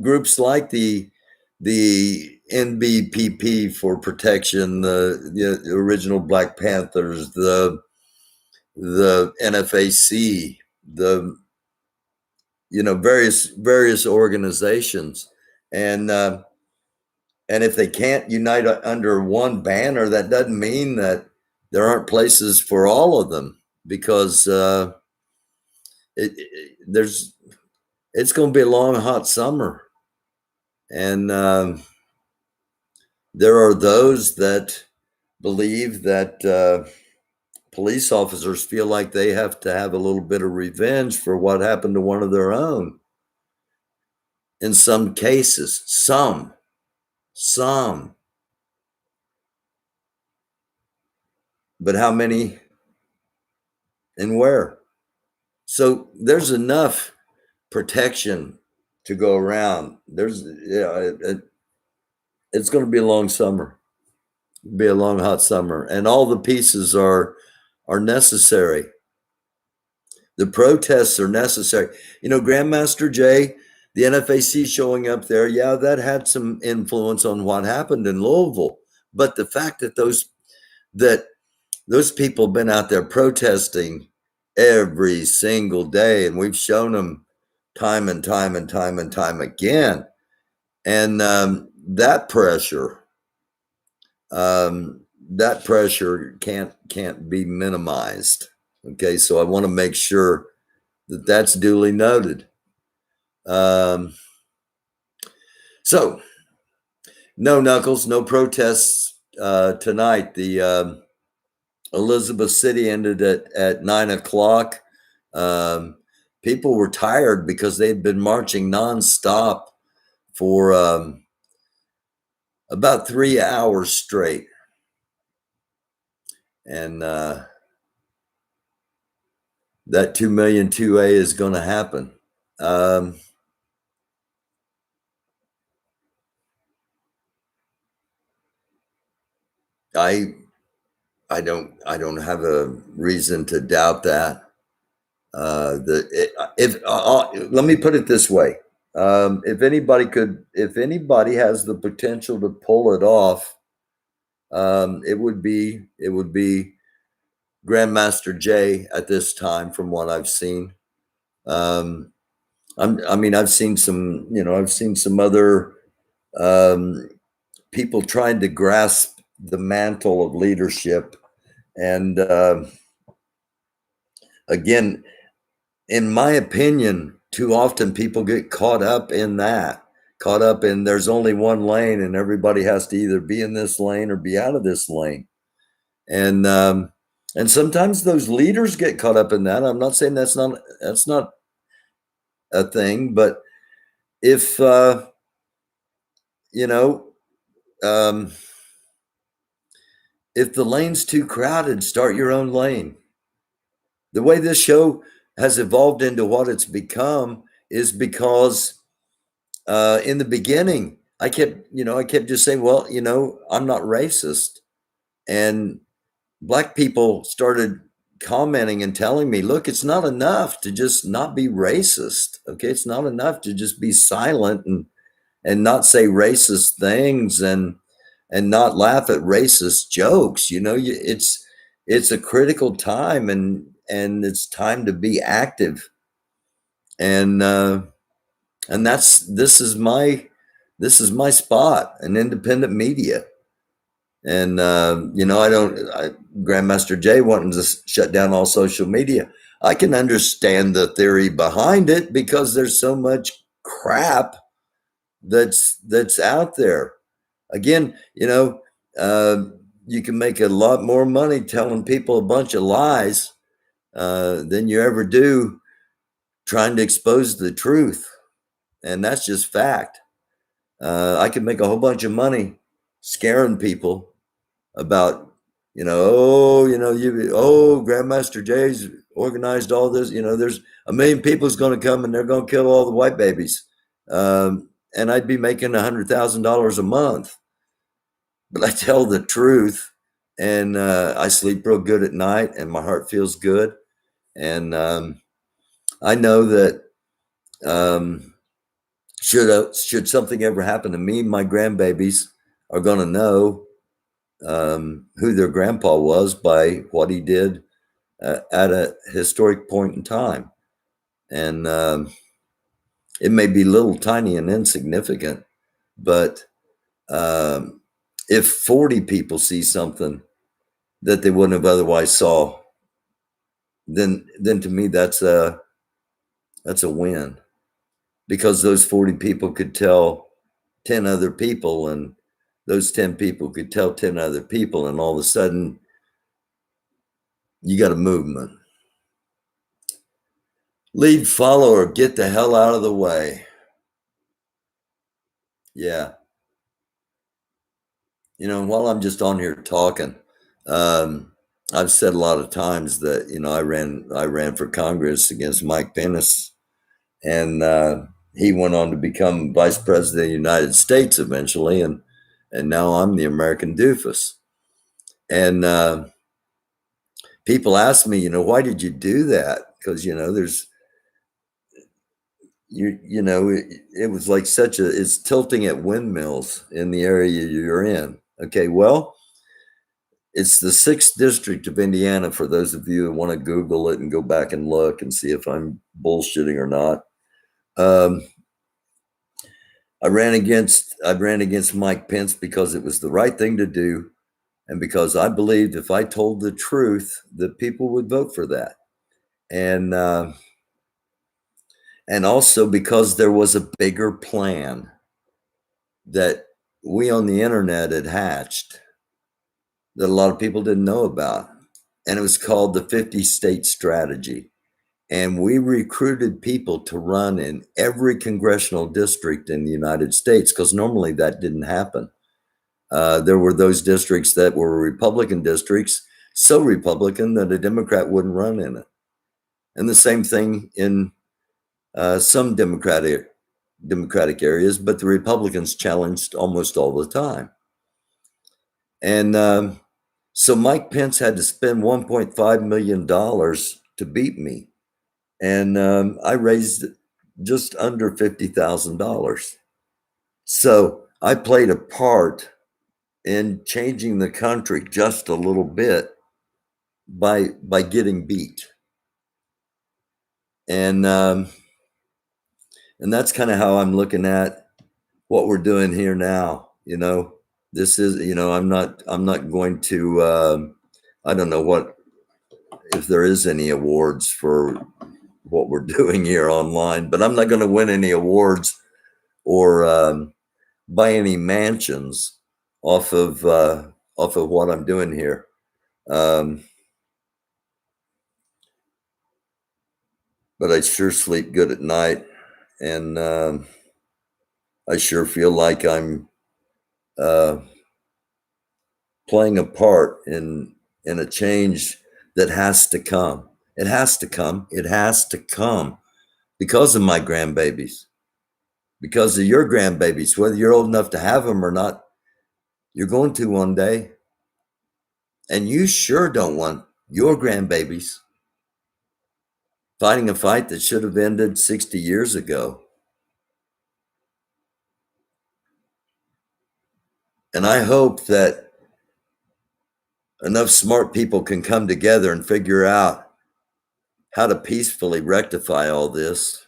Speaker 1: groups like the NBPP for protection, the original Black Panthers, the NFAC, the various organizations, and if they can't unite under one banner, that doesn't mean that there aren't places for all of them, because it's going to be a long, hot summer, and there are those that believe that police officers feel like they have to have a little bit of revenge for what happened to one of their own. In some cases, some, but how many and where? So there's enough protection to go around. It's going to be a long summer. It'll be a long, hot summer, and all the pieces are necessary. The protests are necessary. Grandmaster Jay, the NFAC showing up there, yeah, that had some influence on what happened in Louisville. But the fact that those people have been out there protesting every single day, and we've shown them time and time again, and that pressure can't be minimized. Okay, so I want to make sure that that's duly noted. So no knuckles, no protests tonight. The Elizabeth City ended at 9:00. People were tired because they'd been marching nonstop for about 3 hours straight. And that 2,000,002A is going to happen. I don't have a reason to doubt that. Let me put it this way: if anybody has the potential to pull it off, it would be Grandmaster Jay at this time, from what I've seen. I've seen some other people trying to grasp the mantle of leadership, and again, in my opinion, too often people get caught up in there's only one lane and everybody has to either be in this lane or be out of this lane. And sometimes those leaders get caught up in that. I'm not saying that's not a thing, but if if the lane's too crowded, start your own lane. The way this show has evolved into what it's become is because in the beginning, I kept just saying, well, I'm not racist. And Black people started commenting and telling me, look, it's not enough to just not be racist. Okay. It's not enough to just be silent and not say racist things and not laugh at racist jokes. It's a critical time and it's time to be active. And this is my spot, an independent media. And Grandmaster Jay wanting to shut down all social media. I can understand the theory behind it because there's so much crap that's out there. Again, you can make a lot more money telling people a bunch of lies than you ever do trying to expose the truth. And that's just fact. I could make a whole bunch of money scaring people about, Grandmaster Jay's organized all this. There's 1 million people's going to come and they're going to kill all the white babies. And I'd be making $100,000 a month. But I tell the truth, and I sleep real good at night, and my heart feels good. And I know that should something ever happen to me, my grandbabies are going to know who their grandpa was by what he did at a historic point in time. And it may be little tiny and insignificant, but if 40 people see something that they wouldn't have otherwise saw, then to me that's a win, because those 40 people could tell 10 other people, and those 10 people could tell 10 other people, and all of a sudden you got a movement. Lead, follow, or get the hell out of the way. Yeah. While I'm just on here talking, I've said a lot of times that, I ran for Congress against Mike Pence, and he went on to become vice president of the United States eventually. And now I'm the American doofus. And people ask me, why did you do that? Because, it was like it's tilting at windmills in the area you're in. Okay, well, it's the 6th district of Indiana, for those of you who want to Google it and go back and look and see if I'm bullshitting or not. I ran against Mike Pence because it was the right thing to do, and because I believed if I told the truth, that people would vote for that. And also because there was a bigger plan that we on the internet had hatched that a lot of people didn't know about. And it was called the 50-state strategy. And we recruited people to run in every congressional district in the United States, because normally that didn't happen. There were those districts that were Republican districts, so Republican that a Democrat wouldn't run in it. And the same thing in some Democratic areas, but the Republicans challenged almost all the time. And so Mike Pence had to spend $1.5 million to beat me. And I raised just under $50,000. So I played a part in changing the country just a little bit by getting beat. And that's kind of how I'm looking at what we're doing here now. This is, I'm not going to, I don't know what if there is any awards for what we're doing here online, but I'm not going to win any awards or buy any mansions off of what I'm doing here. But I sure sleep good at night, and I sure feel like I'm playing a part in a change that has to come. It has to come. It has to come because of my grandbabies, because of your grandbabies, whether you're old enough to have them or not. You're going to one day, and you sure don't want your grandbabies fighting a fight that should have ended 60 years ago. And I hope that enough smart people can come together and figure out how to peacefully rectify all this.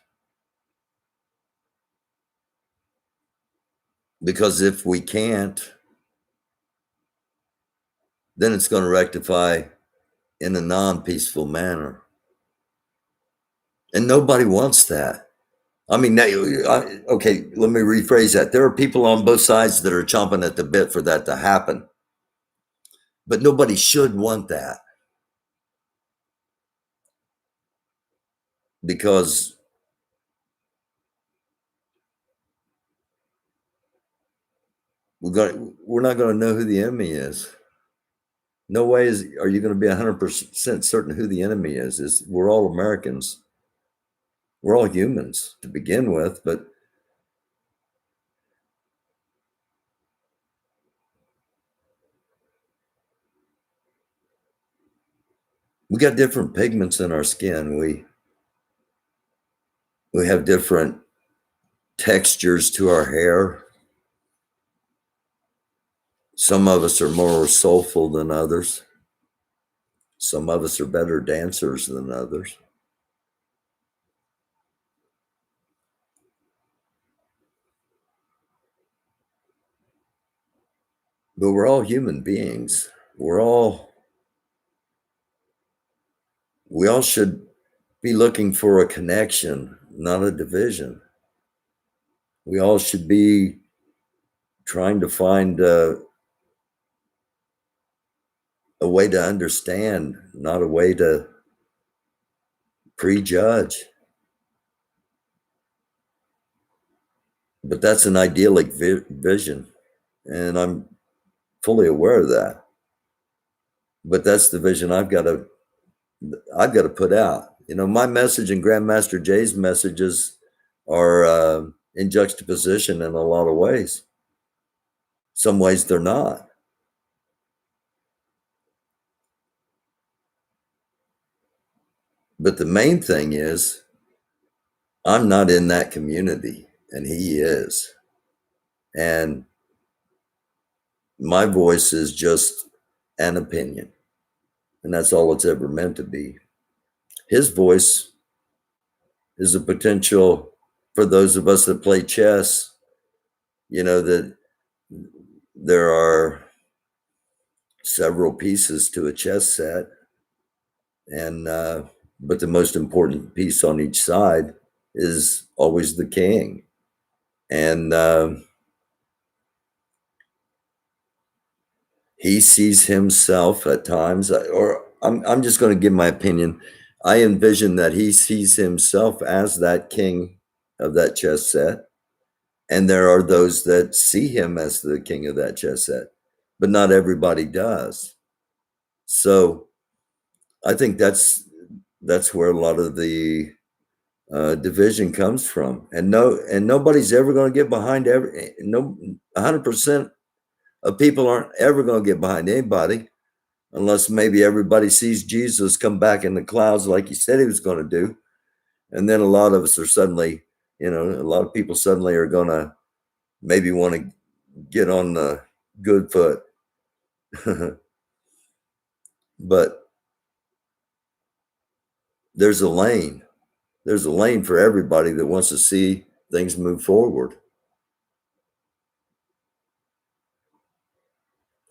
Speaker 1: Because if we can't, then it's going to rectify in a non-peaceful manner. And nobody wants that. I mean, okay, let me rephrase that. There are people on both sides that are chomping at the bit for that to happen. But nobody should want that. Because we're not going to know who the enemy is. No way are you going to be 100% certain who the enemy is. We're all Americans. We're all humans to begin with, but we got different pigments in our skin. We have different textures to our hair. Some of us are more soulful than others. Some of us are better dancers than others. But we're all human beings. We all should be looking for a connection, not a division. We all should be trying to find a way to understand, not a way to prejudge. But that's an idyllic vision, and I'm fully aware of that. But that's the vision I've got to put out. You know, my message and Grandmaster Jay's messages are in juxtaposition in a lot of ways. Some ways they're not. But the main thing is, I'm not in that community, and he is. And my voice is just an opinion, and that's all it's ever meant to be. His voice is a potential for those of us that play chess, you know, that there are several pieces to a chess set, and but the most important piece on each side is always the king. And he sees himself at times, or I'm just going to give my opinion. I envision that he sees himself as that king of that chess set. And there are those that see him as the king of that chess set, but not everybody does. So I think that's where a lot of the division comes from. And nobody's ever going to get behind 100% of people aren't ever going to get behind anybody, unless maybe everybody sees Jesus come back in the clouds like he said he was going to do. And then a lot of us are suddenly, a lot of people suddenly are going to maybe want to get on the good foot. But there's a lane. There's a lane for everybody that wants to see things move forward.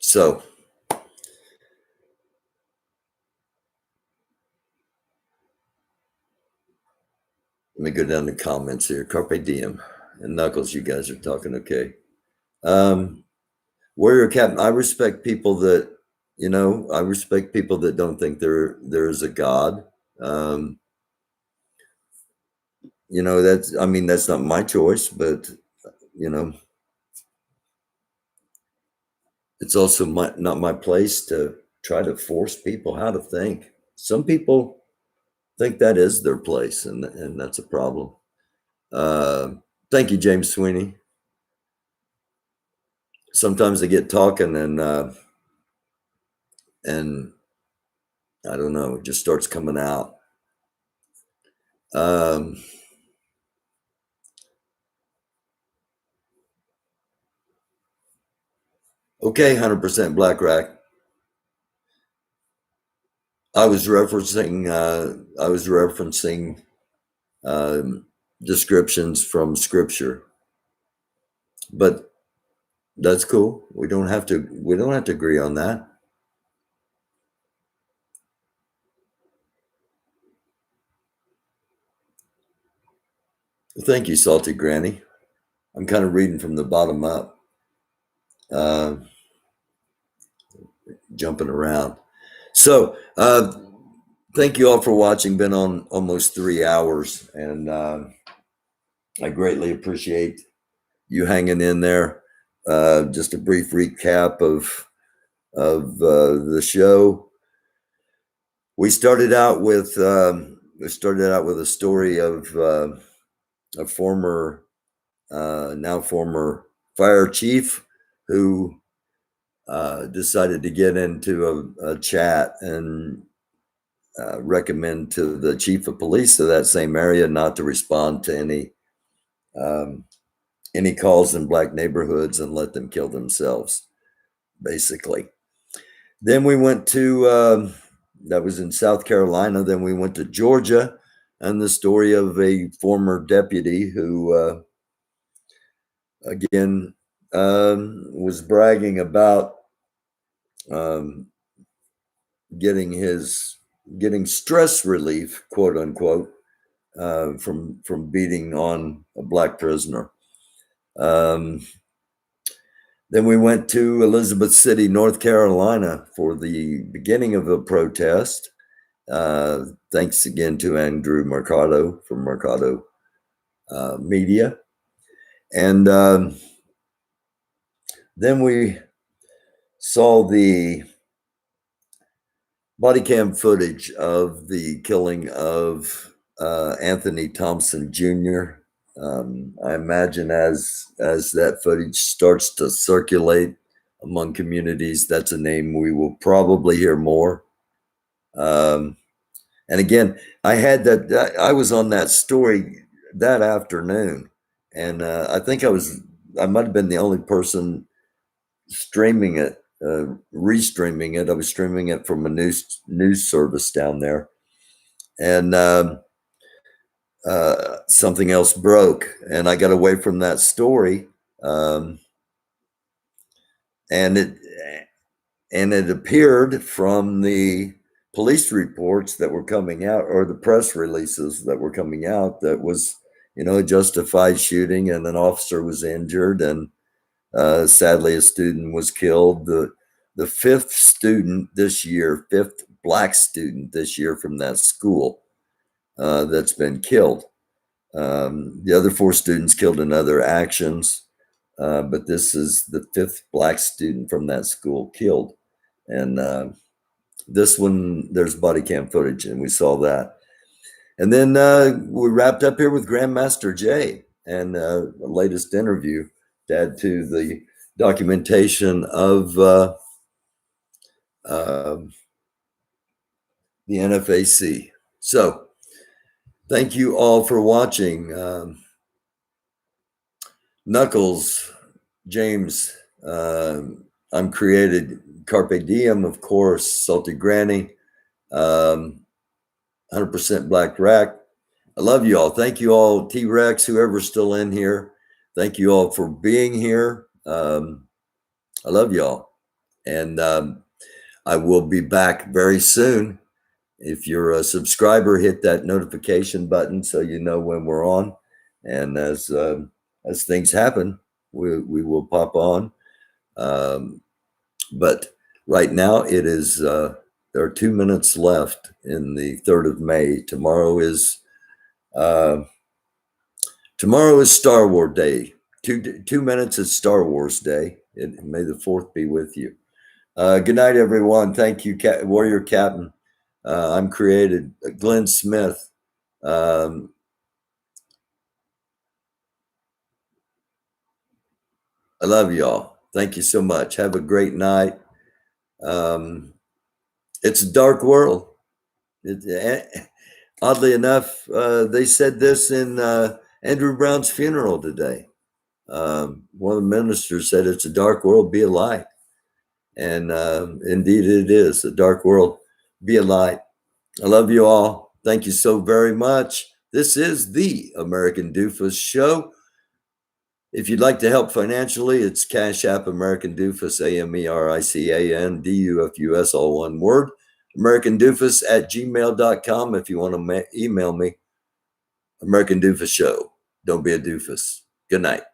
Speaker 1: So me go down the comments here. Carpe diem. And Knuckles, you guys are talking okay. Warrior Captain, I respect people that, I respect people that don't think there's a God. That's not my choice, but, it's also not my place to try to force people how to think. Some people think that is their place, and that's a problem. Thank you, James Sweeney. Sometimes I get talking and I don't know, it just starts coming out. Okay, 100% Black Rack. I was referencing descriptions from scripture, but that's cool. We don't have to agree on that. Thank you, Salty Granny. I'm kind of reading from the bottom up, jumping around. So, thank you all for watching. Been on almost 3 hours, and I greatly appreciate you hanging in there. Just a brief recap of the show. We started out with a story of a former, now former fire chief who decided to get into a chat and recommend to the chief of police of that same area not to respond to any calls in Black neighborhoods and let them kill themselves, basically. Then we went to, that was in South Carolina. Then we went to Georgia, and the story of a former deputy who, again, was bragging about getting stress relief, quote unquote, from beating on a Black prisoner. Then we went to Elizabeth City, North Carolina for the beginning of a protest. Thanks again to Andrew Mercado from Mercado Media. And then we saw the body cam footage of the killing of Anthony Thompson Jr. I imagine as that footage starts to circulate among communities, that's a name we will probably hear more. And again, I was on that story that afternoon, and I think I might have been the only person streaming it, restreaming it. I was streaming it from a news service down there, and something else broke, and I got away from that story, and it appeared from the police reports that were coming out, or the press releases that were coming out, that was, a justified shooting, and an officer was injured, and sadly a student was killed. The fifth Black student this year from that school that's been killed. The other 4 students killed in other actions, but this is the 5th Black student from that school killed. And this one, there's body cam footage, and we saw that. And then we wrapped up here with Grandmaster Jay and the latest interview to add to the documentation of the NFAC. So thank you all for watching. Knuckles, James, I'm created. Carpe Diem, of course. Salty Granny, 100% Black Rack. I love you all. Thank you all, T-Rex, whoever's still in here. Thank you all for being here. I love y'all. And I will be back very soon If you're a subscriber, hit that notification button so you know when we're on. And as things happen, we will pop on. But right now it is, there are 2 minutes left in the 3rd of May. Tomorrow is Star Wars Day. 2 minutes is Star Wars Day. May the 4th be with you. Good night, everyone. Thank you, Warrior Captain. I'm created. Glenn Smith. I love y'all. Thank you so much. Have a great night. It's a dark world. Oddly enough, they said this in Andrew Brown's funeral today. One of the ministers said, "It's a dark world, be a light." And indeed it is a dark world, be a light. I love you all. Thank you so very much. This is the American Doofus Show. If you'd like to help financially, it's Cashapp American Doofus, AMERICANDUFUS, all one word. americandufus@gmail.com if you want to email me. American Doofus Show. Don't be a doofus. Good night.